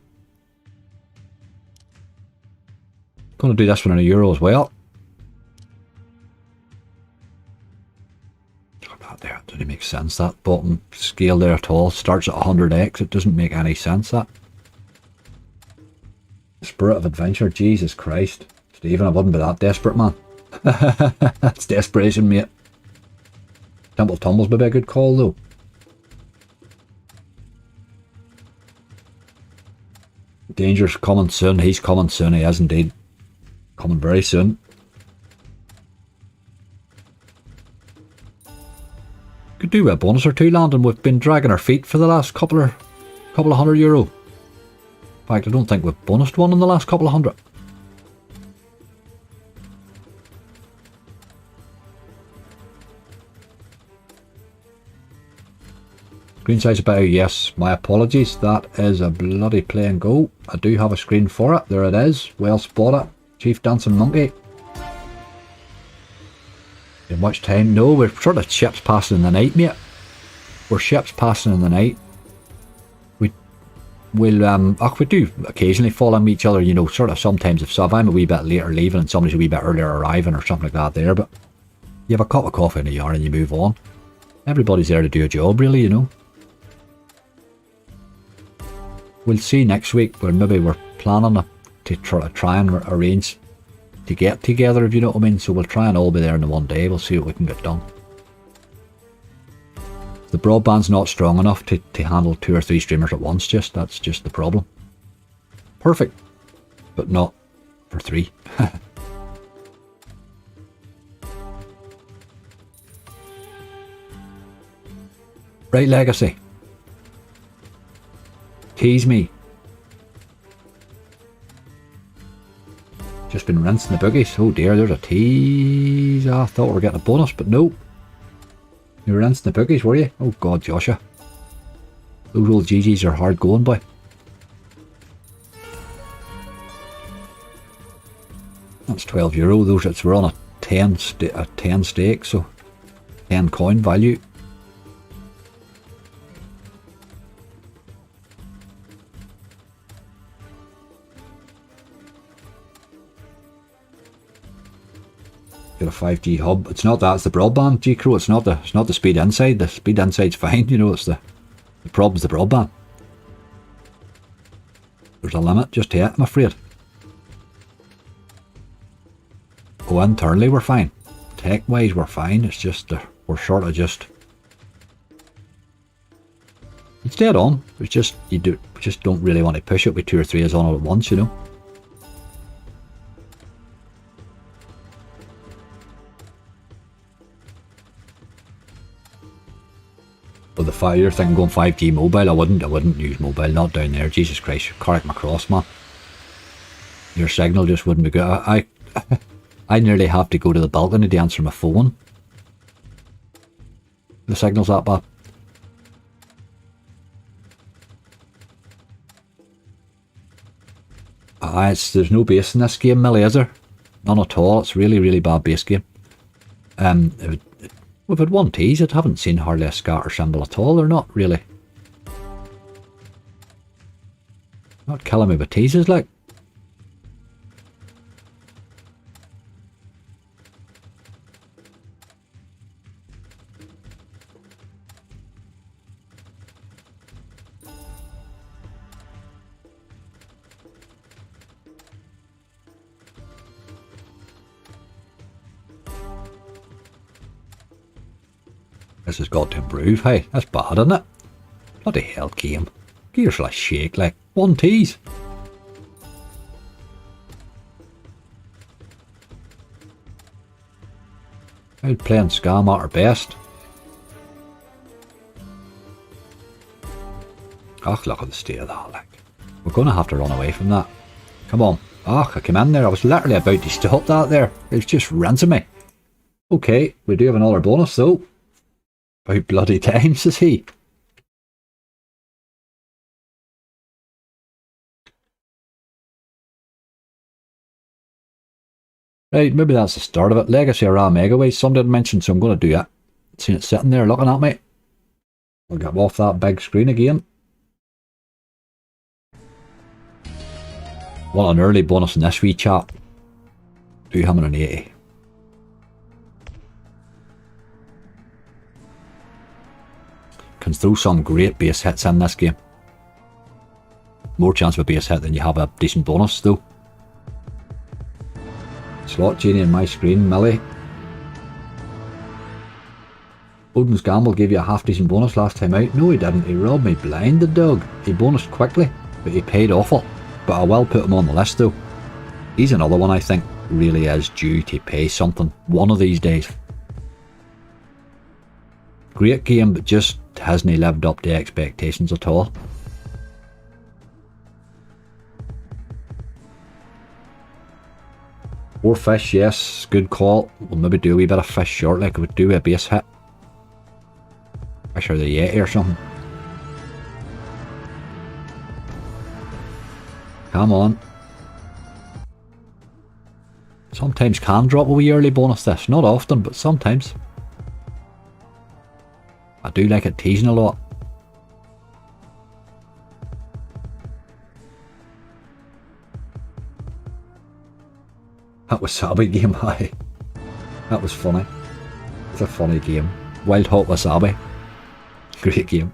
Going to do this one in a euro as well. That there, it doesn't make sense. That bottom scale there at all starts at 100x. It doesn't make any sense, that. Spirit of Adventure, Jesus Christ. Stephen, I wouldn't be that desperate, man. That's desperation, mate. Temple Tumbles would be a good call, though. Danger's coming soon. He's coming soon. He is indeed. Coming very soon. Could do a bonus or two landing. We've been dragging our feet for the last couple of €100. In fact, I don't think we've bonused one in the last couple of hundred. Screen size about, yes, my apologies. That is a bloody play and go. I do have a screen for it. There it is. Well spotted. Chief Dancing Monkey. In much time? No, we're sort of ships passing in the night, mate. We're ships passing in the night. We do occasionally fall on each other, you know, sort of sometimes if I'm a wee bit later leaving and somebody's a wee bit earlier arriving or something like that there, but you have a cup of coffee in a yard and you move on. Everybody's there to do a job, really, you know. we'll see next week, where maybe we're planning to try and arrange to get together, if you know what I mean. So we'll try and all be there in the one day. We'll see what we can get done. The broadband's not strong enough to handle 2 or 3 streamers at once. That's just the problem. Perfect, but not for 3. Right, Legacy. Tease me. Just been rinsing the boogies. Oh dear, there's a tease. I thought we were getting a bonus, but no. You were rinsing the boogies, were you? Oh god, Joshua. Those old GGs are hard going, boy. That's €12. Those, we're on a 10 stake, so 10 coin value. Got a 5G hub. It's not that, it's the broadband, G-Crow. It's not the speed inside. The speed inside's fine, you know. It's the problem's the broadband. There's a limit just to it, I'm afraid. Oh, internally we're fine. Tech-wise we're fine. It's just we're sort of just. It's dead on. It's just we just don't really want to push it with 2 or 3 on all at once, you know. But the fire thing going 5G mobile, I wouldn't use mobile, not down there. Jesus Christ, correct my cross, man. Your signal just wouldn't be good. I nearly have to go to the balcony to answer my phone. The signal's that bad. There's no base in this game, Millie, is there? None at all. It's really, really bad base game. We've had 1 tease. I haven't seen hardly a scatter symbol at all. They're not really. Not killing me with teases, like. This has got to improve, hey, that's bad, isn't it? Bloody hell, game. Give yourself a shake, like 1 tease. I'd playing scam at our best. Ach, look at the state of that, like. We're gonna have to run away from that. Come on. Ach, I came in there, I was literally about to stop that there. It's just rinsing me. Okay, we do have another bonus though. About bloody time, says he. Right, maybe that's the start of it. Legacy of Ra Megaway. Some didn't mention, so I'm going to do it. Seen it sitting there looking at me. I'll get off that big screen again. What an early bonus in this wee chat. 280. Can throw some great base hits in this game. More chance of a base hit than you have a decent bonus though. Slot genie in my screen, Millie. Odin's Gamble gave you a half decent bonus last time out. No he didn't, he robbed me blind, the dog. He bonused quickly, but he paid awful. But I will put him on the list though. He's another one I think really is due to pay something one of these days. Great game, but just hasn't lived up to expectations at all. More fish, yes, good call. We'll maybe do a wee bit of fish short, like we would do a base hit. Fish or the Yeti or something. Come on. Sometimes can drop a wee early bonus this, not often, but sometimes. I do like it teasing a lot. That wasabi game, aye. That was funny. It's a funny game. Wild Hot Wasabi. Great game.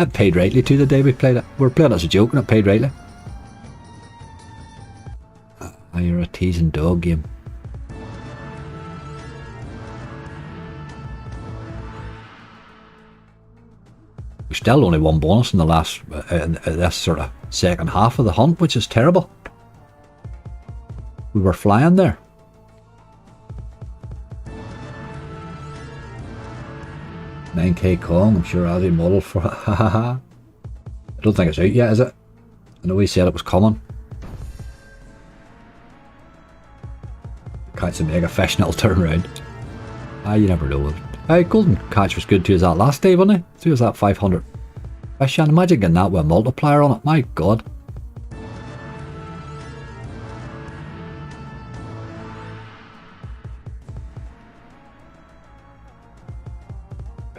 It paid rightly too the day we played it. We were playing it as a joke and it paid rightly. Ah, you're a teasing dog game. We still only won bonus in the last, in this sort of second half of the hunt, which is terrible. We were flying there. $9k Kong, I'm sure Ozzy modelled for it. I don't think it's out yet, is it? I know he said it was coming. Catch the mega fish and it'll turn around. Ah, you never know. Golden Catch was good too as that last day, wasn't it? So was that 500 fish, and imagine getting that with a multiplier on it. My god.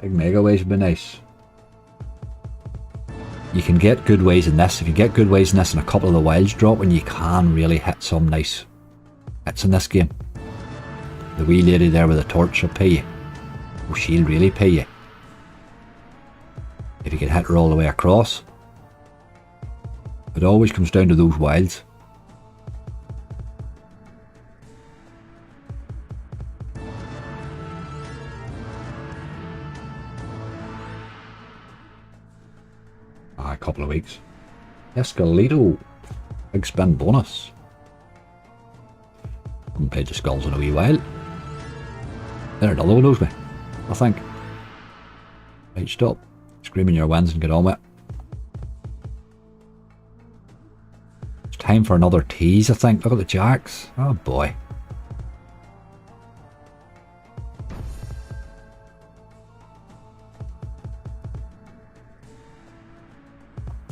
Big mega waves would be nice. You can get good waves in this. If you get good waves in this and a couple of the wilds drop, and you can really hit some nice hits in this game. The wee lady there with the torch will pay you. Oh, she'll really pay you. If you can hit her all the way across. It always comes down to those wilds. A couple of weeks. Escalito. Big spin bonus. Haven't played the skulls in a wee while. There, another one knows me, I think. Right, stop. Screaming your wins and get on with it. It's time for another tease, I think. Look at the jacks. Oh boy.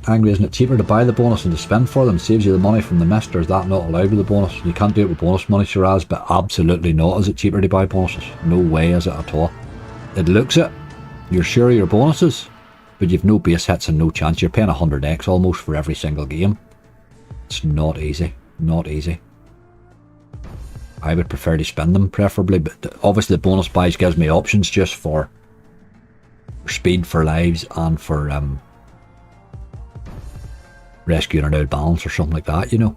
Angry, isn't it cheaper to buy the bonus than to spend for them? Saves you the money from the mist, or is that not allowed with the bonus? You can't do it with bonus money, Shiraz, but absolutely not is it cheaper to buy bonuses. No way is it at all. It looks it. You're sure of your bonuses, but you've no base hits and no chance. You're paying 100x almost for every single game. It's not easy. Not easy. I would prefer to spend them preferably, but obviously the bonus buys gives me options just for speed, for lives, and for rescuing an out balance or something like that, you know.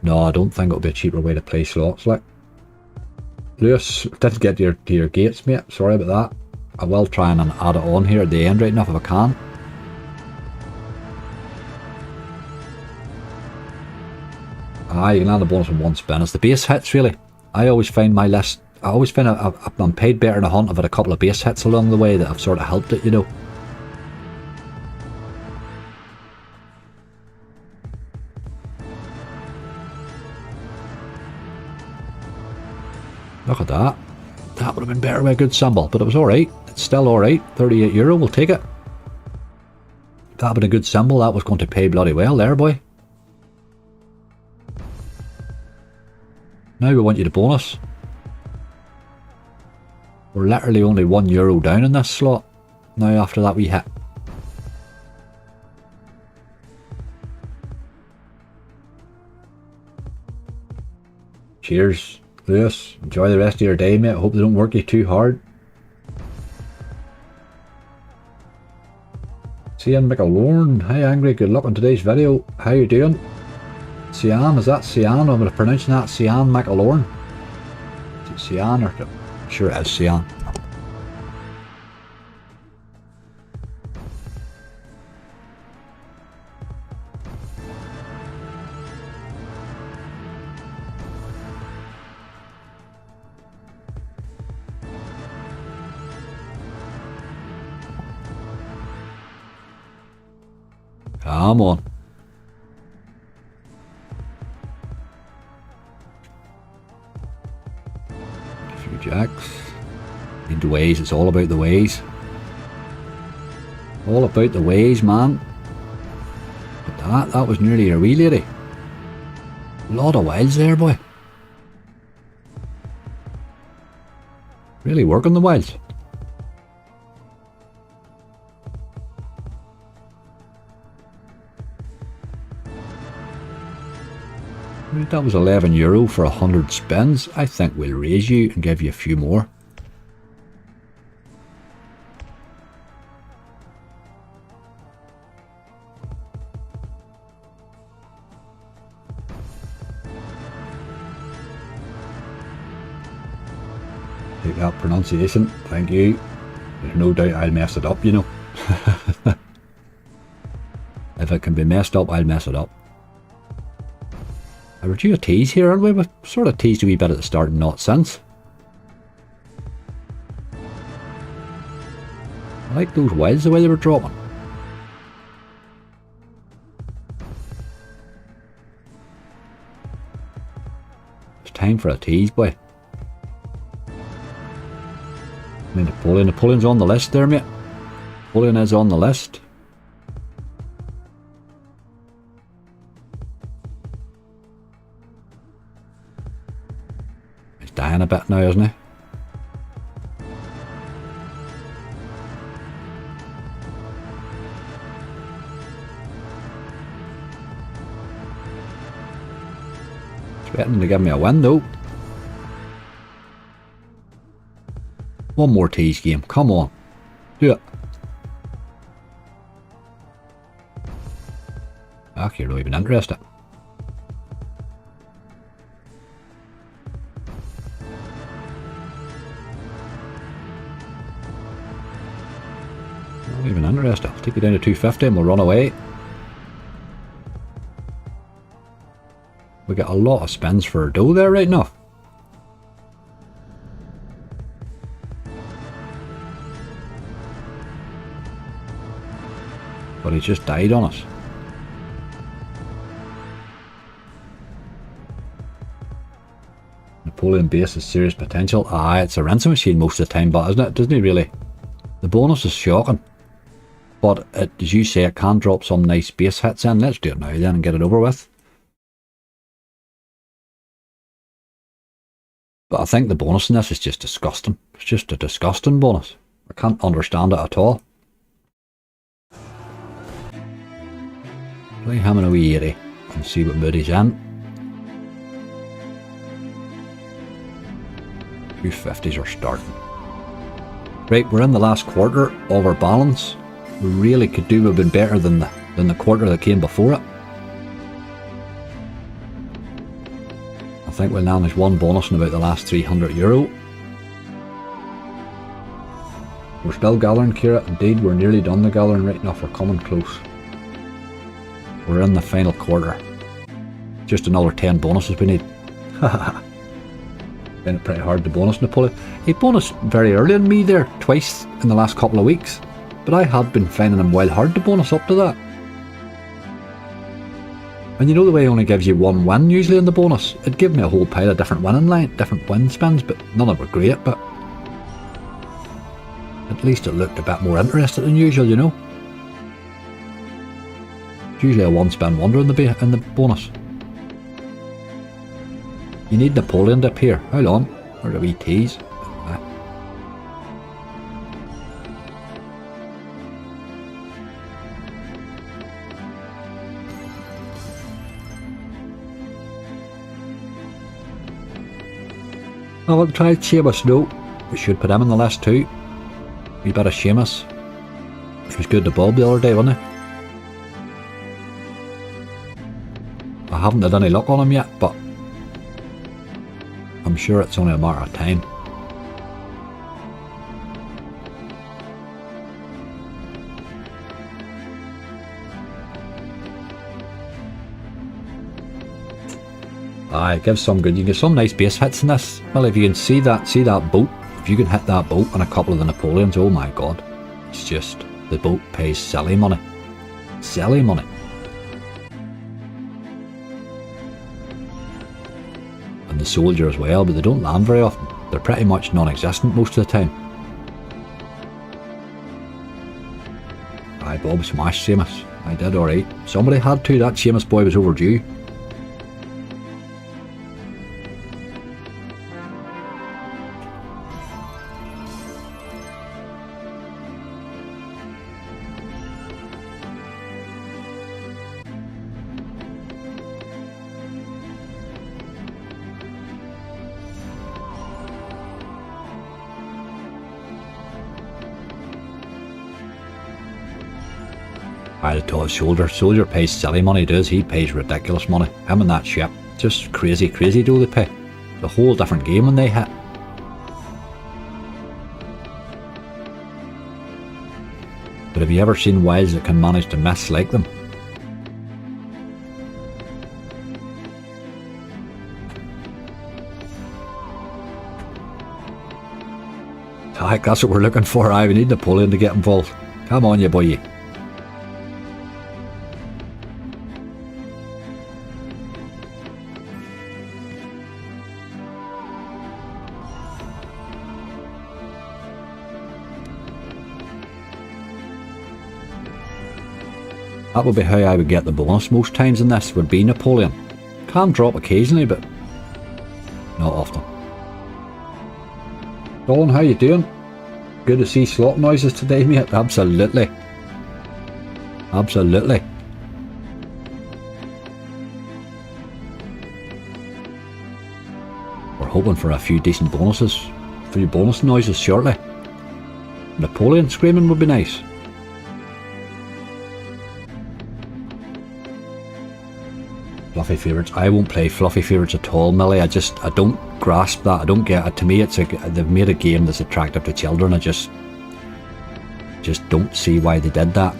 No, I don't think it'll be a cheaper way to play slots. Like, Lewis, didn't get to your gates, mate. Sorry about that. I will try and add it on here at the end right enough if I can. Ah, you can add a bonus in one spin. It's the base hits, really. I always find my list, I always find I'm paid better in a hunt. I've had a couple of base hits along the way that have sort of helped it, you know. Look at that. That would have been better with a good symbol, but it was alright. It's still alright. €38, we'll take it. That had been a good symbol. That was going to pay bloody well there, boy. Now we want you to bonus. We're literally only €1 down in this slot. Now after that we hit. Cheers. Lewis, enjoy the rest of your day, mate. I hope they don't work you too hard. Cian McAlorn, hi Angry, good luck on today's video. How you doing? Cian, is that Cian? I'm pronouncing that Cian McAlorn. Is it Cian or... Sure it is Cian. Come on. A few jacks. Need the ways, it's all about the ways. All about the ways, man. But that was nearly a wee lady. A lot of wilds there, boy. Really working the wilds. That was €11 for 100 spins. I think we'll raise you and give you a few more. Take that pronunciation. Thank you. There's no doubt I'll mess it up, you know. If it can be messed up, I'll mess it up. We're due a tease here, aren't we? We've sort of teased a wee bit at the start and not since. I like those wilds the way they were dropping. It's time for a tease, boy. I mean, Napoleon's on the list there, mate. Napoleon is on the list. He's dying a bit now, isn't he? Threatening to give me a win though. One more tease game, come on. Do it. Fuck, you're not even interested. Not even interested. I'll take you down to 250 and we'll run away. We got a lot of spins for dough there right now. But he just died on us. Napoleon base has serious potential. Aye, it's a ransom machine most of the time, but isn't it? Doesn't he really? The bonus is shocking. But it, as you say, it can drop some nice base hits in. Let's do it now then and get it over with. But I think the bonus in this is just disgusting. It's just a disgusting bonus. I can't understand it at all. Play him in a wee 80 and see what mood he's in. 250s are starting. Right, we're in the last quarter of our balance. We really could do a bit better than the quarter that came before it. I think we'll manage one bonus in about the last €300. We're still gathering, Kira. Indeed, we're nearly done the gathering right now. We're coming close. We're in the final quarter. Just another 10 bonuses we need. Haha. Been pretty hard to bonus Napoleon. He bonused very early on me there, twice in the last couple of weeks. But I have been finding him well hard to bonus up to that. And you know the way he only gives you one win usually in the bonus? It'd give me a whole pile of different different win spins, but none of them were great, but at least it looked a bit more interesting than usual, you know? It's usually a one spin wonder in the bonus. You need Napoleon to appear. How long? Or a wee tease? I'll try Seamus though. We should put him in the list too. Wee bit of Seamus. He was good to Bob the other day, wasn't he? I haven't had any luck on him yet, but I'm sure it's only a matter of time. Aye, it gives some good. You get some nice base hits in this. Well, if you can see that boat, if you can hit that boat and a couple of the Napoleons, oh my god. It's just, the boat pays silly money. Silly money. And the soldier as well, but they don't land very often. They're pretty much non-existent most of the time. Aye, Bob smashed Seamus. I did alright. Somebody had to, that Seamus boy was overdue. I told Soldier pays silly money, does he? Pays ridiculous money. Him and that ship, just crazy do they pay. It's a whole different game when they hit. But have you ever seen wilds that can manage to miss like them? Heck, that's what we're looking for. We need Napoleon to get involved. Come on, you boy. That would be how I would get the bonus most times in this, would be Napoleon. Can drop occasionally, but not often. Dawn, how you doing? Good to see slot noises today, mate. Absolutely. Absolutely. We're hoping for a few decent bonuses, a few bonus noises shortly. Napoleon screaming would be nice. Fluffy favourites. I won't play fluffy favourites at all, Millie. I don't grasp that. I don't get it. To me, it's they've made a game that's attractive to children. I just don't see why they did that.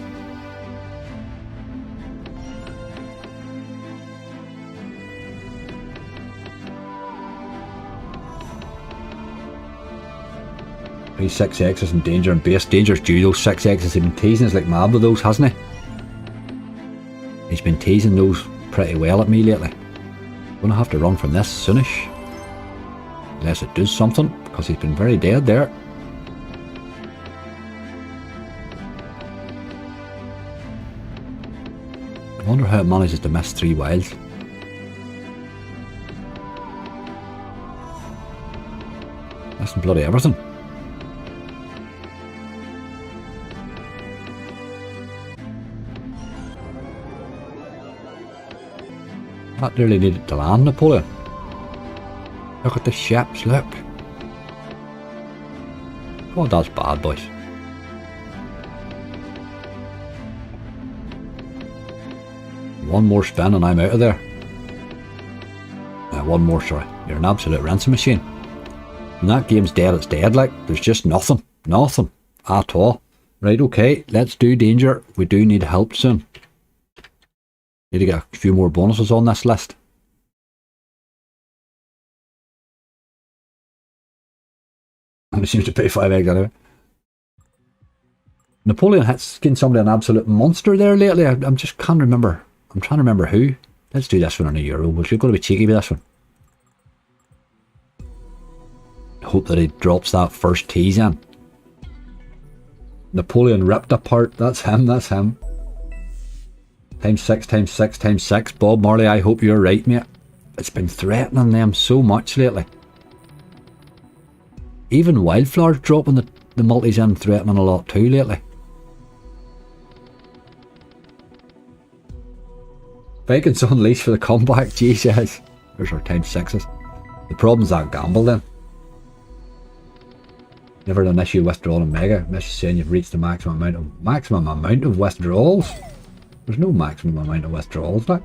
These 6Xs in Danger and Base. Danger's due those 6Xs. He's been teasing us like mad with those, hasn't he? He's been teasing those pretty well at me lately. Gonna have to run from this soonish. Unless it does something, because he's been very dead there. I wonder how it manages to miss 3 wilds. Missing bloody everything. That nearly needed to land, Napoleon. Look at the ships, look. God, that's bad, boys. One more spin and I'm out of there. One more, sorry. You're an absolute ransom machine. When that game's dead, it's dead, like. There's just nothing. Nothing. At all. Right, okay. Let's do Danger. We do need help soon. Need to get a few more bonuses on this list. And it seems to pay 5 eggs anyway. Napoleon has given somebody an absolute monster there lately. I'm just can't remember. I'm trying to remember who. Let's do this one on a Euro. We're going to be cheeky with this one. Hope that he drops that first tease in. Napoleon ripped apart. That's him. That's him. Times 6, times 6, times 6. Bob Marley, I hope you're right, mate. It's been threatening them so much lately. Even Wildflower's dropping the multis in, threatening a lot too lately. Vikings Unleashed for the comeback, Jesus. There's our times 6s. The problem's that gamble then. Never an issue withdrawal in Mega. Miss saying you've reached the maximum amount of withdrawals. There's no maximum amount of withdrawals, like.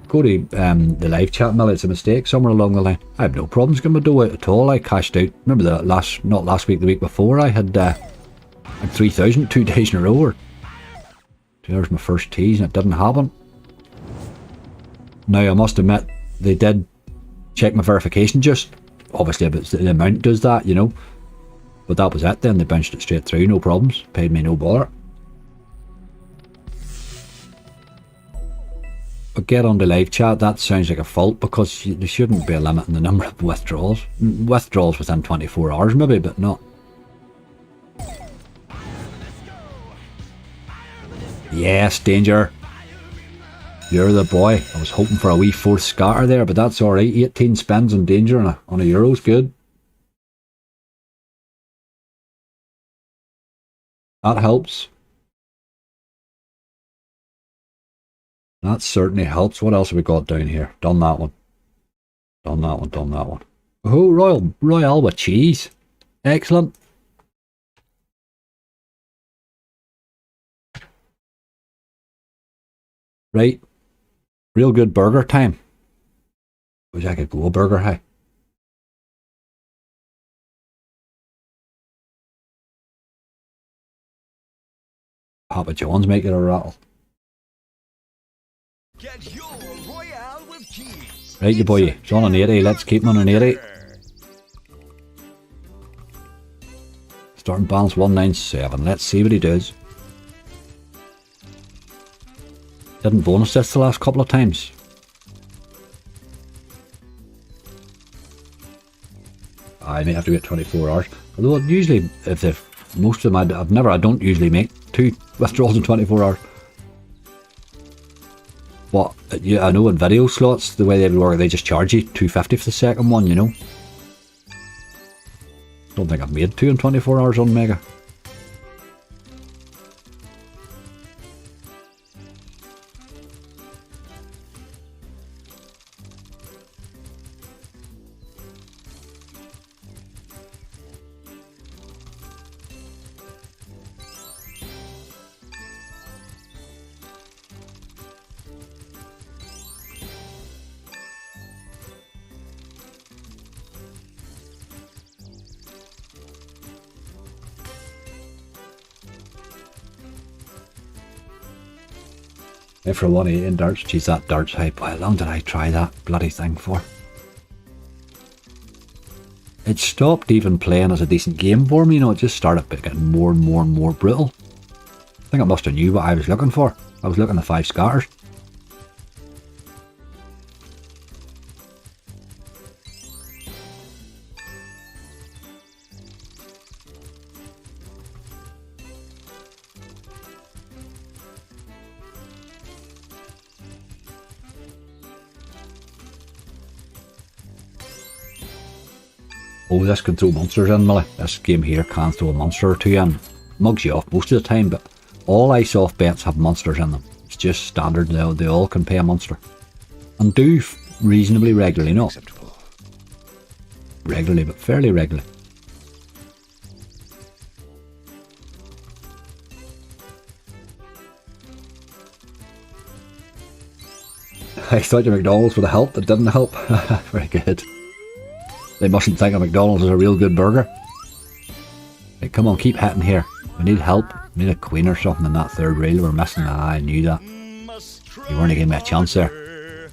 Go to the live chat, Millie. It's a mistake somewhere along the line. I have no problems getting my dough out at all. I cashed out. Remember the not last week, the week before, I had 3,000 2 days in a row. There's my first tease and it didn't happen. Now I must admit, they did check my verification just. Obviously the amount does that, you know. But that was it then. They bounced it straight through, no problems. Paid me no bother. But get on the live chat, that sounds like a fault because there shouldn't be a limit in the number of withdrawals. Withdrawals within 24 hours maybe, but not. Yes, Danger. You're the boy. I was hoping for a wee 4th scatter there, but that's alright. 18 spins on Danger on a Euro's good. That helps. That certainly helps. What else have we got down here? Done that one. Done that one, done that one. Oh, Royale with cheese. Excellent. Right. Real good burger time. Wish I could go a burger high. Papa John's make it a rattle. Get your Royale with cheese. Right, you boy, it's on an 80. Let's keep him on an 80. Starting balance 197. Let's see what he does. Didn't bonus this the last couple of times. I may have to wait 24 hours. Although usually, if they've most of them, I don't usually make 2 withdrawals in 24 hours. But yeah, I know in video slots, the way they work, they just charge you $2.50 for the second one, you know. Don't think I've made 2 in 24 hours on Mega. If for 180 in darts, geez, that darts hype. How long did I try that bloody thing for? It stopped even playing as a decent game for me, you know, it just started getting more and more and more brutal. I think I must have knew what I was looking for. I was looking at 5 scatters. Oh, this can throw monsters in, Millie. This game here can throw a monster or 2 in. Mugs you off most of the time, but all ice off bets have monsters in them. It's just standard, they all can pay a monster. And do reasonably regularly, not regularly, but fairly regularly. I thought your McDonald's would have helped, it didn't help. Very good. They mustn't think of McDonald's as a real good burger. Hey, come on, keep hitting here. We need help. We need a queen or something in that third rail. We're missing. Ah, I knew that. You weren't giving me a chance there.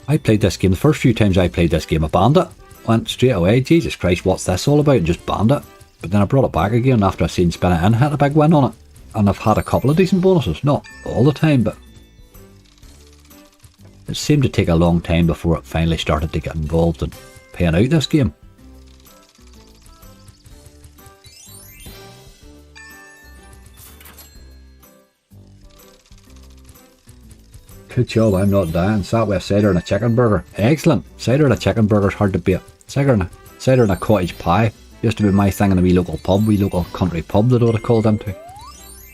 I played this game, the first few times I played this game, I banned it. Went straight away, Jesus Christ, what's this all about? And just banned it. But then I brought it back again after I seen spin it in, had a big win on it. And I've had a couple of decent bonuses, not all the time, but it seemed to take a long time before it finally started to get involved in paying out this game. Good job, I'm not dying. Sat with a cider and a chicken burger. Excellent. Cider and a chicken burger's hard to beat. Cider and a cottage pie used to be my thing in a wee local pub, wee local country pub that I would have called into.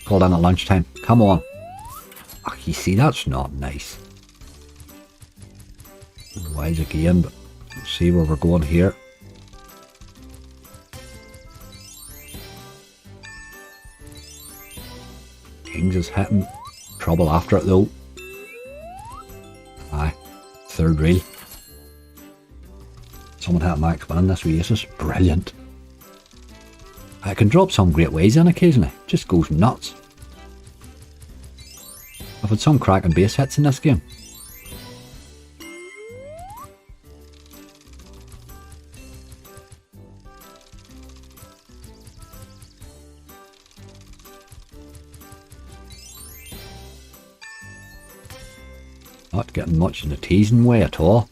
Called in at lunchtime. Come on. Oh, you see, that's not nice. Wise again, but let's see where we're going here. Kings is hitting. Trouble after it though. Aye. Third reel. Someone had max winning this with aces. Brilliant. I can drop some great ways in occasionally. Just goes nuts. I've had some cracking base hits in this game. Not getting much in the teasing way at all.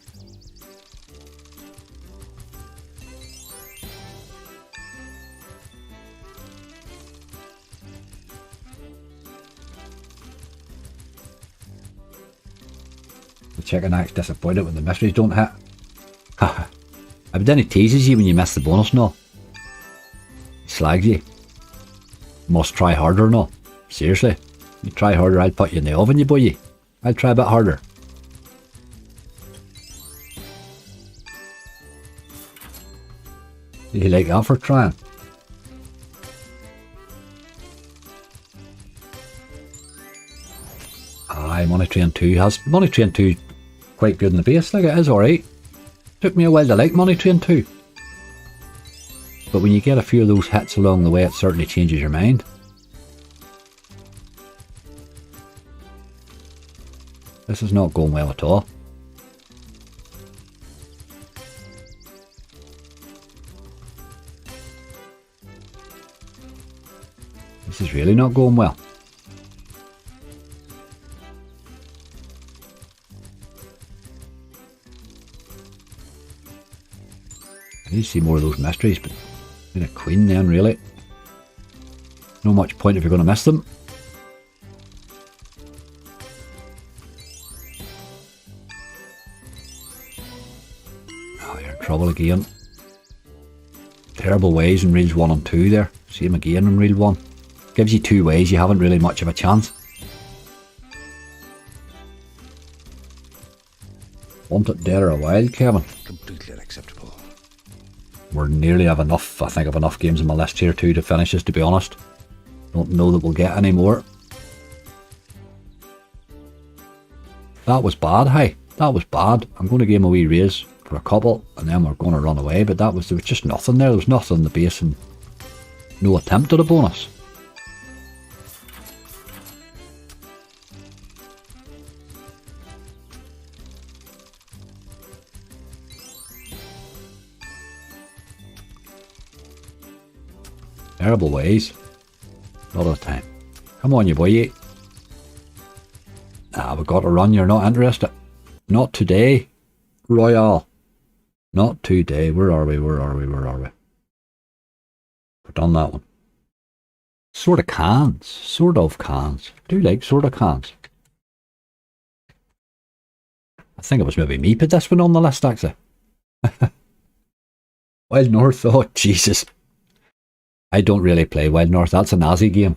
The chicken act's disappointed when the mysteries don't hit. Haha. If then he teases you when you miss the bonus, no. He slags you. Must try harder, no. Seriously. You try harder, I'll put you in the oven, you boy. I'll try a bit harder. Do you like that for trying? Aye, Money Train 2 has Money Train 2 quite good in the base, like it is alright. Took me a while to like Money Train too. But when you get a few of those hits along the way, it certainly changes your mind. This is not going well at all. This is really not going well. I need to see more of those mysteries, but in a queen then, really. No much point if you're going to miss them. Oh, you're in trouble again. Terrible ways in reels 1 and 2 there. Same again in reel 1. Gives you 2 ways, you haven't really much of a chance. Want it dead or a while, Kevin? Completely unacceptable. We're nearly have enough, I think, of enough games on my list here too to finish this, to be honest. Don't know that we'll get any more. That was bad, hey. That was bad. I'm going to give him a wee raise for a couple and then we're going to run away, but there was just nothing there. There was nothing in the base and no attempt at a bonus. Terrible ways. A lot of the time. Come on, you boy. Ah, we've got to run. You're not interested. Not today, Royale. Not today. Where are we? Where are we? Where are we? We've done that one. Sort of cans. Sort of cans. I do like sort of cans. I think it was maybe me put this one on the list, actually. Wild North. Oh, Jesus. I don't really play Wild North. That's a Nazi game.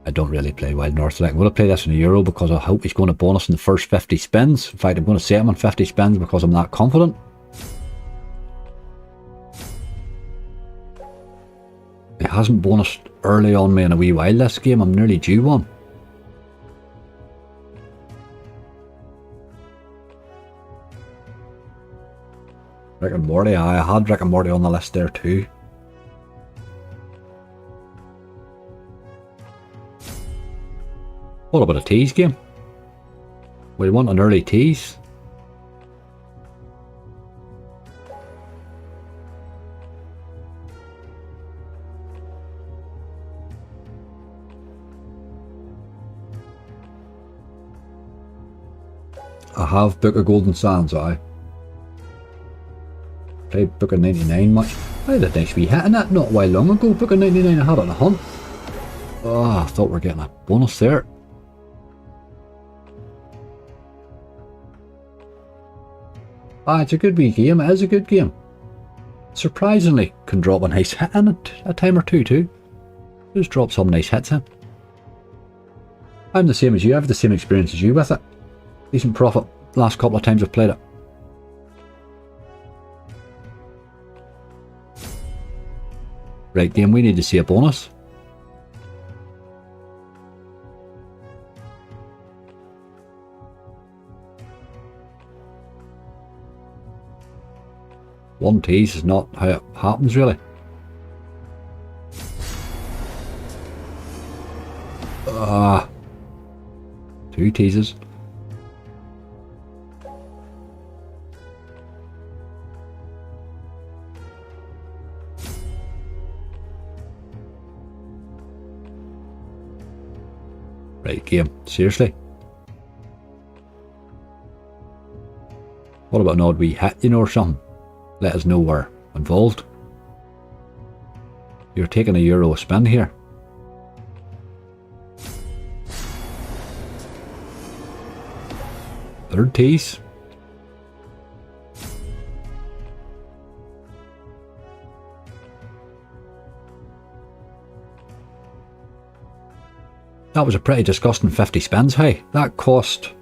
I don't really play Wild North. I'm going to play this in a Euro because I hope he's going to bonus in the first 50 spins. In fact, I'm going to set him on 50 spins because I'm that confident. He hasn't bonused early on me in a wee while this game. I'm nearly due one. Rick and Morty. I had Rick and Morty on the list there too. What about a tease game? We want an early tease. I have Book of Golden Sands, I played Book of 99 much. I had a nice wee hit in that not a while long ago. Book of 99 I had on a hunt. Oh, I thought we were getting a bonus there. Ah, it's a good wee game. It is a good game. Surprisingly, can drop a nice hit in it a time or two too. Just drop some nice hits in. I'm the same as you. I have the same experience as you with it. Decent profit last couple of times I've played it. Right, game, we need to see a bonus. One tease is not how it happens, really. Two teases. Right, game. Seriously. What about an odd wee hit, you know, or something? Let us know we're involved. You're taking a Euro a spin here. Third tease. That was a pretty disgusting 50 spins, hey. That cost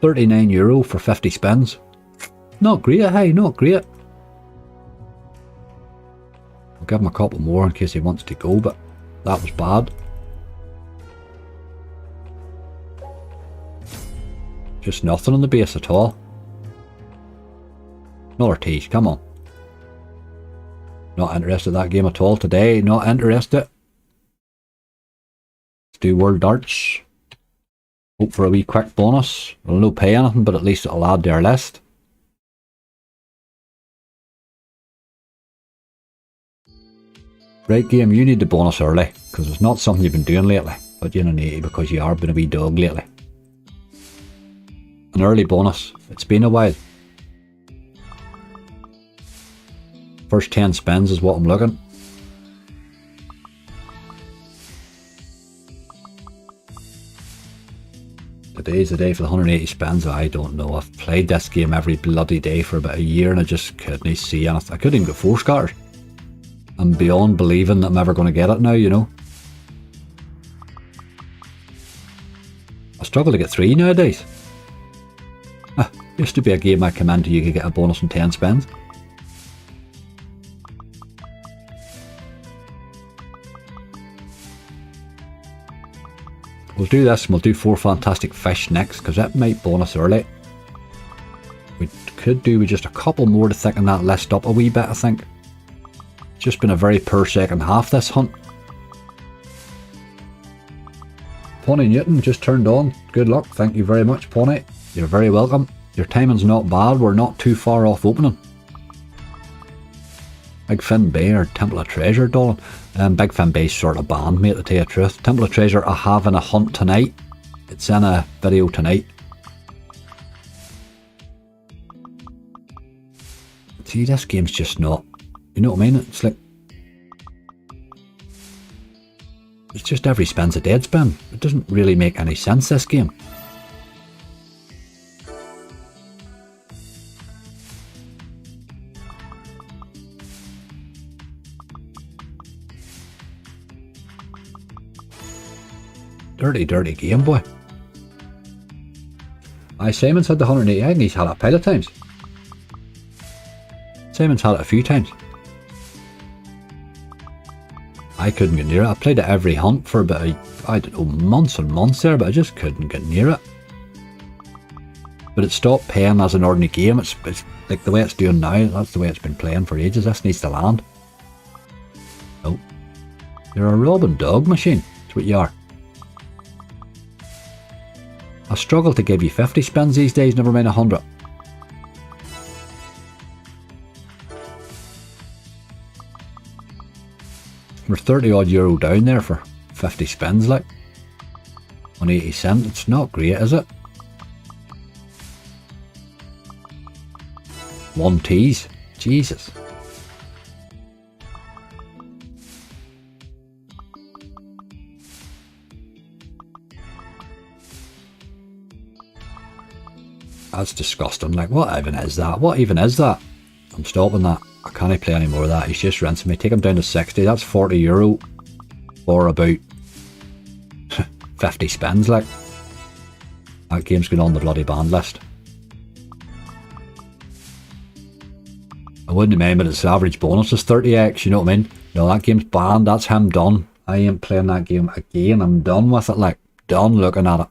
€39 for 50 spins. Not great, hey, not great. I'll give him a couple more in case he wants to go, but that was bad. Just nothing on the base at all. Another tease, come on. Not interested in that game at all today, not interested. Let's do World Darts. Hope for a wee quick bonus. It'll no pay anything, but at least it'll add to our list. Right game, you need the bonus early, because it's not something you've been doing lately, but you don't need it because you are been a wee dog lately. An early bonus, it's been a while. First 10 spins is what I'm looking. Today's the day for the 180 spins. I don't know. I've played this game every bloody day for about a year and I just couldn't see anything. I couldn't even get 4 scatters. I'm beyond believing that I'm ever going to get it now, you know. I struggle to get 3 nowadays. Used to be a game I come into you could get a bonus in 10 spins. We'll do this and we'll do 4 fantastic fish next because that might bonus early. We could do with just a couple more to thicken that list up a wee bit, I think. It's just been a very poor second half this hunt. Pony Newton just turned on. Good luck. Thank you very much, Pony. You're very welcome. Your timing's not bad. We're not too far off opening. Big Fin Bay or Temple of Treasure, Dolan. Big Fin Bay's sort of banned me, to tell you the truth. Temple of Treasure I have in a hunt tonight. It's in a video tonight. See, this game's just not, you know what I mean? It's like, it's just every spin's a dead spin. It doesn't really make any sense, this game. Dirty game, boy. Simon's had the 180. I think he's had it a pile of times. Simon's had it a few times. I couldn't get near it. I played it every hunt for about, I don't know, months and months there, but I just couldn't get near it. But it stopped paying as an ordinary game. It's like the way it's doing now. That's the way it's been playing for ages. This needs to land. Oh. You're a robbing dog machine. That's what you are. I struggle to give you 50 spins these days, never mind 100. We're 30 odd euro down there for 50 spins, like. On 80 cents, it's not great, is it? 1 tease, Jesus. That's disgusting. Like, what even is that? What even is that? I'm stopping that. I can't play any more of that. He's just rinsing me. Take him down to 60. That's 40 euro for about 50 spins, like. That game's going on the bloody banned list. I wouldn't mind, but its average bonus is 30x, you know what I mean? No, that game's banned. That's him done. I ain't playing that game again. I'm done with it, like. Done looking at it.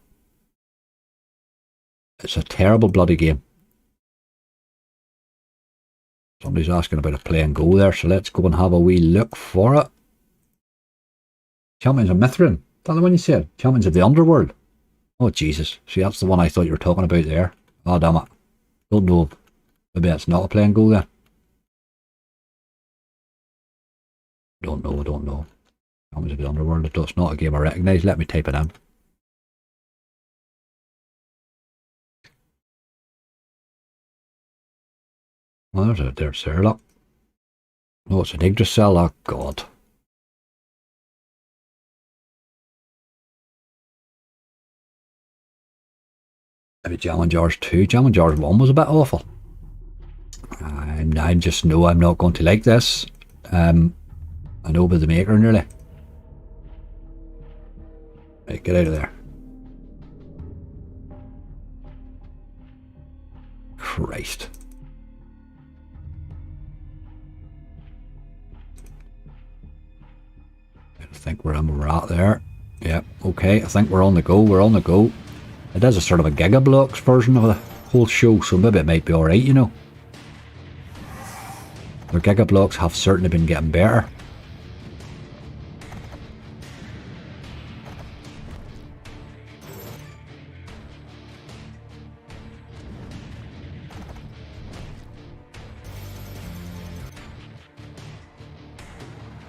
It's a terrible bloody game. Somebody's asking about a play and go there, so let's go and have a wee look for it. Champions of Mithrin. Is that the one you said? Champions of the Underworld. Oh, Jesus. See, that's the one I thought you were talking about there. Oh, damn it. Don't know. Maybe it's not a play and go there. Don't know. Champions of the Underworld. It's not a game I recognise. Let me type it in. Well, there's there, look. Oh, it's an Yggdrasil, oh God. Maybe Jam & Jars 2. Jam & Jars 1 was a bit awful. I just know I'm not going to like this. I know by the maker nearly. Right, get out of there. Christ. I think we're at there. Yeah, okay, I think we're on the go, It is a sort of a Gigablocks version of the whole show, so maybe it might be alright, you know. Their Giga Blocks have certainly been getting better.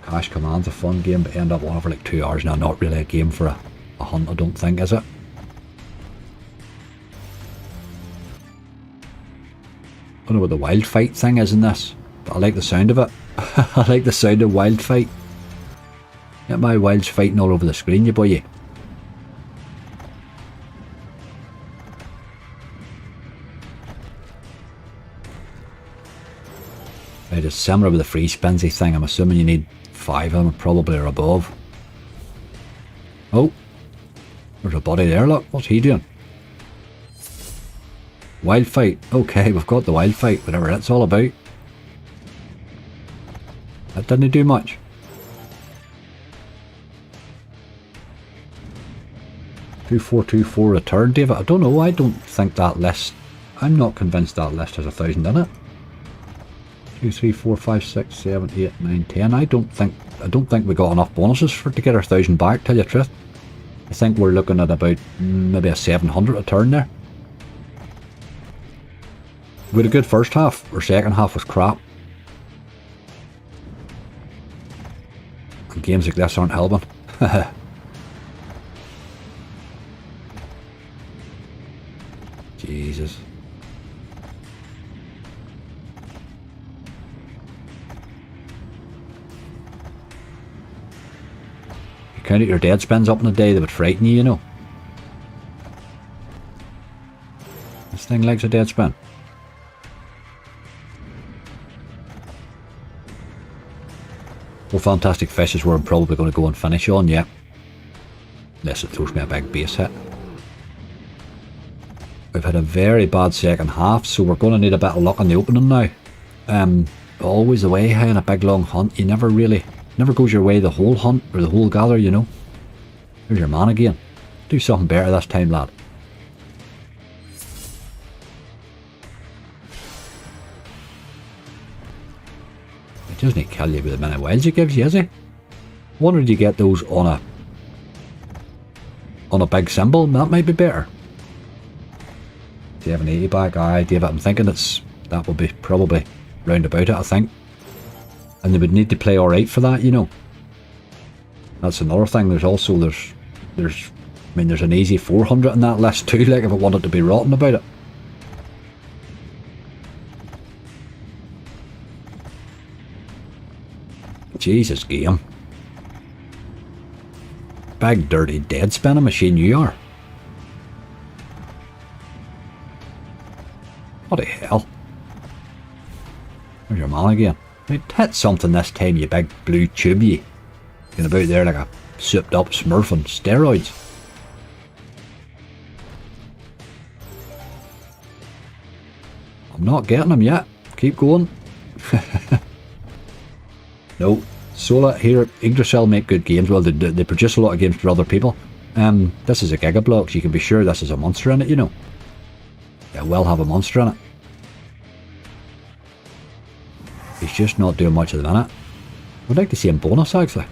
Cash Command's a fun game, but end up on for like 2 hours now. Not really a game for a hunt, I don't think, is it? I don't know what the wild fight thing is in this, but I like the sound of it. I like the sound of wild fight. Get my wilds fighting all over the screen, you boy. Right, it's similar with the free spinsy thing. I'm assuming you need 5 of them, probably, or above. Oh, there's a body there, look. What's he doing? Wild fight. Okay, we've got the wild fight, whatever that's all about. That didn't do much. $2424 return, David. I don't know. I don't think that list. I'm not convinced that list has 1,000 in it. 2, 3, 4, 5, 6, 7, 8, 9, 10. I don't think we got enough bonuses to get our 1,000 back, tell you the truth. I think we're looking at about maybe a 700 return there. We had a good first half. Our second half was crap. And games like this aren't helping. Jesus. You counted your dead spins up in a day, that would frighten you, you know. This thing likes a dead spin. Well, Fantastic Fish is where I'm probably going to go and finish on, yeah. Unless it throws me a big base hit. We've had a very bad second half, so we're going to need a bit of luck on the opening now. Always the way in a big long hunt, you never goes your way the whole hunt, or the whole gather, you know. There's your man again. Do something better this time, lad. He doesn't kill you with the minute wilds he gives you, is he? Wonder did you get those on a big symbol? That might be better. 780 back, aye, David, I'm thinking that will be probably round about it, I think. And they would need to play alright for that, you know. That's another thing. There's an easy 400 in that list too, like if I wanted to be rotten about it. Jesus, game. Big dirty dead spinning machine you are. What the hell? There's your man again. Hit something this time, you big blue tube, you. Going about there like a souped up smurf on steroids. I'm not getting him yet. Keep going. No. Sola here, Yggdrasil make good games. Well, they produce a lot of games for other people. This is a Giga Blocks. You can be sure this is a monster in it, you know. It will have a monster in it. He's just not doing much at the minute. I'd like to see him bonus, actually.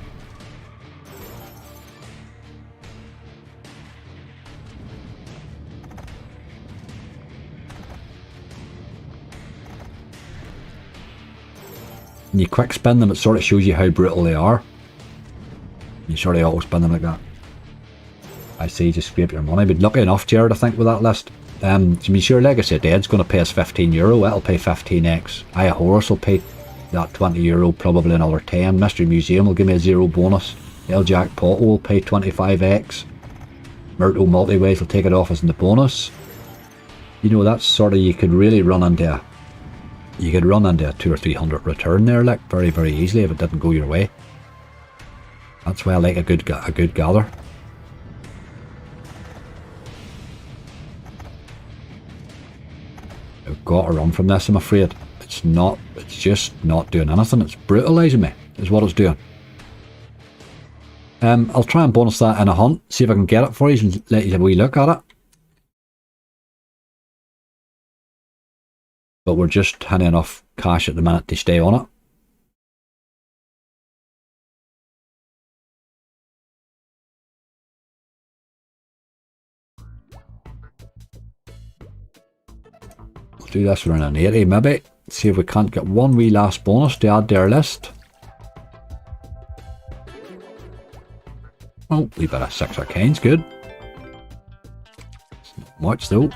When you quick spin them, it sort of shows you how brutal they are. You sort of auto spin them like that. I say just scrape your money. But lucky enough, Jared, I think, with that list. To be sure, Legacy of Dead's going to pay us €15. It'll pay 15x. Eye of Horus will pay that €20, probably another 10. Mystery Museum will give me a 0 bonus. El Jackpot will pay 25x. Myrtle Multiways will take it off as in the bonus. You know, that's sort of, you could really run into a 200 or 300 return there, like, very, very easily if it didn't go your way. That's why I like a good gather. I've got to run from this, I'm afraid. It's just not doing anything. It's brutalising me, is what it's doing. I'll try and bonus that in a hunt, see if I can get it for you and let you have a wee look at it. But we're just having enough cash at the minute to stay on it. Let's do this for an 80 maybe. See if we can't get one wee last bonus to add to our list. Oh, wee bit of 6 arcanes, good. It's not much though.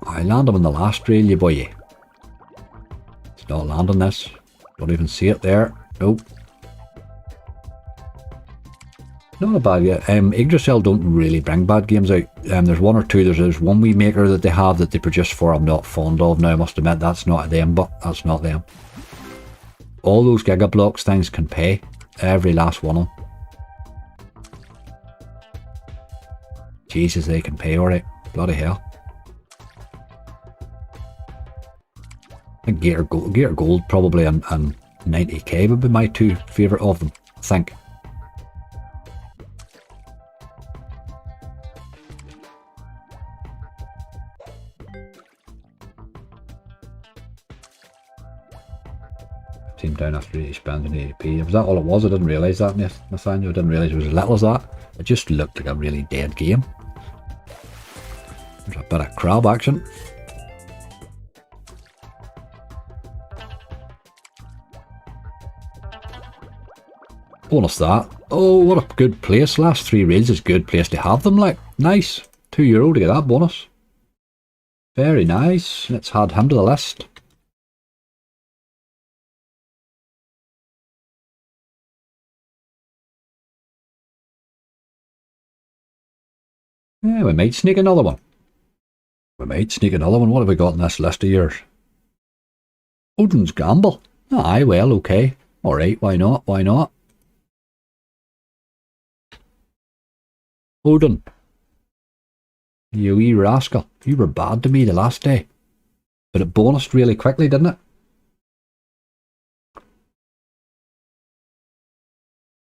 I land him on the last rail, you boy. It's not landing this. Don't even see it there. Nope. Not a bad game. Yggdrasil don't really bring bad games out. There's one or two. There's one wee maker that they have that they produce for I'm not fond of now, I must admit. That's not them, but that's not them. All those Giga Blocks things can pay. Every last one of them. Jesus, they can pay alright. Bloody hell. I think Gator Gold probably and 90k would be my two favourite of them, I think. Team down after he spends an 80p. Was that all it was? I didn't realise that, Nathaniel. I didn't realise it was as little as that. It just looked like a really dead game. There's a bit of crab action. Bonus that. Oh, what a good place. Last 3 rails is a good place to have them, like. Nice. €2 to get that bonus. Very nice. Let's add him to the list. Yeah, we might sneak another one. What have we got in this list of yours? Odin's Gamble. Aye, well, okay. Alright, why not? Why not? Odin. You wee rascal. You were bad to me the last day. But it bonused really quickly, didn't it?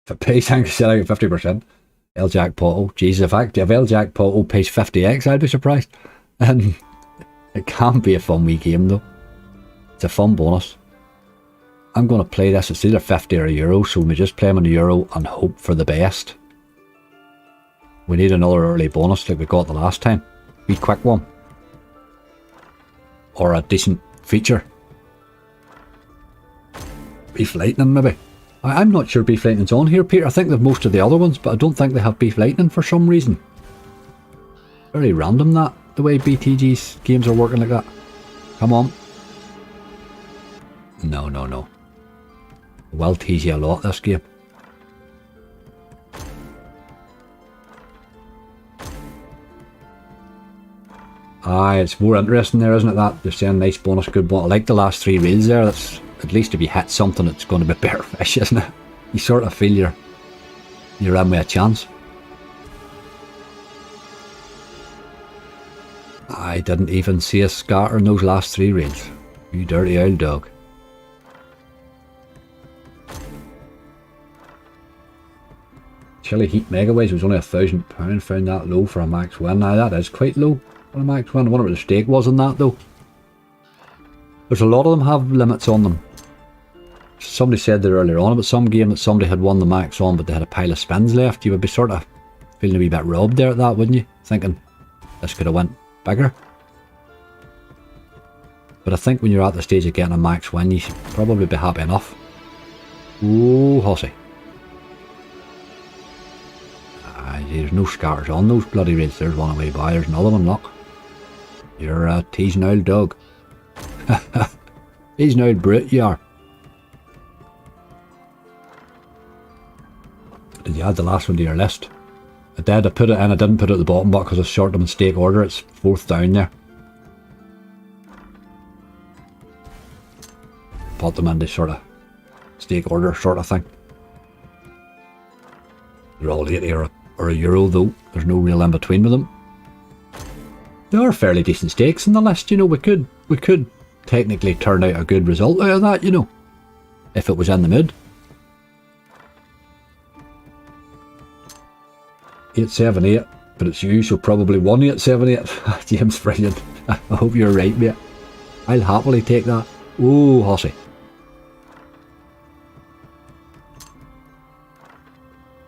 If it pays, thanks, I get 50%. El Jackpot. Jesus, if El Jackpot pays 50x, I'd be surprised. And it can be a fun wee game though. It's a fun bonus. I'm going to play this. It's either 50 or €1, so we just play them on the euro and hope for the best. We need another early bonus like we got the last time. Be quick one. Or a decent feature. Beef Lightning maybe. I'm not sure Beef Lightning's on here, Peter. I think they've most of the other ones, but I don't think they have Beef Lightning for some reason. Very random that, the way BTG's games are working like that. Come on. No. Will tease you a lot, this game. Aye, it's more interesting there, isn't it? That you're saying nice bonus, good bonus. I like the last 3 reels there. That's at least if you hit something, it's going to be better fish, isn't it? You sort of feel you're in with a chance. I didn't even see a scatter in those last 3 reels. You dirty old dog. Chili Heat Megaways was only £1,000. Found that low for a max win. Now that is quite low for a max win. I wonder what the stake was on that though. There's a lot of them have limits on them. Somebody said that earlier on about some game that somebody had won the max on but they had a pile of spins left. You would be sort of feeling a wee bit robbed there at that, wouldn't you? Thinking this could have went bigger. But I think when you're at the stage of getting a max win, you should probably be happy enough. Ooh, Hossy. There's no scatters on those bloody rails. There's one away by. There's another one, look. You're a teasing old dog. Teasing old brute, you are. Did you add the last one to your list? I did. I put it in. I didn't put it at the bottom, but because I short them in stake order, it's 4th down there. Put them into sort of stake order sort of thing. They're all 80 or €1 though. There's no real in between with them. There are fairly decent stakes in the list, you know. We could technically turn out a good result out of that, you know, if it was in the mood. 878, but it's you, so probably 1878. James, brilliant. I hope you're right, mate. I'll happily take that. Oh, Hossy.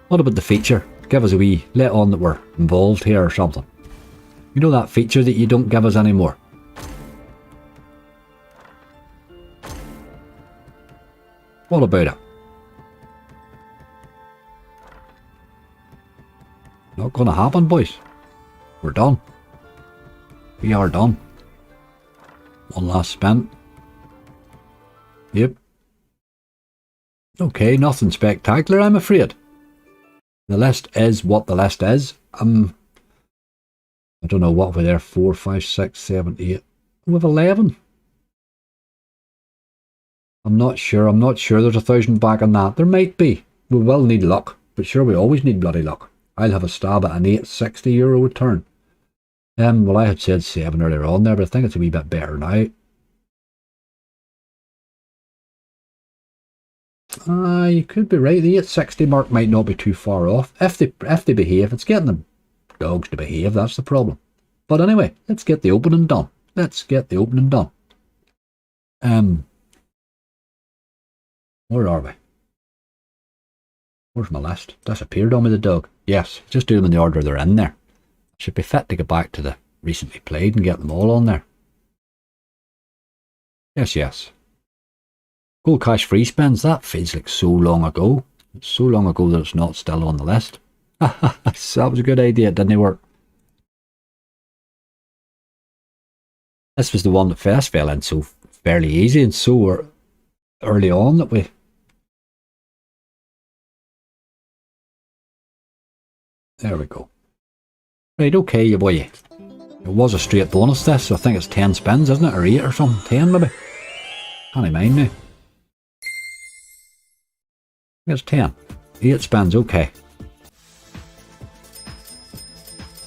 What about the feature? Give us a wee let on that we're involved here or something. You know that feature that you don't give us anymore. What about it? Not gonna happen, boys. We're done. We are done. One last spin. Yep. Okay, nothing spectacular, I'm afraid. The list is what the list is. I don't know what we're there. 4, 5, 6, 7, 8. We have 11. I'm not sure. I'm not sure there's 1,000 back on that. There might be. We will need luck. But sure, we always need bloody luck. I'll have a stab at an €860 return. Well, I had said 7 earlier on there, but I think it's a wee bit better now. You could be right. The 860 mark might not be too far off. If they behave, it's getting the dogs to behave, that's the problem. But anyway, let's get the opening done. Let's get the opening done. Where are we? Where's my list? Disappeared on me, the dog. Yes, just do them in the order they're in there. Should be fit to go back to the recently played and get them all on there. Yes, yes. Gold Cash free spins, that feels like so long ago. It's so long ago that it's not still on the list. That was a good idea, didn't it work? This was the one that first fell in so fairly easy and so early on that we... There we go. Right, okay, you boy. It was a straight bonus this, so I think it's 10 spins, isn't it? Or 8 or something. 10 maybe. Can't mind now. It's 10. 8 spins, okay.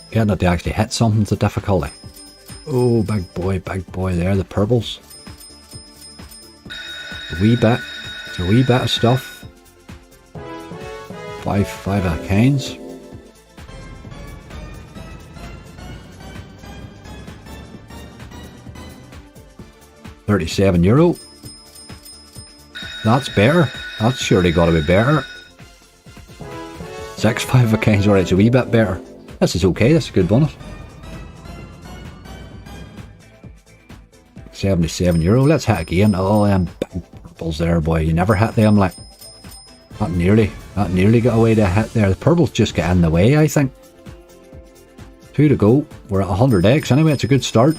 Getting it to actually hit something's the difficulty. Oh, big boy there, the purples. A wee bit. It's a wee bit of stuff. 5 of the kinds. €37. That's better. That's surely got to be better. 6 5 of a kinds, alright, it's a wee bit better. This is okay, this is a good bonus. €77. Let's hit again. Oh, them big purples there, boy. You never hit them, like. Not nearly got away to hit there. The purples just get in the way, I think. 2 to go. We're at 100x anyway, it's a good start.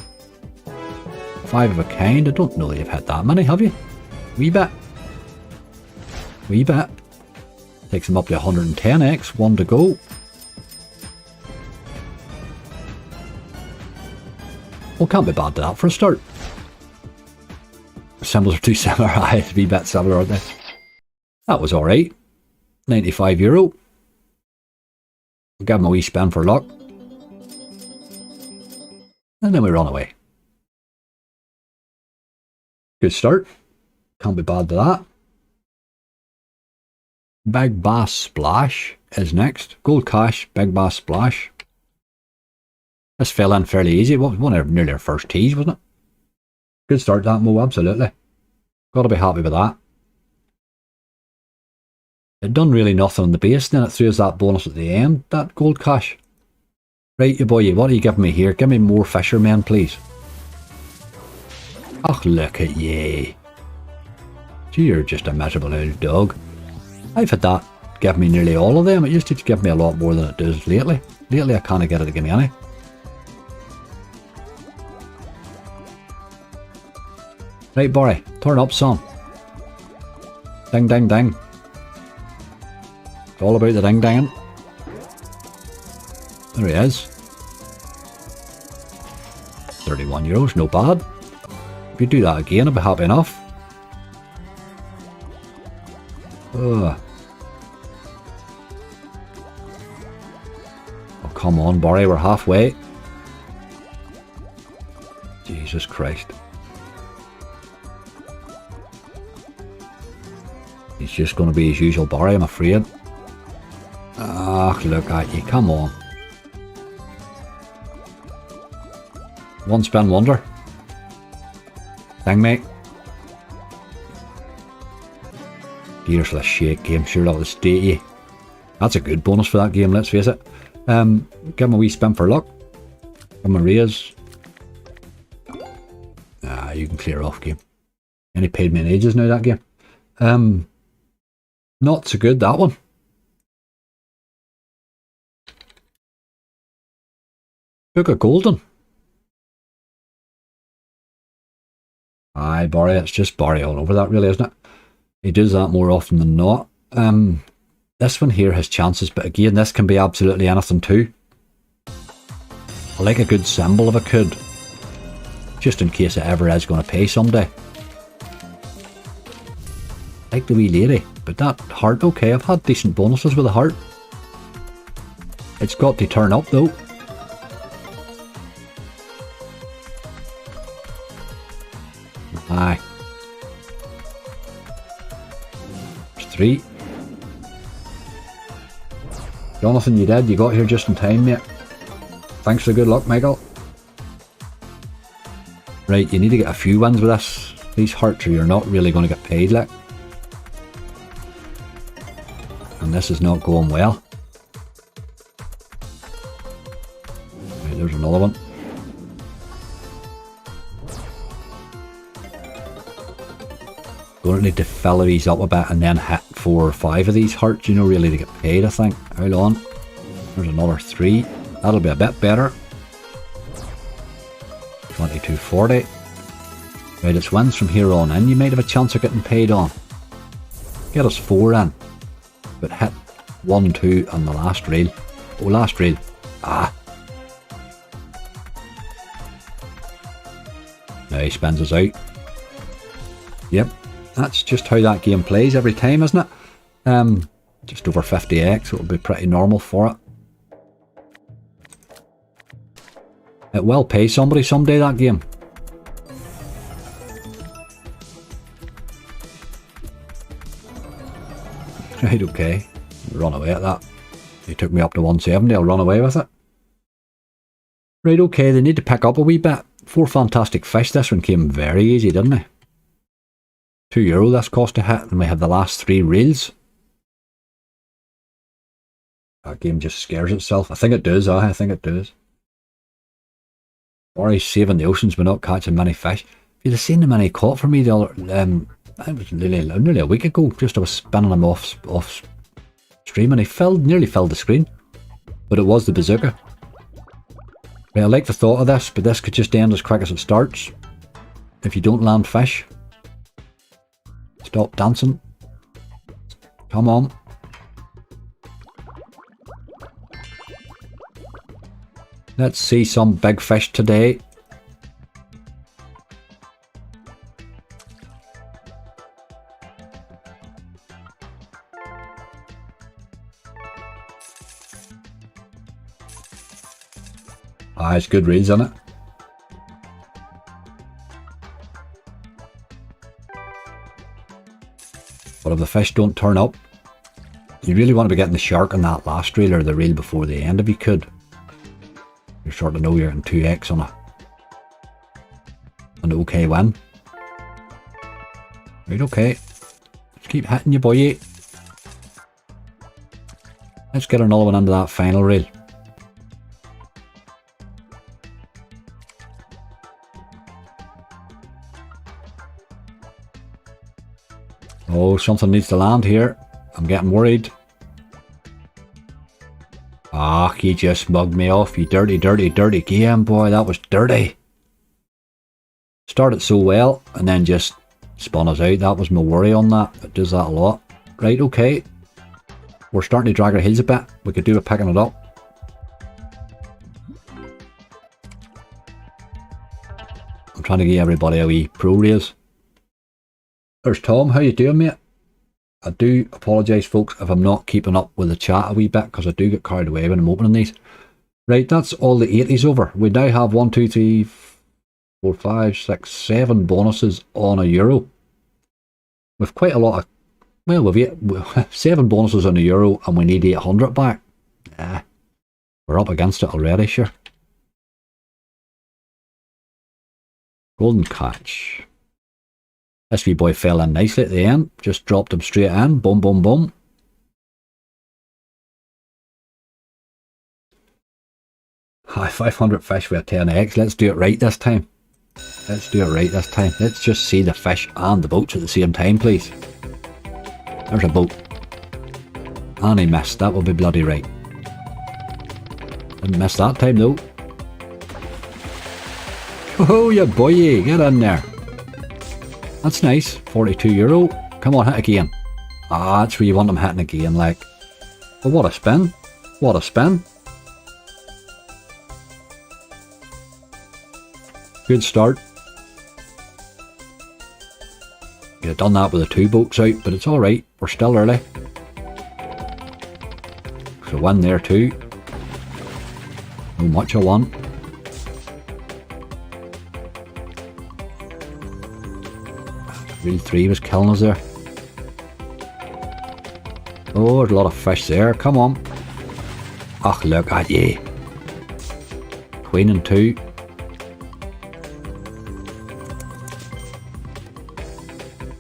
5 of a kind. I don't know that you've hit that many, have you? Wee bit. Wee bit. Takes them up to 110x. 1 to go. Well, can't be bad to that for a start. Symbols are too similar. It's a wee bit similar, aren't they? That was alright. €95. We'll give them a wee spin for luck. And then we run away. Good start. Can't be bad to that. Big Bass Splash is next. Gold Cash, Big Bass Splash. This fell in fairly easy. It was one of nearly our first tees, wasn't it? Good start, that Mo, absolutely. Got to be happy with that. It done really nothing on the base, then it threw us that bonus at the end, that Gold Cash. Right, you boy, what are you giving me here? Give me more fishermen, please. Oh, look at ye. Gee, you're just a miserable old dog. I've had that give me nearly all of them. It used to give me a lot more than it does lately. Lately, I can't get it to give me any. Right, Barry, turn up, son. Ding, ding, ding. It's all about the ding dinging. There he is. €31, no bad. If you do that again, I'll be happy enough. Ugh. Oh, come on, Barry, we're halfway. Jesus Christ. He's just going to be his usual Barry, I'm afraid. Ah, look at you, come on. One spin wonder. Dang, mate. Gears for the shake game, sure that will stay you. That's a good bonus for that game, let's face it. Give him a wee spin for luck. Give him a raise. Ah, you can clear off, game. Any paid me in ages now, that game. Not so good, that one. Book of Golden. Aye, Barry, it's just Barry all over that, really, isn't it? He does that more often than not. This one here has chances, but again, this can be absolutely anything too. I like a good symbol if I could, just in case it ever is going to pay someday. Like the wee lady, but that heart, okay, I've had decent bonuses with a heart. It's got to turn up though. Aye. There's 3. Jonathan, you did. You got here just in time, mate. Thanks for the good luck, Michael. Right, you need to get a few wins with this. These hearts, or you're not really going to get paid, like. And this is not going well. Right, there's another one. Going to need to fill these up a bit and then hit 4 or 5 of these hearts, you know, really to get paid, I think. Hold on. There's another 3. That'll be a bit better. 2240. Right, it's wins from here on in. You might have a chance of getting paid on. Get us 4 in. But hit 1, 2 on the last reel. Oh, last reel. Ah. Now he spins us out. Yep. That's just how that game plays every time, isn't it? Just over 50x, so it'll be pretty normal for it. It will pay somebody someday, that game. Right, okay. Run away at that. He took me up to 170, I'll run away with it. Right, okay, they need to pick up a wee bit. 4 fantastic fish. This one came very easy, didn't they? €2 this cost to hit, and we have the last 3 reels. That game just scares itself. I think it does, I think it does. Or he's saving the oceans but not catching many fish. If you'd have seen the many caught for me the other, it was nearly a week ago, just I was spinning him off stream and he nearly filled the screen. But it was the bazooka. Right, I like the thought of this, but this could just end as quick as it starts. If you don't land fish. Stop dancing. Come on. Let's see some big fish today. Ah, it's good reels, isn't it? But if the fish don't turn up, you really want to be getting the shark on that last reel or the reel before the end if you could. You're sure to know you're in 2x on an okay win. Right, okay. Let's keep hitting you, boy. Let's get another one into that final reel. Oh, something needs to land here. I'm getting worried. Ah, he just mugged me off, you dirty, dirty, dirty game, boy. That was dirty. Started so well, and then just spun us out. That was my worry on that. It does that a lot. Right, okay. We're starting to drag our heels a bit. We could do with picking it up. I'm trying to give everybody a wee pro raise. There's Tom. How you doing, mate? I do apologise, folks, if I'm not keeping up with the chat a wee bit, because I do get carried away when I'm opening these. Right, that's all the 80s over. We now have 1, 2, 3, 4, 5, 6, 7 bonuses on €1. With quite a lot of... Well, we've 7 bonuses on €1 and we need 800 back. We're up against it already, sure. Golden catch. This wee boy fell in nicely at the end. Just dropped him straight in. Boom, boom, boom. 500 fish with a 10x. Let's do it right this time. Let's do it right this time. Let's just see the fish and the boats at the same time, please. There's a boat. And he missed. That will be bloody right. Didn't miss that time though. Oh, you boy, get in there. That's nice. €42. Come on, hit again. Ah, that's where you want them hitting again, like. But what a spin. What a spin. Good start. Could have done that with the 2 boats out, but it's alright. We're still early. So 1 there too. Not much I want. Reel 3 was killing us there. Oh, there's a lot of fish there. Come on. Ach, look at ye. Queen and 2.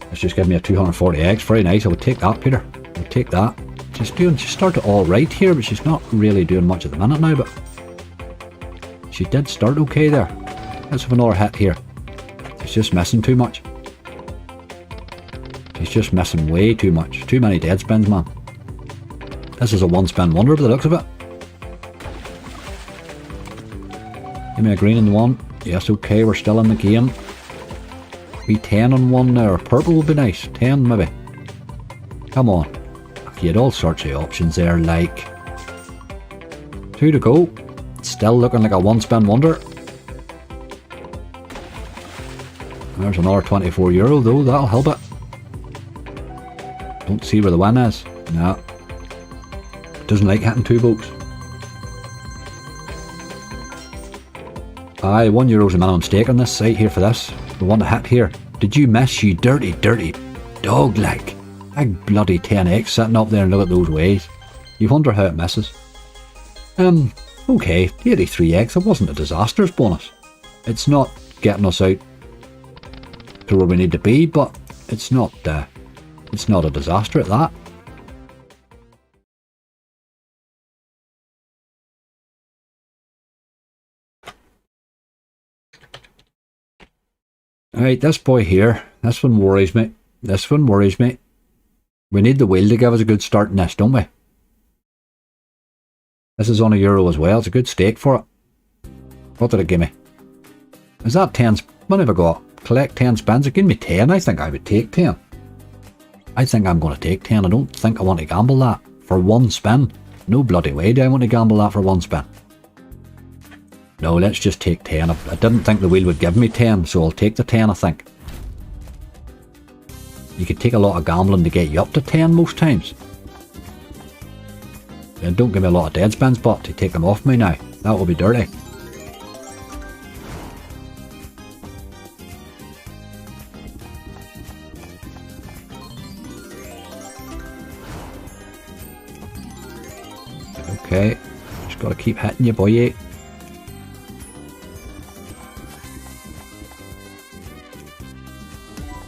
Let's just give me a 240x. Very nice. I would take that, Peter. I would take that. She started all right here, but she's not really doing much at the minute now, but she did start okay there. Let's have another hit here. She's just missing too much. She's just missing way too much. Too many dead spins, man. This is a 1-spin wonder by the looks of it. Give me a green on the 1. Yes, okay, we're still in the game. Be 10 on 1 there. Purple would be nice. 10 maybe. Come on. You had all sorts of options there, like 2 to go. Still looking like a 1-spin wonder. There's another €24 though, that'll help it. Don't see where the win is. No. Doesn't like hitting 2 boats. Aye, €1's a minimum stake on this site here for this. We want to hit here. Did you miss, you dirty, dirty dog like? Big bloody 10x sitting up there and look at those waves. You wonder how it misses. Okay, 83x, it wasn't a disastrous bonus. It's not getting us out to where we need to be, but it's not a disaster at that. Alright, this boy here, this one worries me. This one worries me. We need the wheel to give us a good start in this, don't we? This is on €1 as well. It's a good stake for it. What did it give me? Is that 10? What have I got? Collect 10 spins. It gave me 10. I think I would take 10. I think I'm going to take 10. I don't think I want to gamble that for 1 spin. No bloody way do I want to gamble that for 1 spin. No, let's just take 10. I didn't think the wheel would give me 10, so I'll take the 10, I think. You could take a lot of gambling to get you up to 10 most times. And don't give me a lot of dead spins, but to take them off me now. That will be dirty. Okay, just got to keep hitting you, boy.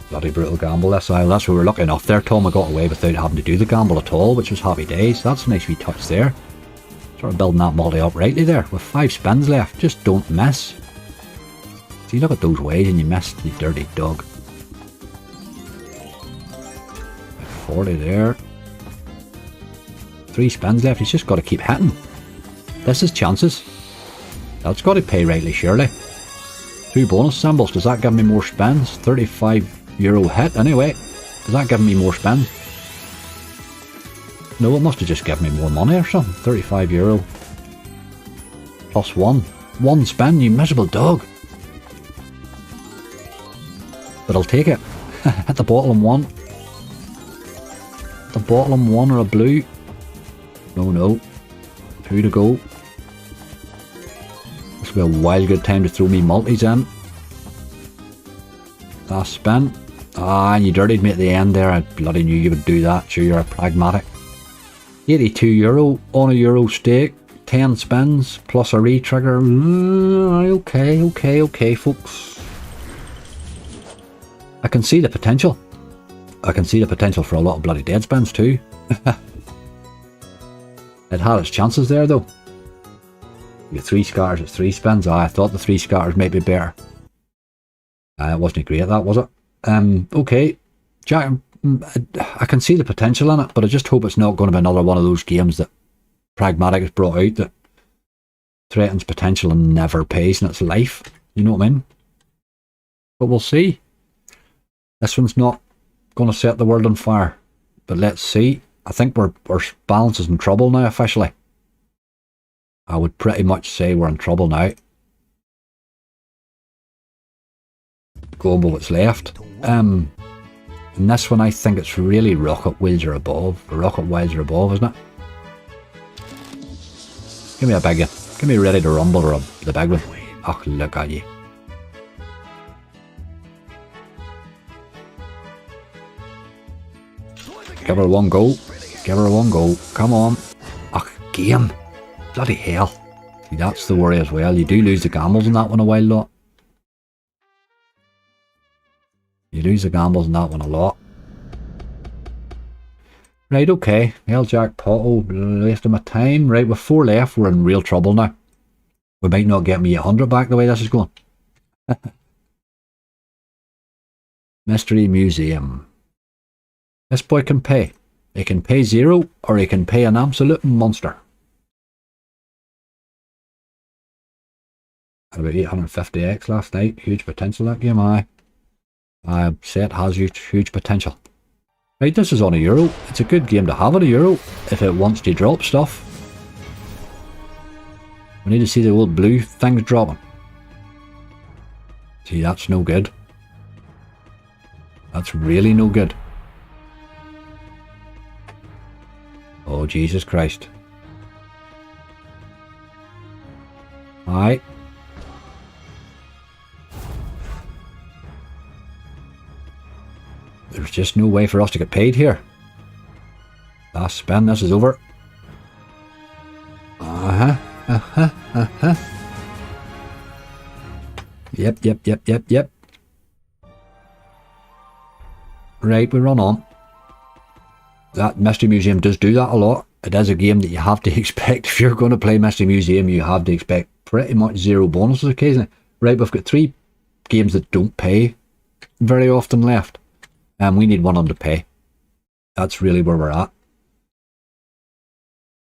Bloody brutal gamble this while. That's where we're lucky enough there. Tom, I got away without having to do the gamble at all, which was happy days. That's a nice wee touch there. Sort of building that multi up rightly there with 5 spins left. Just don't miss. See, look at those ways and you missed, you dirty dog. 40 there. 3 spins left. He's just got to keep hitting. This is chances. That's got to pay rightly, surely. 2 bonus symbols. Does that give me more spins? €35 hit anyway. Does that give me more spins? No, it must have just given me more money or something. €35 plus 1. 1 spin, you miserable dog. But I'll take it. Hit the bottle on 1. The bottle on 1 or a blue. No. 2 to go. This will be a wild good time to throw me multis in. Last spin. Ah, and you dirtied me at the end there. I bloody knew you would do that. Sure, you're a pragmatic. €82 on a euro stake. 10 spins plus a re-trigger. Okay, folks. I can see the potential. I can see the potential for a lot of bloody dead spins too. It had its chances there though. The 3 scatters at 3 spins. I thought the 3 scatters might be better. It wasn't great, that was it? Okay. Jack, I can see the potential in it, but I just hope it's not going to be another one of those games that Pragmatic has brought out that threatens potential and never pays in its life. You know what I mean? But we'll see. This one's not going to set the world on fire. But let's see. I think our balance is in trouble now officially. I would pretty much say we're in trouble now. Going with what's left. In this one I think it's really rocket wheels or above. Rocket wheels or above, isn't it? Give me a big one. Give me Ready to Rumble or the big one. Oh, look at you. Give her one go. Give her one go. Come on. Oh, game. Bloody hell. See, that's the worry as well. You do lose the gambles in that one a while lot. You lose the gambles in that one a lot. Right, okay. Hell, jackpot. Oh, wasting my time. Right, with 4 left, we're in real trouble now. We might not get me 100 back the way this is going. Mystery Museum. This boy can pay. He can pay 0 or he can pay an absolute monster. Had about 850x last night. Huge potential that game, aye. Set has huge potential. Right, this is on €1. It's a good game to have at €1 if it wants to drop stuff. We need to see the old blue things dropping. See, that's no good. That's really no good. Oh, Jesus Christ. Aye. There's just no way for us to get paid here. Last spin, this is over. Yep. Right, we run on. That Mystery Museum does do that a lot. It is a game that you have to expect. If you're going to play Mystery Museum, you have to expect pretty much 0 bonuses occasionally. Right, we've got 3 games that don't pay very often left. And we need one of them to pay. That's really where we're at.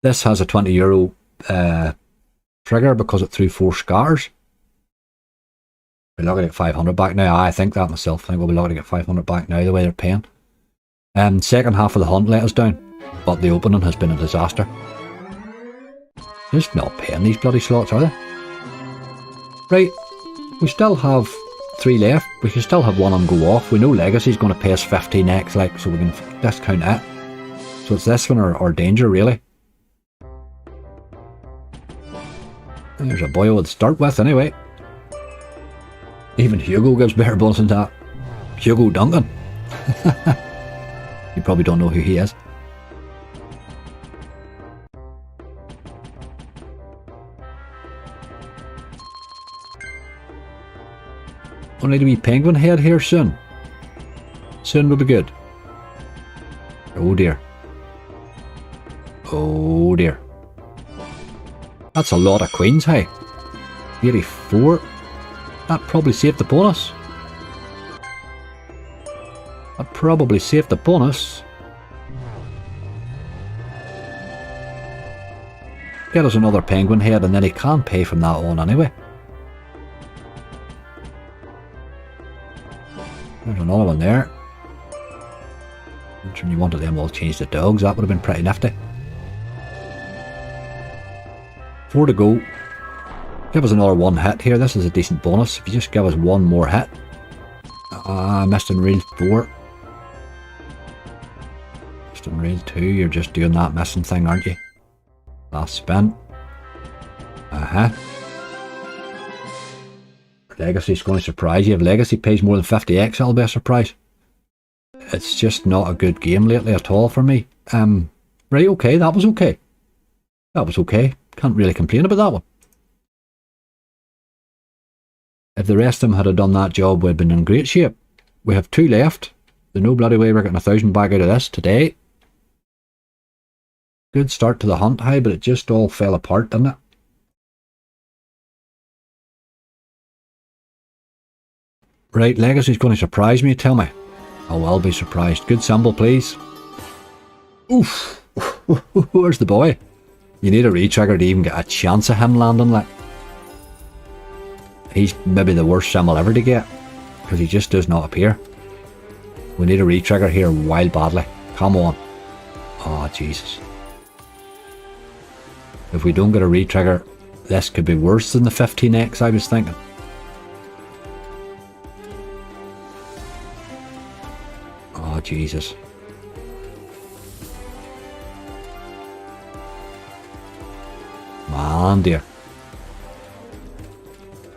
This has a €20 trigger because it threw 4 scars. We're looking at 500 back now. I think that myself. I think we'll be looking to get 500 back now the way they're paying. Second half of the hunt let us down, but the opening has been a disaster. Just not paying these bloody slots, are they? Right, we still have 3 left. We can still have one of them go off. We know Legacy's going to pay us 15x, like, so we can discount it. So it's this one or danger, really. There's a boy to start with, anyway. Even Hugo gives better bonus than that. Hugo Duncan. You probably don't know who he is. We'll need a wee penguin head here soon. Soon will be good. Oh dear. Oh dear. That's a lot of queens, hey. 84. That probably saved the bonus. That probably saved the bonus. Get us another penguin head and then he can pay from that on anyway. There's another one there. When you wanted them all changed to dogs, that would have been pretty nifty. 4 to go. Give us another 1 hit here. This is a decent bonus. If you just give us 1 more hit. Missed in reel 4. Missed in reel 2. You're just doing that missing thing, aren't you? Last spin. Legacy's going to surprise you. If Legacy pays more than 50x, that'll be a surprise. It's just not a good game lately at all for me. Right, okay, that was okay. That was okay. Can't really complain about that one. If the rest of them had done that job, we'd been in great shape. We have 2 left. There's no bloody way we're getting 1,000 back out of this today. Good start to the hunt, hey, but it just all fell apart, didn't it? Right, Legacy's going to surprise me, tell me. I will be surprised. Good symbol, please. Oof. Where's the boy? You need a retrigger to even get a chance of him landing, like. He's maybe the worst symbol ever to get, because he just does not appear. We need a retrigger here wild badly. Come on. Oh, Jesus. If we don't get a retrigger, this could be worse than the 15x I was thinking. Oh, Jesus. Man, dear.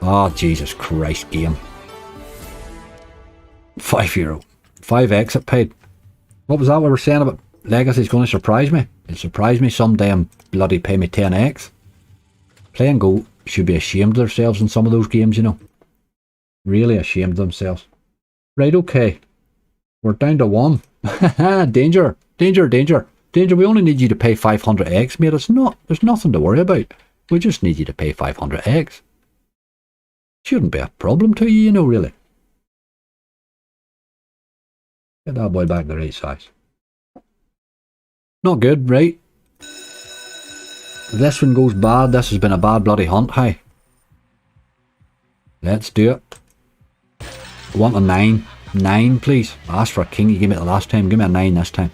Oh, Jesus Christ, game. €5. 5x it paid. What was that we were saying about Legacy's going to surprise me? It'll surprise me someday and bloody pay me 10x. Play and Go should be ashamed of themselves in some of those games, you know. Really ashamed of themselves. Right, okay. We're down to 1. Danger. Danger, danger. Danger, we only need you to pay 500x, mate. It's not, there's nothing to worry about. We just need you to pay 500x. Shouldn't be a problem to you, you know, really. Get that boy back the right size. Not good, right? If this one goes bad, this has been a bad bloody hunt, hey. Let's do it. I want a 9. 9, please. I asked for a king, you gave me it the last time. Give me a 9 this time.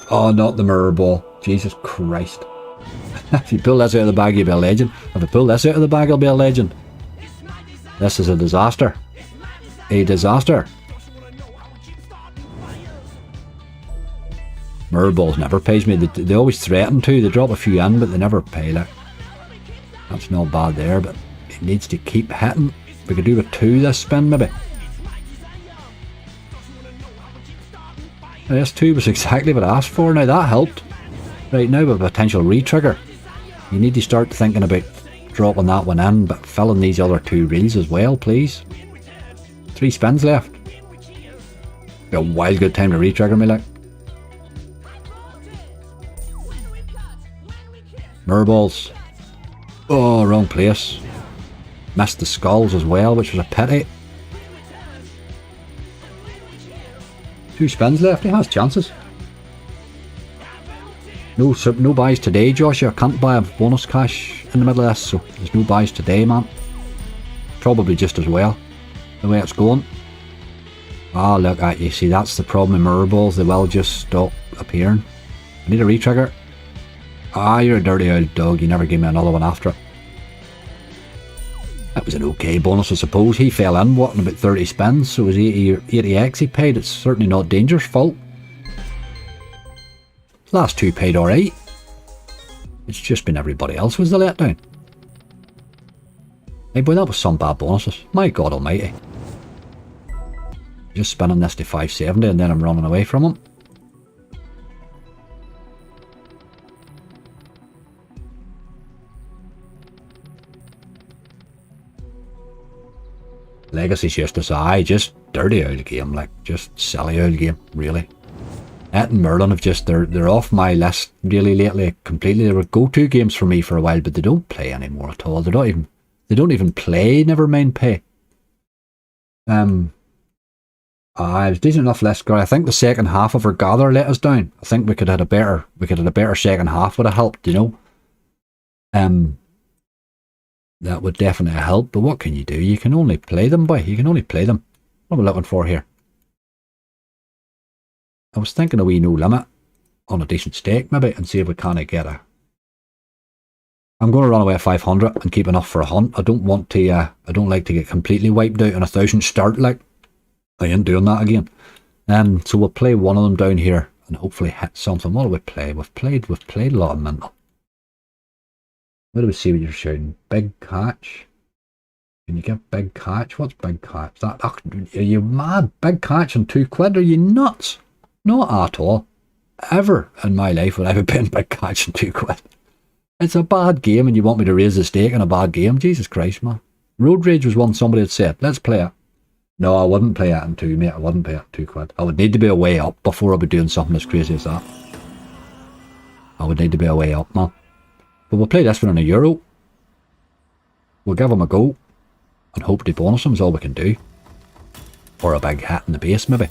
Oh, not the mirror ball. Jesus Christ. If you pull this out of the bag, you'll be a legend. If I pull this out of the bag, I'll be a legend. This is a disaster. A disaster. Mirror balls never pays me. They always threaten to. They drop a few in, but they never pay. Like, that's not bad there, but it needs to keep hitting. We could do with 2 this spin, maybe. This 2 was exactly what I asked for. Now that helped. Right, now with a potential retrigger, you need to start thinking about dropping that one in, but filling these other 2 reels as well, please. 3 spins left. Be a wild good time to retrigger me, like. Mirror balls. Oh, wrong place. Missed the skulls as well, which was a pity. 2 spins left, he has chances. No buys today, Joshua. I can't buy a bonus cash in the middle of this, so there's no buys today, man. Probably just as well, the way it's going. Ah, look at you. See, that's the problem with mirror balls. They will just stop appearing. I need a retrigger. Ah, you're a dirty old dog. You never gave me another one after it. That was an okay bonus, I suppose. He fell in, what, in about 30 spins, so it was 80x he paid. It's certainly not Danger's fault. Last 2 paid alright. It's just been everybody else was the letdown. Hey boy, that was some bad bonuses. My God almighty. Just spinning this to 570 and then I'm running away from him. Legacy's just dirty old game, like, just silly old game, really. Ed and Merlin have just, they're off my list really lately, completely. They were go-to games for me for a while, but they don't play anymore at all. They don't even play, never mind pay. It was decent enough list, girl. I think the second half of our gather let us down. I think we could have had a better second half would have helped, you know. That would definitely help, but what can you do? You can only play them, boy. You can only play them. What am I looking for here? I was thinking a wee no limit on a decent stake, maybe, and see if we can't get a... I'm going to run away at 500 and keep enough for a hunt. I don't want to, I don't like to get completely wiped out on 1,000 start, like. I ain't doing that again. So we'll play one of them down here and hopefully hit something. What do we play? We've played a lot of mental. Where do we see what you're shouting? Big catch? Can you get big catch? What's big catch? That, are you mad? Big catch and £2? Are you nuts? Not at all. Ever in my life would I have been big catch and £2. It's a bad game and you want me to raise the stake in a bad game? Jesus Christ, man. Road Rage was one somebody had said. Let's play it. No, I wouldn't play it in 2, mate. I wouldn't play it in £2. I would need to be a way up before I'd be doing something as crazy as that. I would need to be a way up, man. But we'll play this one in €1. We'll give him a go. and hope to bonus them is all we can do. Or a big hit in the base, maybe.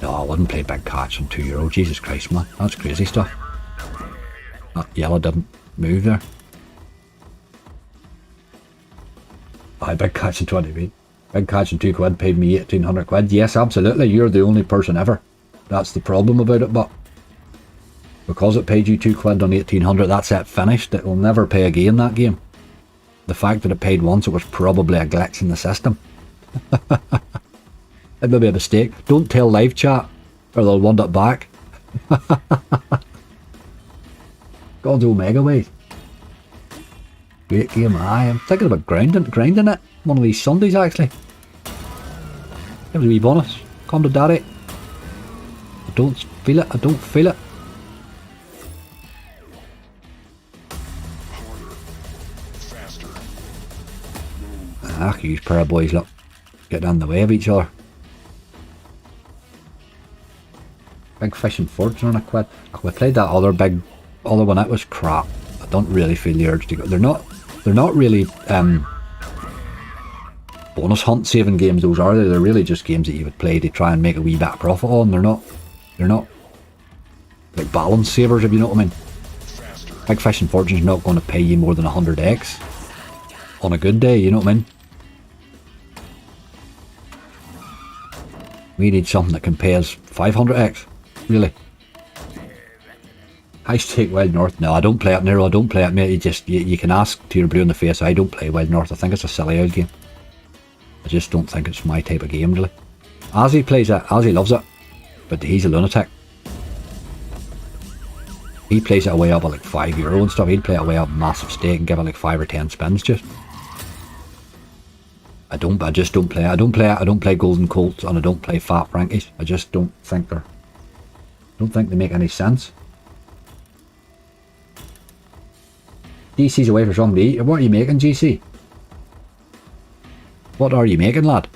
No, I wouldn't play big catch on €2. Jesus Christ, man. That's crazy stuff. That yellow didn't move there. Aye, big catch in 20p. Big catch in £2 paid me 1,800 quid. Yes, absolutely. You're the only person ever. That's the problem about it, but because it paid you £2 on 1,800, that's it, finished. It will never pay again, that game. The fact that it paid once, it was probably a glitch in the system. It may be a mistake. Don't tell live chat, or they'll want it back. God's Omega Wave. Great game. Aye, I'm thinking about grinding it one of these Sundays, actually. Give it a wee bonus. Come to daddy. I don't feel it. I don't feel it. Ah, huge pair of boys, look. Getting in the way of each other. Big Fish and Fortune on a quid. We played that other one, that was crap. I don't really feel the urge to go. They're not really bonus hunt saving games, those are they? They're really just games that you would play to try and make a wee bit of profit on. They're not like balance savers, if you know what I mean. Big Fish and Fortune's not going to pay you more than 100x on a good day, you know what I mean? We need something that can pay us 500x, really. High Stake Wild North. No, I don't play it, Nero. I don't play it, mate. You can ask till you're blue in the face. I don't play Wild North. I think it's a silly old game. I just don't think it's my type of game, really. Ozzy plays it. Ozzy loves it. But he's a lunatic. He plays it away up at like €5 and stuff. He'd play it away up massive stake and give it like 5 or 10 spins just. I just don't play it. I don't play Golden Colts and I don't play Fat Frankies. I just don't think they make any sense. GC's away for something to eat. What are you making, GC? What are you making, lad?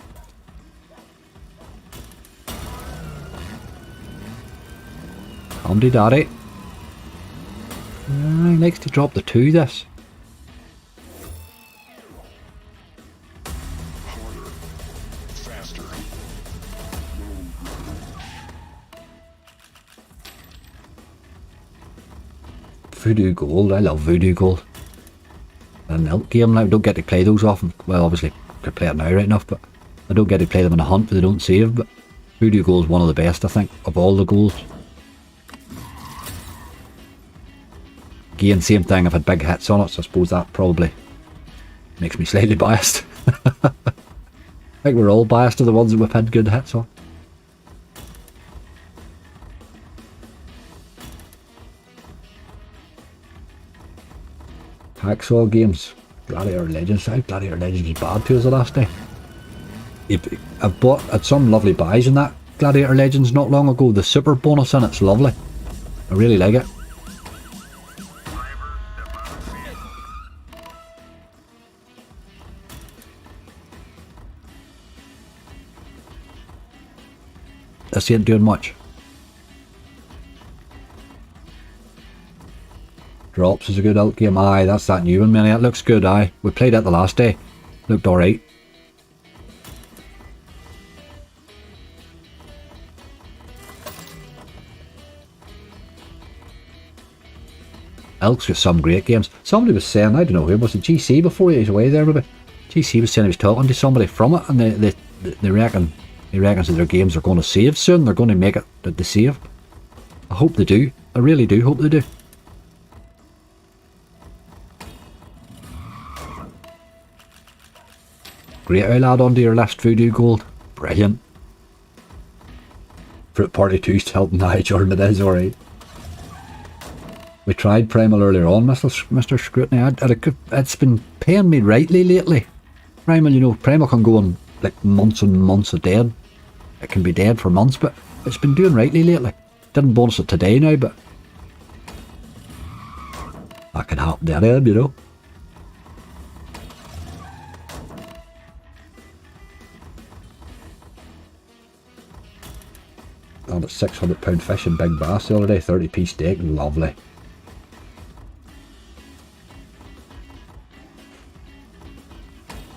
Comedy daddy. He likes to drop the 2, this. Voodoo Gold. I love Voodoo Gold. An elk game now. I don't get to play those often. Well, obviously, I could play it now right enough, but I don't get to play them in a hunt because they don't save. But Voodoo Gold is one of the best, I think, of all the golds. Again, same thing. I've had big hits on it, so I suppose that probably makes me slightly biased. I think we're all biased to the ones that we've had good hits on. Hacksaw games. Gladiator Legends. Gladiator Legends was bad to us the last day. I've bought at some lovely buys in that Gladiator Legends not long ago. The super bonus in it's lovely. I really like it. This ain't doing much. Drops is a good elk game. Aye, that's that new one, man. It looks good, aye. We played it the last day. Looked alright. Elk's got some great games. Somebody was saying, I don't know who, was it GC before he was away there maybe? GC was saying he was talking to somebody from it and they reckons that their games are going to save soon. They're going to make it that they save. I hope they do. I really do hope they do. Great, I'll add on to your list, Voodoo Gold. Brilliant. Fruit Party 2 still, nah, Jordan, it is alright. We tried Primal earlier on, Mr. Scrutiny. It's been paying me rightly lately. Primal, you know, Primal can go on like months and months of dead. It can be dead for months, but it's been doing rightly lately. Didn't bonus it today now, but that can happen to anyone, you know. On a £600 fish and big bass the other day, 30p steak, lovely.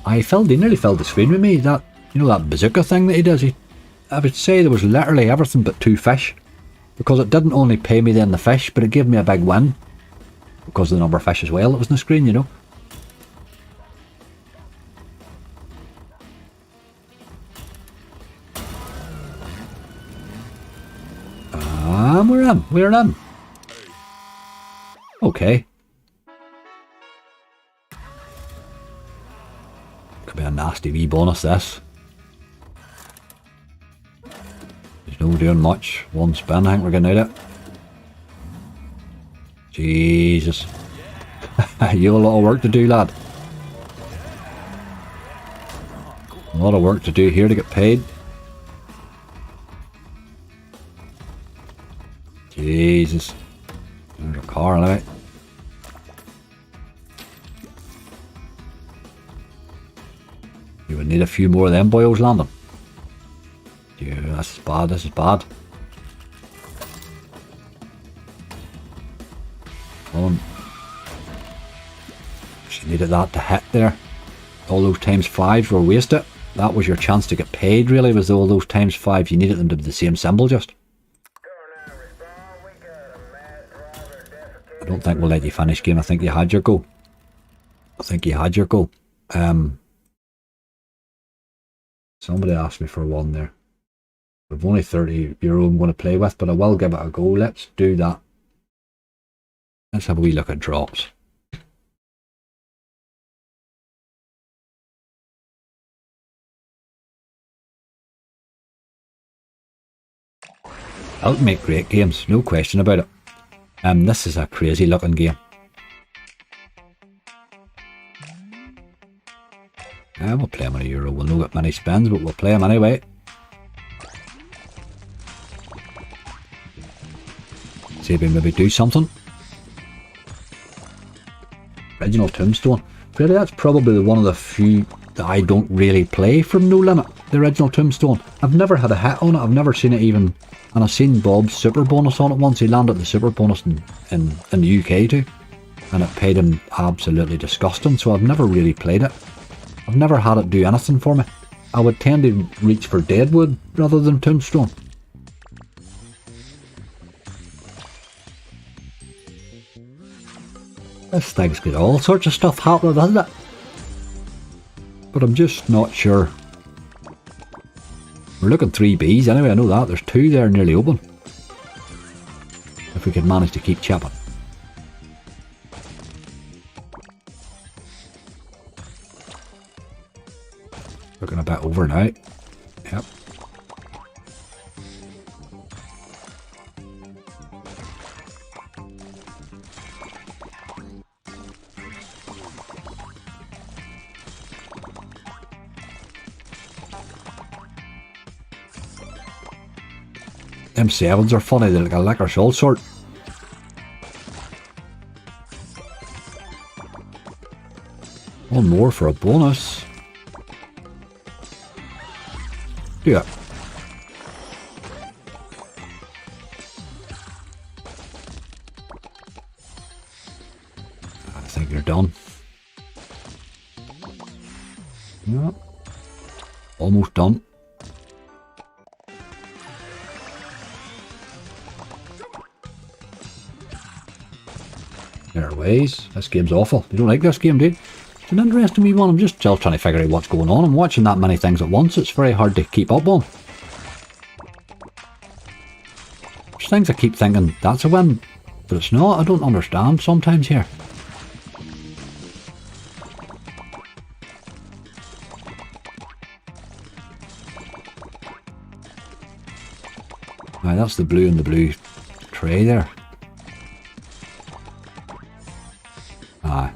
He nearly filled the screen with me. That, you know, that bazooka thing that he does. I would say there was literally everything but 2 fish. Because it didn't only pay me then the fish, but it gave me a big win. Because of the number of fish as well that was on the screen, you know. We're in. Okay. Could be a nasty wee bonus, this. There's no doing much. 1 spin, I think we're getting out of it. Jesus. You have a lot of work to do, lad. A lot of work to do here to get paid. Jesus. There's a car anyway. You would need a few more of them boyos landing. Yeah, this is bad. She needed that to hit there. All those times 5s were wasted. That was your chance to get paid, really, was all those times 5. You needed them to be the same symbol, just. I don't think we'll let you finish game. I think you had your go. Somebody asked me for 1 there. I've only €30 I'm going to play with, but I will give it a go. Let's do that. Let's have a wee look at drops. That'll make great games, no question about it. This is a crazy looking game. We'll play him on €1. We'll not get many spins, but we'll play him anyway. See if we maybe do something. Original Tombstone. Really, that's probably one of the few that I don't really play from No Limit. The original Tombstone. I've never had a hit on it. I've never seen it even. And I've seen Bob's super bonus on it once. He landed the super bonus in the UK too. And it paid him absolutely disgusting. So I've never really played it. I've never had it do anything for me. I would tend to reach for Deadwood rather than Tombstone. This thing's got all sorts of stuff happening, hasn't it? But I'm just not sure. We're looking 3 Bs anyway, I know that. There's 2 there nearly open. If we could manage to keep chipping. Looking a bit over now. Yep. M7s are funny, they're like a liquor salt sort. One more for a bonus. Do it. I think you're done. Yeah. Almost done. There ways. This game's awful. You don't like this game, dude? It's an interesting wee one. I'm just still trying to figure out what's going on. I'm watching that many things at once. It's very hard to keep up on. There's things I keep thinking that's a win, but it's not. I don't understand sometimes here. Right, that's the blue and the blue tray there. Aye.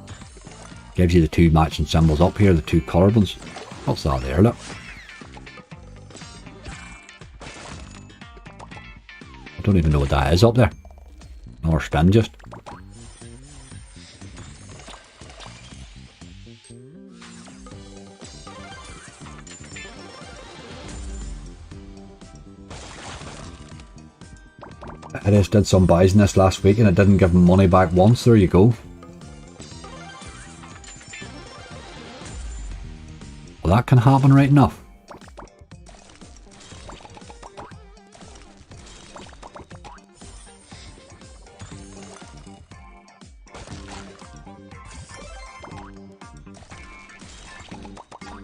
Gives you the 2 matching symbols up here, the 2 coloured ones. What's that there, look? I don't even know what that is up there. Another spin just. I just did some buys in this last week and it didn't give them money back once. There you go. that can happen right enough.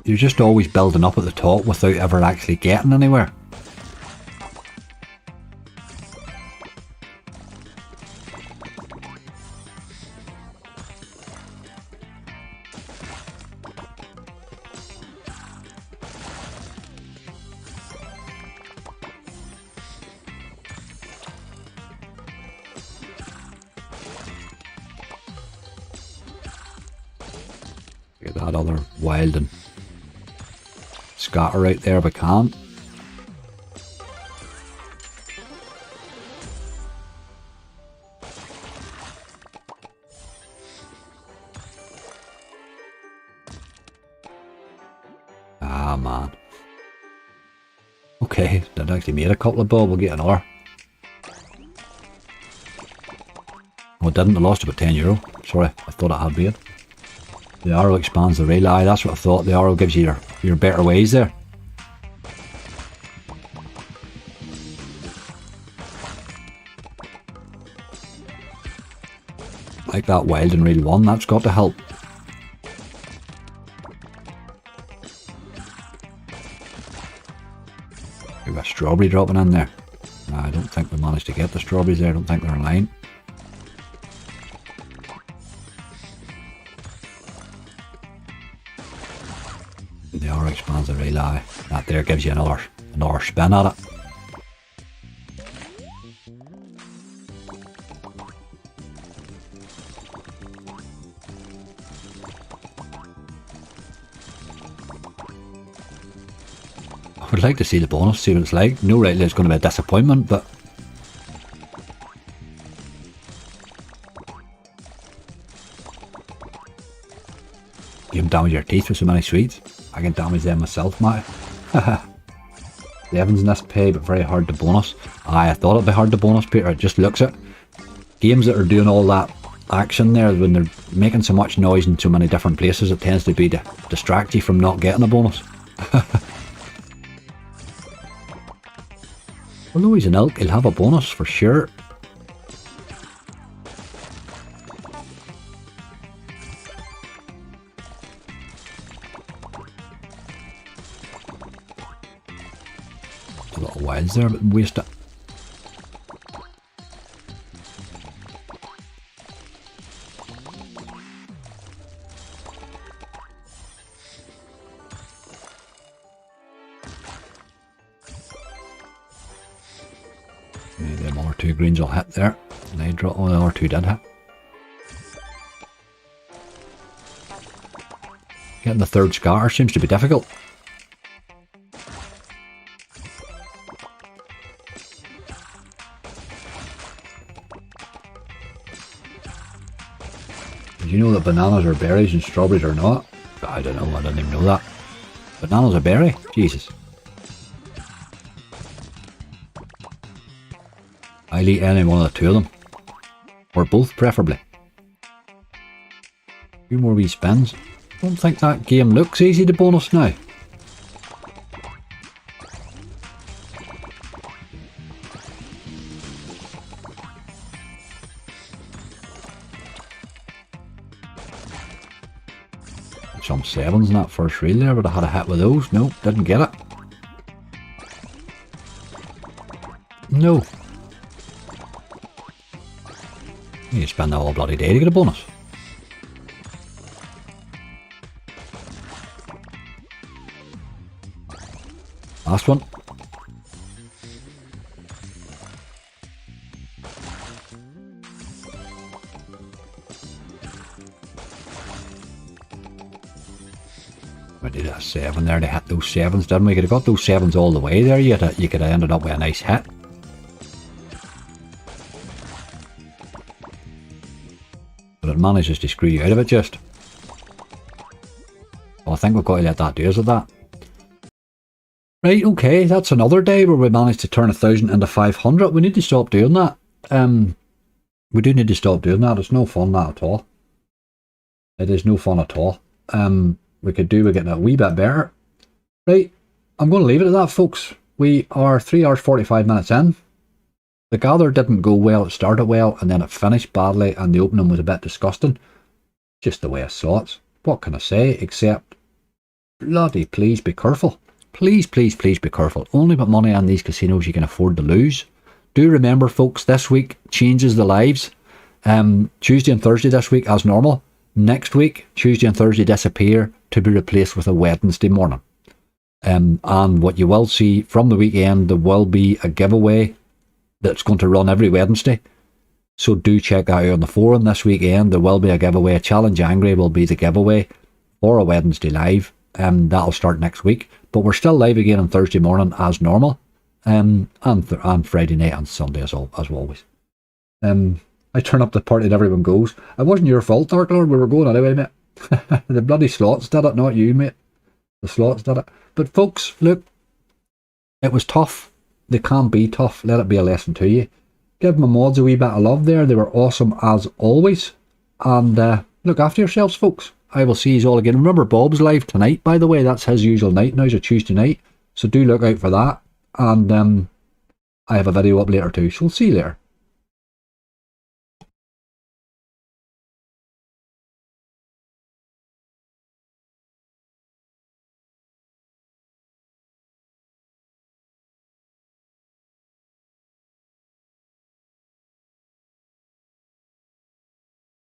You're just always building up at the top without ever actually getting anywhere. Get that other wild and scatter out there if I can. Ah man. Okay, that actually made a couple of bob, we'll get another. Oh, I didn't, I lost about €10. Sorry, I thought I had made. The arrow expands the rail. Aye, that's what I thought. The arrow gives you your better ways there. Like that wild and rail 1, that's got to help. We've got a strawberry dropping in there. I don't think we managed to get the strawberries there. I don't think they're in line. The arrow expands the rail. Aye, that there gives you another spin at it. I would like to see the bonus, see what it's like. No rightly it's going to be a disappointment, but you can damage your teeth with so many sweets. I can damage them myself, mate. The Evans in this pay, but very hard to bonus. Aye, I thought it'd be hard to bonus, Peter. It just looks it. Games that are doing all that action there, when they're making so much noise in so many different places, it tends to be to distract you from not getting a bonus. Although he's an elk, he'll have a bonus for sure. A lot of wilds there, but waste it. Maybe them other two greens will hit there. And they drop. Oh, the other two did hit. Getting the third scatter seems to be difficult. Did you know that bananas are berries and strawberries are not? I don't know, I didn't even know that. Bananas are berry? Jesus. I'll eat any one of the two of them. Or both, preferably. A few more wee spins. Don't think that game looks easy to bonus now. Some sevens in that first reel there, but I had a hit with those. Nope, didn't get it. No. You spend the whole bloody day to get a bonus. Last one. We did a 7 there to hit those 7s, didn't we? Could have got those 7s all the way there. You could have ended up with a nice hit. But it manages to screw you out of it just. Well, I think we've got to let that do us with that. Right, okay, that's another day where we managed to turn 1,000 into 500. We need to stop doing that. We do need to stop doing that. It's no fun, that at all. It is no fun at all. We could do with getting a wee bit better. Right, I'm going to leave it at that, folks. We are 3 hours 45 minutes in. The gather didn't go well. It started well and then it finished badly, and the opening was a bit disgusting. Just the way I saw it. What can I say except bloody please be careful. Please, please, please be careful. Only with money on these casinos you can afford to lose. Do remember, folks, this week changes the lives. Tuesday and Thursday this week as normal. Next week, Tuesday and Thursday disappear to be replaced with a Wednesday morning. And what you will see from the weekend, there will be a giveaway that's going to run every Wednesday. So do check that out on the forum this weekend. There will be a giveaway. Challenge Angry will be the giveaway for a Wednesday live. That'll start next week. But we're still live again on Thursday morning as normal. And Friday night and Sunday as always. I turn up the party and everyone goes. It wasn't your fault, Dark Lord. We were going anyway, mate. The bloody slots did it, not you, mate. The slots did it. But folks, look, it was tough. They can be tough. Let it be a lesson to you. Give my mods a wee bit of love there. They were awesome as always. And look after yourselves, folks. I will see you all again. Remember, Bob's live tonight, by the way. That's his usual night. Now it's a Tuesday night. So do look out for that. And I have a video up later too. So we'll see you later.